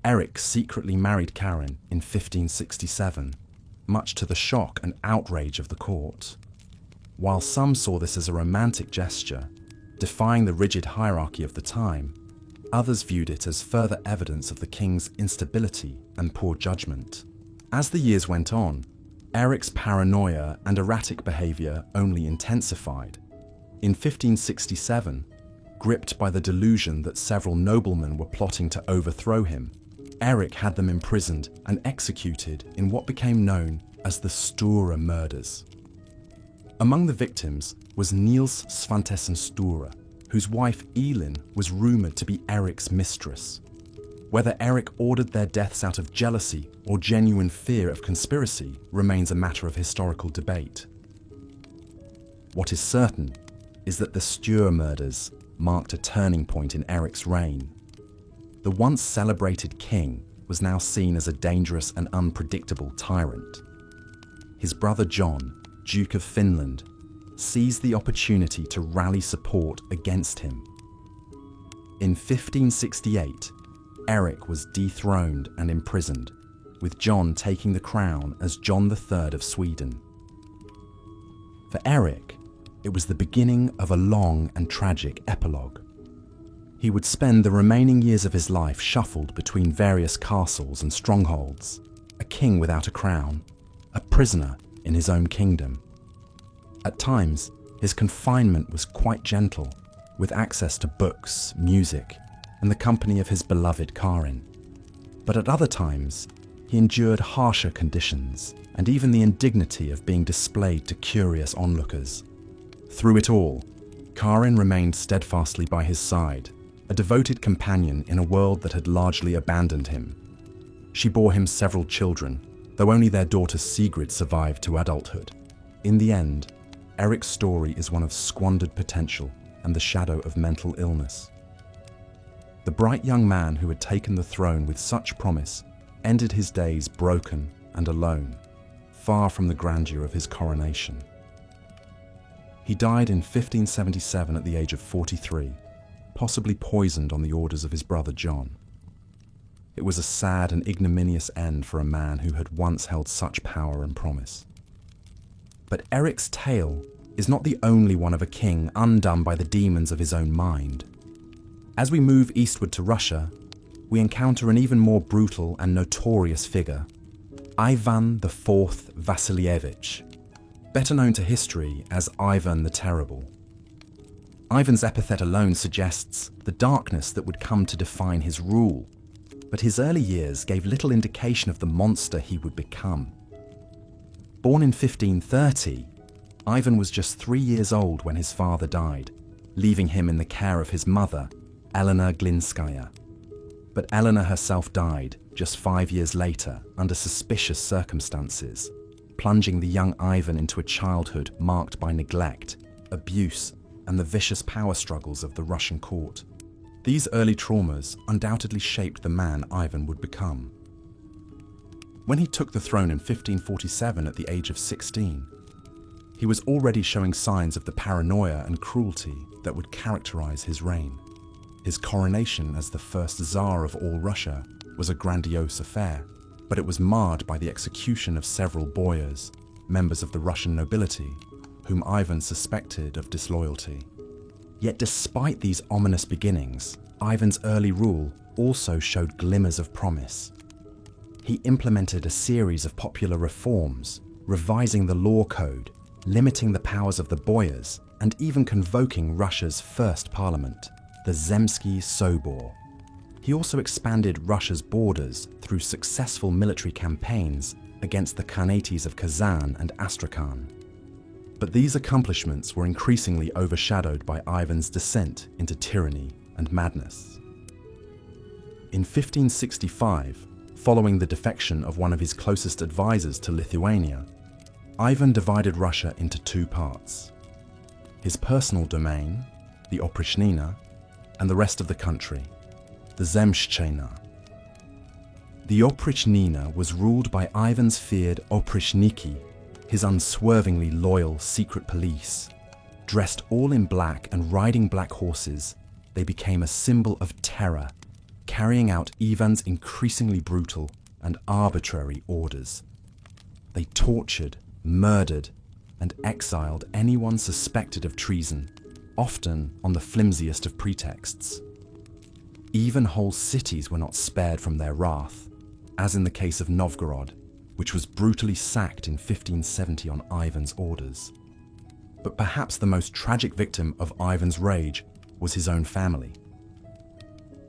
A: Erik secretly married Karin in 1567, much to the shock and outrage of the court. While some saw this as a romantic gesture, defying the rigid hierarchy of the time, others viewed it as further evidence of the king's instability and poor judgment. As the years went on, Erik's paranoia and erratic behavior only intensified. In 1567, gripped by the delusion that several noblemen were plotting to overthrow him, Erik had them imprisoned and executed in what became known as the Sture murders. Among the victims was Niels Svantesson Sture, whose wife Elin was rumoured to be Erik's mistress. Whether Erik ordered their deaths out of jealousy or genuine fear of conspiracy remains a matter of historical debate. What is certain is that the Sture murders marked a turning point in Erik's reign. The once celebrated king was now seen as a dangerous and unpredictable tyrant. His brother John, Duke of Finland, seized the opportunity to rally support against him. In 1568, Erik was dethroned and imprisoned, with John taking the crown as John III of Sweden. For Erik, it was the beginning of a long and tragic epilogue. He would spend the remaining years of his life shuffled between various castles and strongholds, a king without a crown, a prisoner in his own kingdom. At times, his confinement was quite gentle, with access to books, music, and the company of his beloved Karin. But at other times, he endured harsher conditions and even the indignity of being displayed to curious onlookers. Through it all, Karin remained steadfastly by his side, a devoted companion in a world that had largely abandoned him. She bore him several children, though only their daughter Sigrid survived to adulthood. In the end, Erik's story is one of squandered potential and the shadow of mental illness. The bright young man who had taken the throne with such promise ended his days broken and alone, far from the grandeur of his coronation. He died in 1577 at the age of 43, possibly poisoned on the orders of his brother John. It was a sad and ignominious end for a man who had once held such power and promise. But Eric's tale is not the only one of a king undone by the demons of his own mind. As we move eastward to Russia, we encounter an even more brutal and notorious figure, Ivan IV Vasilievich, better known to history as Ivan the Terrible. Ivan's epithet alone suggests the darkness that would come to define his rule, but his early years gave little indication of the monster he would become. Born in 1530, Ivan was just 3 years old when his father died, leaving him in the care of his mother, Elena Glinskaya. But Elena herself died just 5 years later under suspicious circumstances, plunging the young Ivan into a childhood marked by neglect, abuse, and the vicious power struggles of the Russian court. These early traumas undoubtedly shaped the man Ivan would become. When he took the throne in 1547 at the age of 16, he was already showing signs of the paranoia and cruelty that would characterize his reign. His coronation as the first Tsar of all Russia was a grandiose affair, but it was marred by the execution of several boyars, members of the Russian nobility, whom Ivan suspected of disloyalty. Yet despite these ominous beginnings, Ivan's early rule also showed glimmers of promise. He implemented a series of popular reforms, revising the law code, limiting the powers of the boyars, and even convoking Russia's first parliament, the Zemsky Sobor. He also expanded Russia's borders through successful military campaigns against the Khanates of Kazan and Astrakhan. But these accomplishments were increasingly overshadowed by Ivan's descent into tyranny and madness. In 1565, following the defection of one of his closest advisors to Lithuania, Ivan divided Russia into two parts: his personal domain, the Oprichnina, and the rest of the country, the Zemshchina. The Oprichnina was ruled by Ivan's feared Oprichniki, his unswervingly loyal secret police. Dressed all in black and riding black horses, they became a symbol of terror, carrying out Ivan's increasingly brutal and arbitrary orders. They tortured, murdered, and exiled anyone suspected of treason, often on the flimsiest of pretexts. Even whole cities were not spared from their wrath, as in the case of Novgorod, which was brutally sacked in 1570 on Ivan's orders. But perhaps the most tragic victim of Ivan's rage was his own family.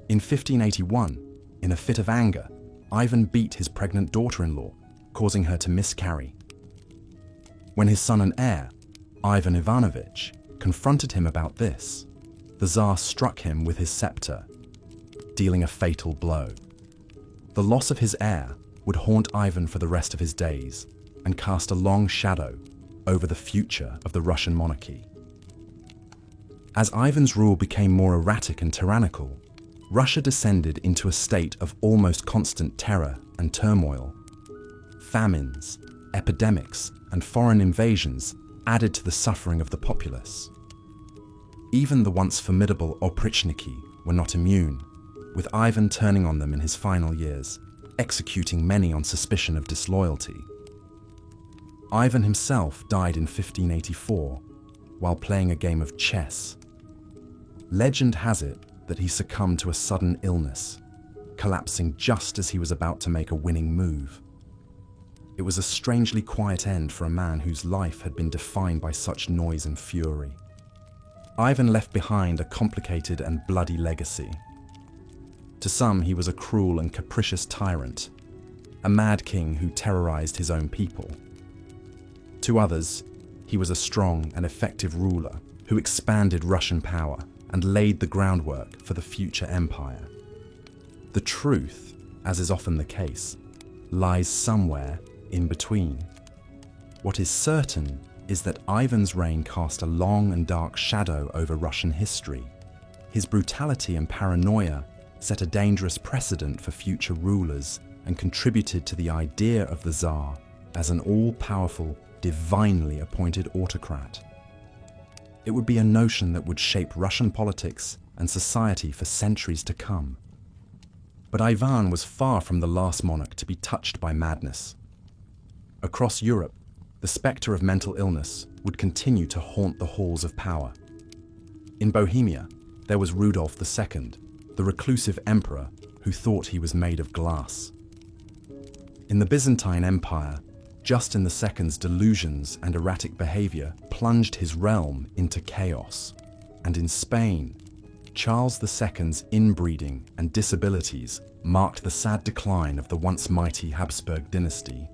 A: In 1581, in a fit of anger, Ivan beat his pregnant daughter-in-law, causing her to miscarry. When his son and heir, Ivan Ivanovich, confronted him about this, the Tsar struck him with his scepter, dealing a fatal blow. The loss of his heir would haunt Ivan for the rest of his days and cast a long shadow over the future of the Russian monarchy. As Ivan's rule became more erratic and tyrannical, Russia descended into a state of almost constant terror and turmoil. Famines, epidemics, and foreign invasions added to the suffering of the populace. Even the once formidable Oprichniki were not immune, with Ivan turning on them in his final years, executing many on suspicion of disloyalty. Ivan himself died in 1584 while playing a game of chess. Legend has it that he succumbed to a sudden illness, collapsing just as he was about to make a winning move. It was a strangely quiet end for a man whose life had been defined by such noise and fury. Ivan left behind a complicated and bloody legacy. To some, he was a cruel and capricious tyrant, a mad king who terrorized his own people. To others, he was a strong and effective ruler who expanded Russian power and laid the groundwork for the future empire. The truth, as is often the case, lies somewhere in between. What is certain is that Ivan's reign cast a long and dark shadow over Russian history. His brutality and paranoia set a dangerous precedent for future rulers and contributed to the idea of the Tsar as an all-powerful, divinely appointed autocrat. It would be a notion that would shape Russian politics and society for centuries to come. But Ivan was far from the last monarch to be touched by madness. Across Europe, the spectre of mental illness would continue to haunt the halls of power. In Bohemia, there was Rudolf II, the reclusive emperor who thought he was made of glass. In the Byzantine Empire, Justin II's delusions and erratic behavior plunged his realm into chaos. And in Spain, Charles II's inbreeding and disabilities marked the sad decline of the once mighty Habsburg dynasty.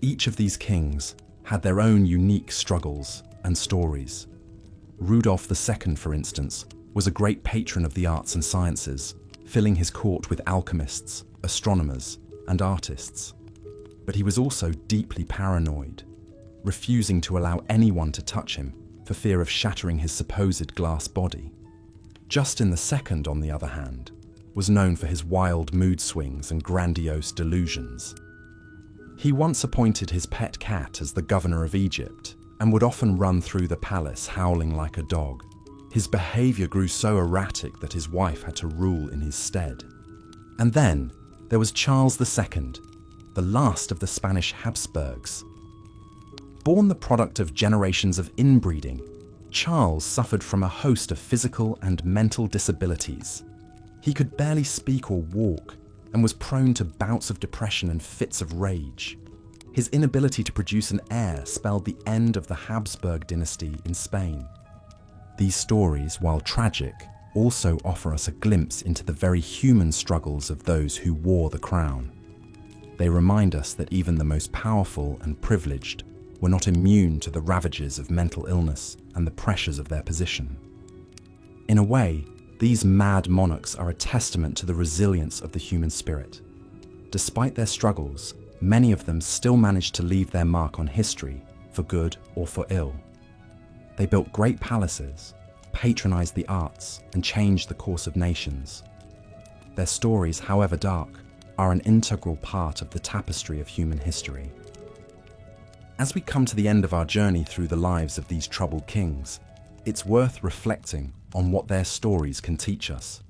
A: Each of these kings had their own unique struggles and stories. Rudolf II, for instance, was a great patron of the arts and sciences, filling his court with alchemists, astronomers, and artists. But he was also deeply paranoid, refusing to allow anyone to touch him for fear of shattering his supposed glass body. Justin II, on the other hand, was known for his wild mood swings and grandiose delusions. He once appointed his pet cat as the governor of Egypt and would often run through the palace howling like a dog. His behavior grew so erratic that his wife had to rule in his stead. And then there was Charles II, the last of the Spanish Habsburgs. Born the product of generations of inbreeding, Charles suffered from a host of physical and mental disabilities. He could barely speak or walk and was prone to bouts of depression and fits of rage. His inability to produce an heir spelled the end of the Habsburg dynasty in Spain. These stories, while tragic, also offer us a glimpse into the very human struggles of those who wore the crown. They remind us that even the most powerful and privileged were not immune to the ravages of mental illness and the pressures of their position. In a way, these mad monarchs are a testament to the resilience of the human spirit. Despite their struggles, many of them still managed to leave their mark on history, for good or for ill. They built great palaces, patronized the arts, and changed the course of nations. Their stories, however dark, are an integral part of the tapestry of human history. As we come to the end of our journey through the lives of these troubled kings, it's worth reflecting on what their stories can teach us.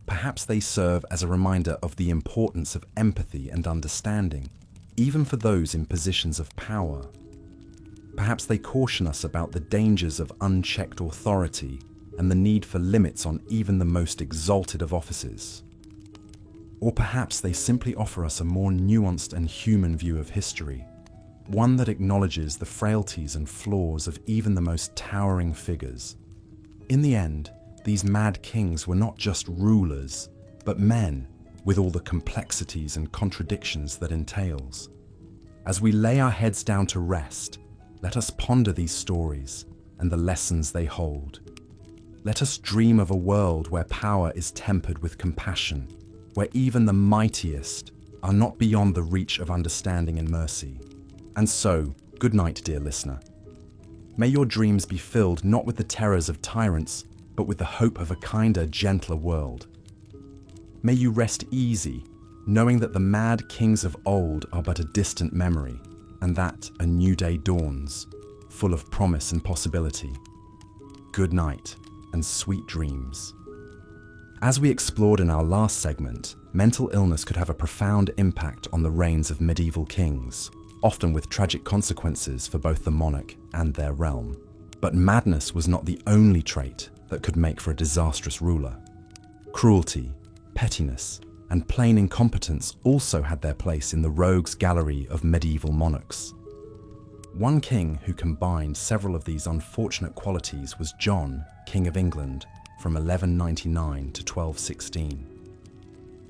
A: Perhaps they serve as a reminder of the importance of empathy and understanding, even for those in positions of power. Perhaps they caution us about the dangers of unchecked authority and the need for limits on even the most exalted of offices. Or perhaps they simply offer us a more nuanced and human view of history, one that acknowledges the frailties and flaws of even the most towering figures. In the end, these mad kings were not just rulers, but men with all the complexities and contradictions that entails. As we lay our heads down to rest, let us ponder these stories and the lessons they hold. Let us dream of a world where power is tempered with compassion, where even the mightiest are not beyond the reach of understanding and mercy. And so, good night, dear listener. May your dreams be filled not with the terrors of tyrants, but with the hope of a kinder, gentler world. May you rest easy, knowing that the mad kings of old are but a distant memory, and that a new day dawns, full of promise and possibility. Good night, and sweet dreams. As we explored in our last segment, mental illness could have a profound impact on the reigns of medieval kings, often with tragic consequences for both the monarch and their realm. But madness was not the only trait that could make for a disastrous ruler. Cruelty, pettiness, and plain incompetence also had their place in the rogues gallery of medieval monarchs. One king who combined several of these unfortunate qualities was John, King of England, from 1199 to 1216.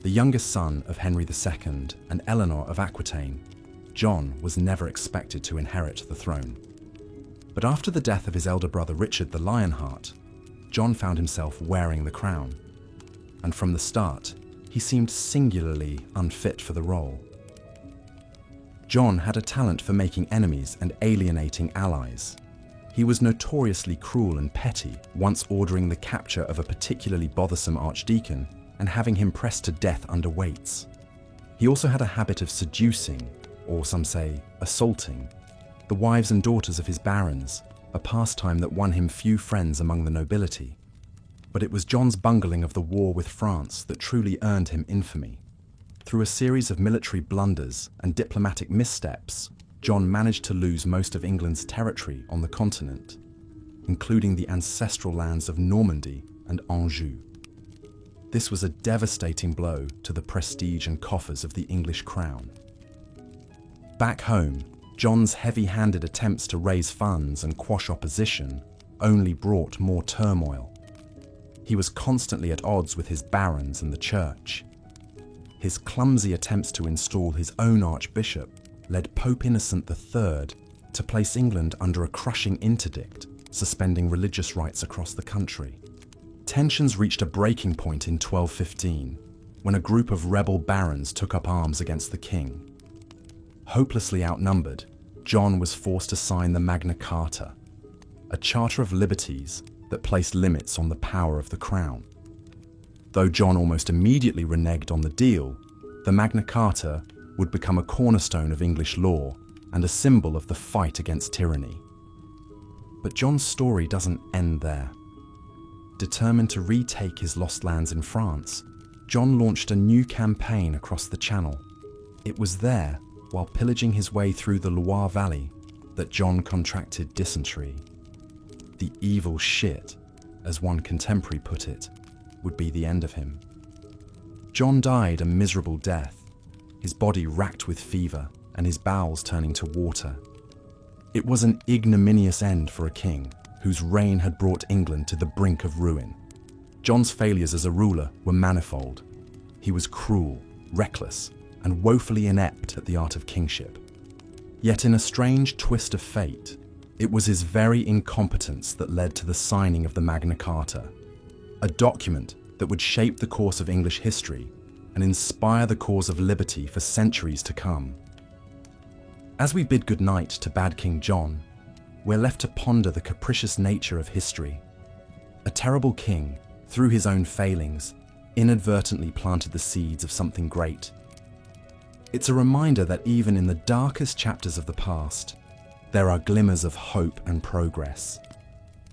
A: The youngest son of Henry II and Eleanor of Aquitaine, John was never expected to inherit the throne. But after the death of his elder brother Richard the Lionheart, John found himself wearing the crown. And from the start, he seemed singularly unfit for the role. John had a talent for making enemies and alienating allies. He was notoriously cruel and petty, once ordering the capture of a particularly bothersome archdeacon and having him pressed to death under weights. He also had a habit of seducing, or some say assaulting, the wives and daughters of his barons, a pastime that won him few friends among the nobility. But it was John's bungling of the war with France that truly earned him infamy. Through a series of military blunders and diplomatic missteps, John managed to lose most of England's territory on the continent, including the ancestral lands of Normandy and Anjou. This was a devastating blow to the prestige and coffers of the English crown. Back home, John's heavy-handed attempts to raise funds and quash opposition only brought more turmoil. He was constantly at odds with his barons and the church. His clumsy attempts to install his own archbishop led Pope Innocent III to place England under a crushing interdict, suspending religious rights across the country. Tensions reached a breaking point in 1215, when a group of rebel barons took up arms against the king. Hopelessly outnumbered, John was forced to sign the Magna Carta, a charter of liberties that placed limits on the power of the crown. Though John almost immediately reneged on the deal, the Magna Carta would become a cornerstone of English law and a symbol of the fight against tyranny. But John's story doesn't end there. Determined to retake his lost lands in France, John launched a new campaign across the Channel. It was there, while pillaging his way through the Loire Valley, that John contracted dysentery. The evil shit, as one contemporary put it, would be the end of him. John died a miserable death, his body racked with fever and his bowels turning to water. It was an ignominious end for a king whose reign had brought England to the brink of ruin. John's failures as a ruler were manifold. He was cruel, reckless, and woefully inept at the art of kingship. Yet in a strange twist of fate, it was his very incompetence that led to the signing of the Magna Carta, a document that would shape the course of English history and inspire the cause of liberty for centuries to come. As we bid goodnight to bad King John, we're left to ponder the capricious nature of history. A terrible king, through his own failings, inadvertently planted the seeds of something great. It's a reminder that even in the darkest chapters of the past, there are glimmers of hope and progress.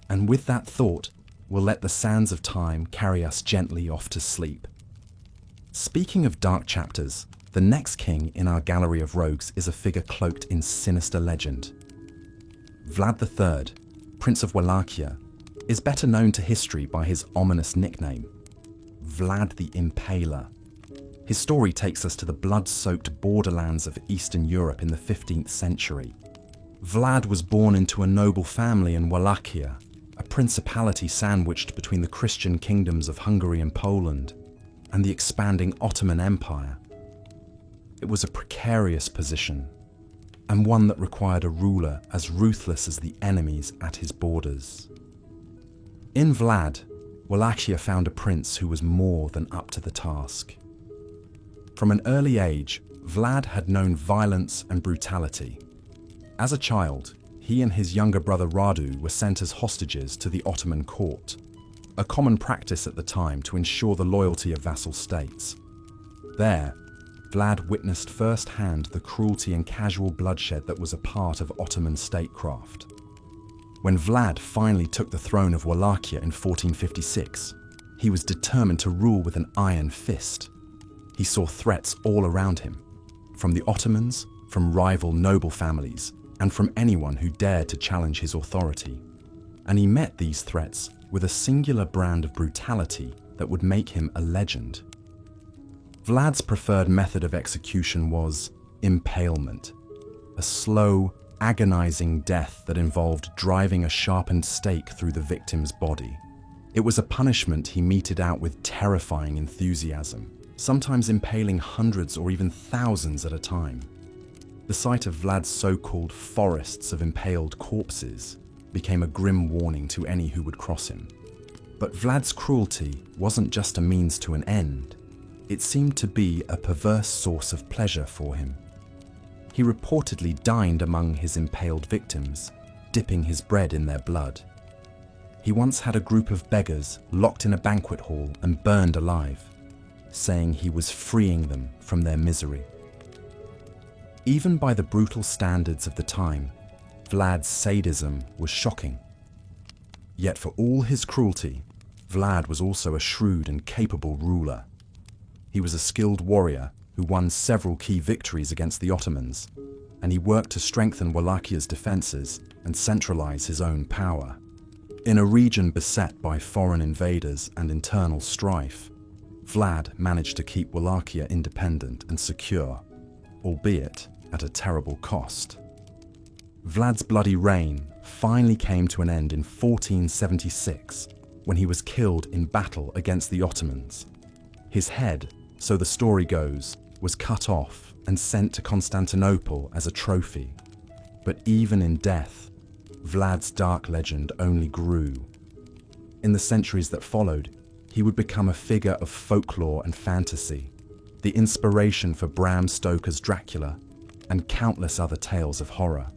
A: And with that thought, we'll let the sands of time carry us gently off to sleep. Speaking of dark chapters, the next king in our gallery of rogues is a figure cloaked in sinister legend. Vlad III, Prince of Wallachia, is better known to history by his ominous nickname, Vlad the Impaler. His story takes us to the blood-soaked borderlands of Eastern Europe in the 15th century. Vlad was born into a noble family in Wallachia, a principality sandwiched between the Christian kingdoms of Hungary and Poland and the expanding Ottoman Empire. It was a precarious position, and one that required a ruler as ruthless as the enemies at his borders. In Vlad, Wallachia found a prince who was more than up to the task. From an early age, Vlad had known violence and brutality. As a child, he and his younger brother Radu were sent as hostages to the Ottoman court, a common practice at the time to ensure the loyalty of vassal states. There, Vlad witnessed firsthand the cruelty and casual bloodshed that was a part of Ottoman statecraft. When Vlad finally took the throne of Wallachia in 1456, he was determined to rule with an iron fist. He saw threats all around him, from the Ottomans, from rival noble families, and from anyone who dared to challenge his authority. And he met these threats with a singular brand of brutality that would make him a legend. Vlad's preferred method of execution was impalement, a slow, agonizing death that involved driving a sharpened stake through the victim's body. It was a punishment he meted out with terrifying enthusiasm, sometimes impaling hundreds or even thousands at a time. The sight of Vlad's so-called forests of impaled corpses became a grim warning to any who would cross him. But Vlad's cruelty wasn't just a means to an end. It seemed to be a perverse source of pleasure for him. He reportedly dined among his impaled victims, dipping his bread in their blood. He once had a group of beggars locked in a banquet hall and burned alive, saying he was freeing them from their misery. Even by the brutal standards of the time, Vlad's sadism was shocking. Yet for all his cruelty, Vlad was also a shrewd and capable ruler. He was a skilled warrior who won several key victories against the Ottomans, and he worked to strengthen Wallachhia's defenses and centralize his own power. In a region beset by foreign invaders and internal strife, Vlad managed to keep Wallachia independent and secure, albeit at a terrible cost. Vlad's bloody reign finally came to an end in 1476 when he was killed in battle against the Ottomans. His head, so the story goes, was cut off and sent to Constantinople as a trophy. But even in death, Vlad's dark legend only grew. In the centuries that followed, he would become a figure of folklore and fantasy, the inspiration for Bram Stoker's Dracula and countless other tales of horror.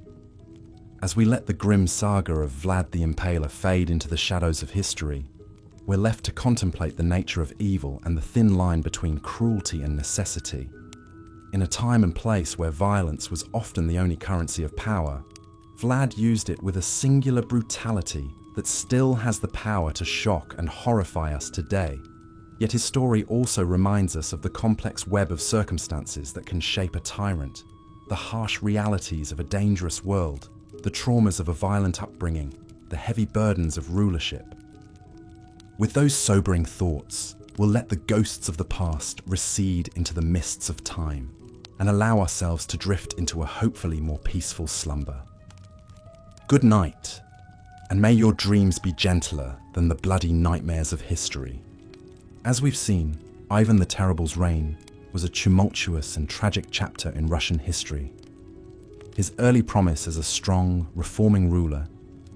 A: As we let the grim saga of Vlad the Impaler fade into the shadows of history, we're left to contemplate the nature of evil and the thin line between cruelty and necessity. In a time and place where violence was often the only currency of power, Vlad used it with a singular brutality that still has the power to shock and horrify us today. Yet his story also reminds us of the complex web of circumstances that can shape a tyrant, the harsh realities of a dangerous world, the traumas of a violent upbringing, the heavy burdens of rulership. With those sobering thoughts, we'll let the ghosts of the past recede into the mists of time and allow ourselves to drift into a hopefully more peaceful slumber. Good night, and may your dreams be gentler than the bloody nightmares of history. As we've seen, Ivan the Terrible's reign was a tumultuous and tragic chapter in Russian history. His early promise as a strong, reforming ruler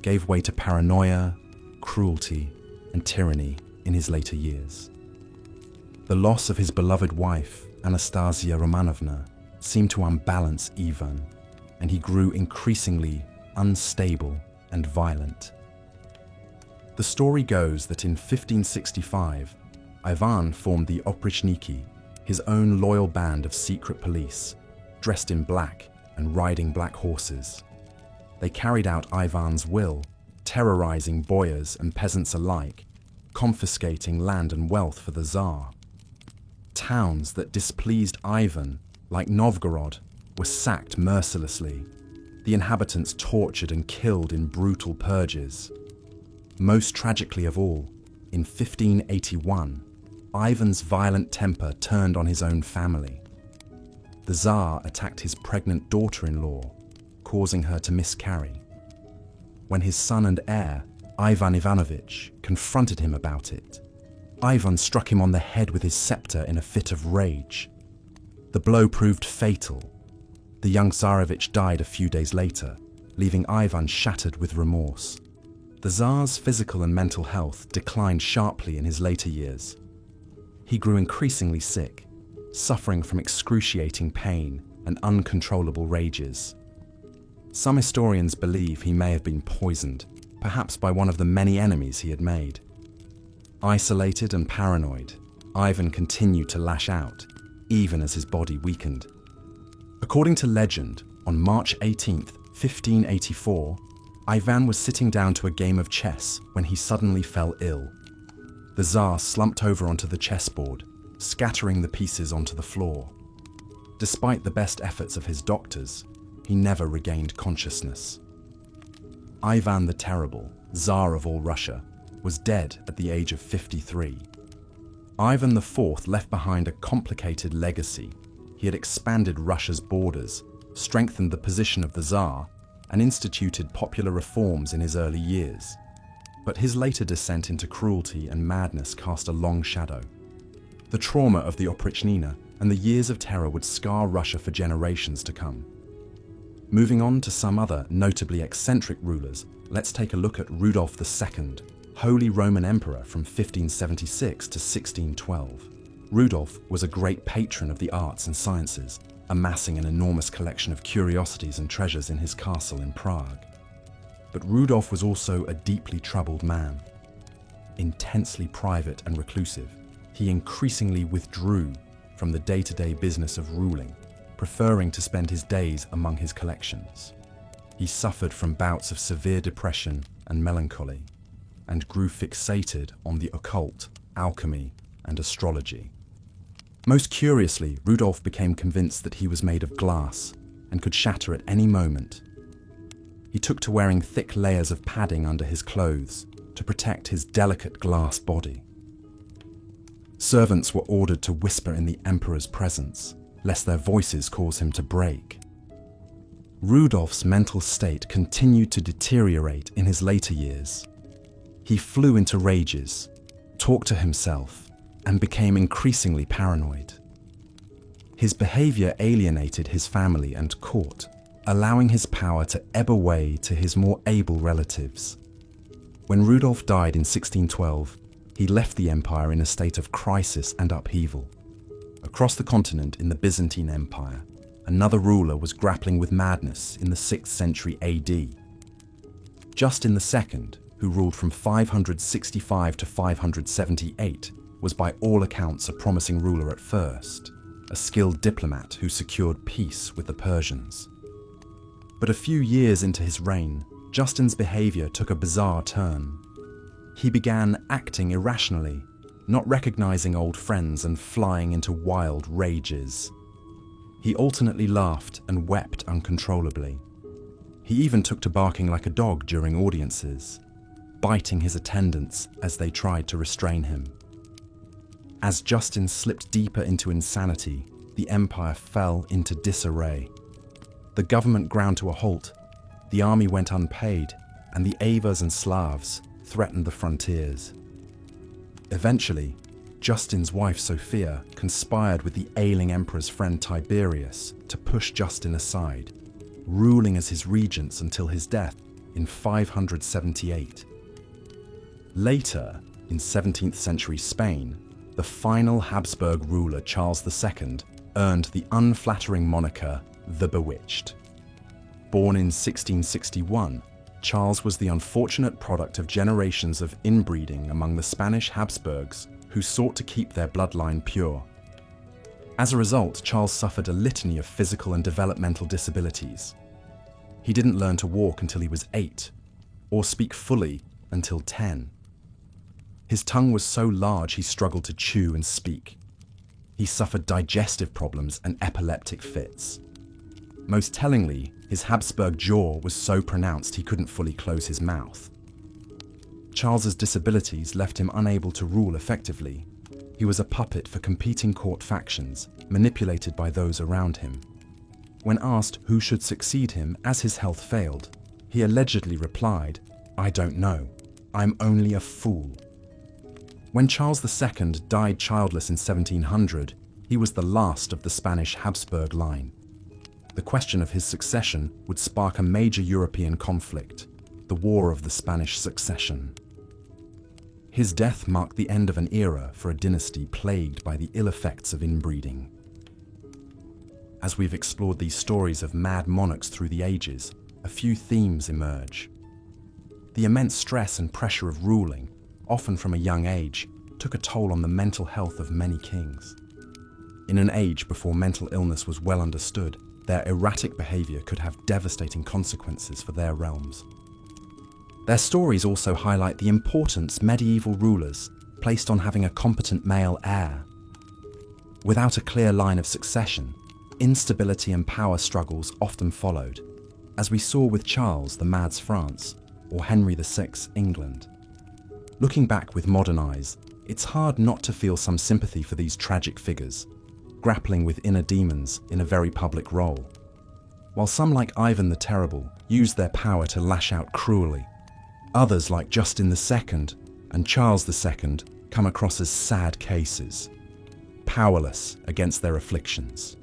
A: gave way to paranoia, cruelty, and tyranny in his later years. The loss of his beloved wife, Anastasia Romanovna, seemed to unbalance Ivan, and he grew increasingly unstable and violent. The story goes that in 1565, Ivan formed the Oprichniki, his own loyal band of secret police, dressed in black and riding black horses. They carried out Ivan's will, terrorizing boyars and peasants alike, confiscating land and wealth for the Tsar. Towns that displeased Ivan, like Novgorod, were sacked mercilessly, the inhabitants tortured and killed in brutal purges. Most tragically of all, in 1581, Ivan's violent temper turned on his own family. The Tsar attacked his pregnant daughter-in-law, causing her to miscarry. When his son and heir, Ivan Ivanovich, confronted him about it, Ivan struck him on the head with his scepter in a fit of rage. The blow proved fatal. The young Tsarevich died a few days later, leaving Ivan shattered with remorse. The Tsar's physical and mental health declined sharply in his later years. He grew increasingly sick, suffering from excruciating pain and uncontrollable rages. Some historians believe he may have been poisoned, perhaps by one of the many enemies he had made. Isolated and paranoid, Ivan continued to lash out, even as his body weakened. According to legend, on March 18th, 1584, Ivan was sitting down to a game of chess when he suddenly fell ill. The Tsar slumped over onto the chessboard, scattering the pieces onto the floor. Despite the best efforts of his doctors, he never regained consciousness. Ivan the Terrible, Tsar of all Russia, was dead at the age of 53. Ivan IV left behind a complicated legacy. He had expanded Russia's borders, strengthened the position of the Tsar, and instituted popular reforms in his early years. But his later descent into cruelty and madness cast a long shadow. The trauma of the Oprichnina and the years of terror would scar Russia for generations to come. Moving on to some other notably eccentric rulers, let's take a look at Rudolf II, Holy Roman Emperor from 1576 to 1612. Rudolf was a great patron of the arts and sciences, amassing an enormous collection of curiosities and treasures in his castle in Prague. But Rudolf was also a deeply troubled man. Intensely private and reclusive, he increasingly withdrew from the day-to-day business of ruling, preferring to spend his days among his collections. He suffered from bouts of severe depression and melancholy. and grew fixated on the occult, alchemy, and astrology. Most curiously, Rudolf became convinced that he was made of glass and could shatter at any moment. He took to wearing thick layers of padding under his clothes to protect his delicate glass body. Servants were ordered to whisper in the emperor's presence, lest their voices cause him to break. Rudolf's mental state continued to deteriorate in his later years. He flew into rages, talked to himself, and became increasingly paranoid. His behavior alienated his family and court, allowing his power to ebb away to his more able relatives. When Rudolf died in 1612, he left the empire in a state of crisis and upheaval. Across the continent in the Byzantine Empire, another ruler was grappling with madness in the 6th century AD. Justin II, who ruled from 565 to 578, was by all accounts a promising ruler at first, a skilled diplomat who secured peace with the Persians. But a few years into his reign, Justin's behavior took a bizarre turn. He began acting irrationally, not recognizing old friends and flying into wild rages. He alternately laughed and wept uncontrollably. He even took to barking like a dog during audiences, biting his attendants as they tried to restrain him. As Justin slipped deeper into insanity, the empire fell into disarray. The government ground to a halt, the army went unpaid, and the Avars and Slavs threatened the frontiers. Eventually, Justin's wife Sophia conspired with the ailing emperor's friend Tiberius to push Justin aside, ruling as his regents until his death in 578. Later, in 17th century Spain, the final Habsburg ruler Charles II earned the unflattering moniker the Bewitched. Born in 1661, Charles was the unfortunate product of generations of inbreeding among the Spanish Habsburgs who sought to keep their bloodline pure. As a result, Charles suffered a litany of physical and developmental disabilities. He didn't learn to walk until he was 8, or speak fully until 10. His tongue was so large he struggled to chew and speak. He suffered digestive problems and epileptic fits. Most tellingly, his Habsburg jaw was so pronounced he couldn't fully close his mouth. Charles's disabilities left him unable to rule effectively. He was a puppet for competing court factions, manipulated by those around him. When asked who should succeed him as his health failed, he allegedly replied, "I don't know. I'm only a fool." When Charles II died childless in 1700, he was the last of the Spanish Habsburg line. The question of his succession would spark a major European conflict, the War of the Spanish Succession. His death marked the end of an era for a dynasty plagued by the ill effects of inbreeding. As we've explored these stories of mad monarchs through the ages, a few themes emerge. The immense stress and pressure of ruling, often from a young age, took a toll on the mental health of many kings. In an age before mental illness was well understood, their erratic behavior could have devastating consequences for their realms. Their stories also highlight the importance medieval rulers placed on having a competent male heir. Without a clear line of succession, instability and power struggles often followed, as we saw with Charles the Mad's France or Henry VI England. Looking back with modern eyes, it's hard not to feel some sympathy for these tragic figures, grappling with inner demons in a very public role. While some like Ivan the Terrible used their power to lash out cruelly, others like Justin II and Charles II come across as sad cases, powerless against their afflictions.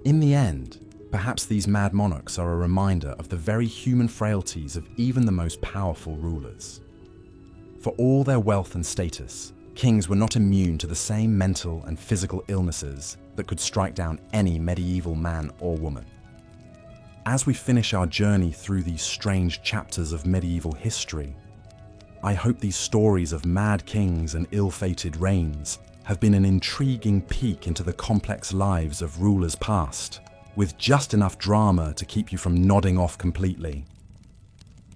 A: In the end, perhaps these mad monarchs are a reminder of the very human frailties of even the most powerful rulers. For all their wealth and status, kings were not immune to the same mental and physical illnesses that could strike down any medieval man or woman. As we finish our journey through these strange chapters of medieval history, I hope these stories of mad kings and ill-fated reigns have been an intriguing peek into the complex lives of rulers past, with just enough drama to keep you from nodding off completely.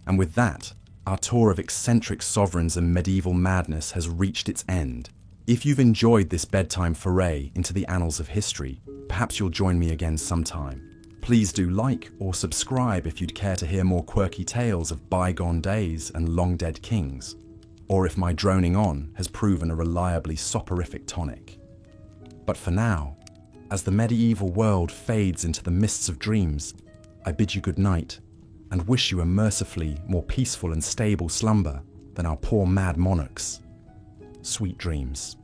A: And with that, Our tour of eccentric sovereigns and medieval madness has reached its end. If you've enjoyed this bedtime foray into the annals of history, perhaps you'll join me again sometime. Please do like or subscribe if you'd care to hear more quirky tales of bygone days and long-dead kings, or if my droning on has proven a reliably soporific tonic. But for now, as the medieval world fades into the mists of dreams, I bid you good night and wish you a mercifully more peaceful and stable slumber than our poor mad monarchs. Sweet dreams.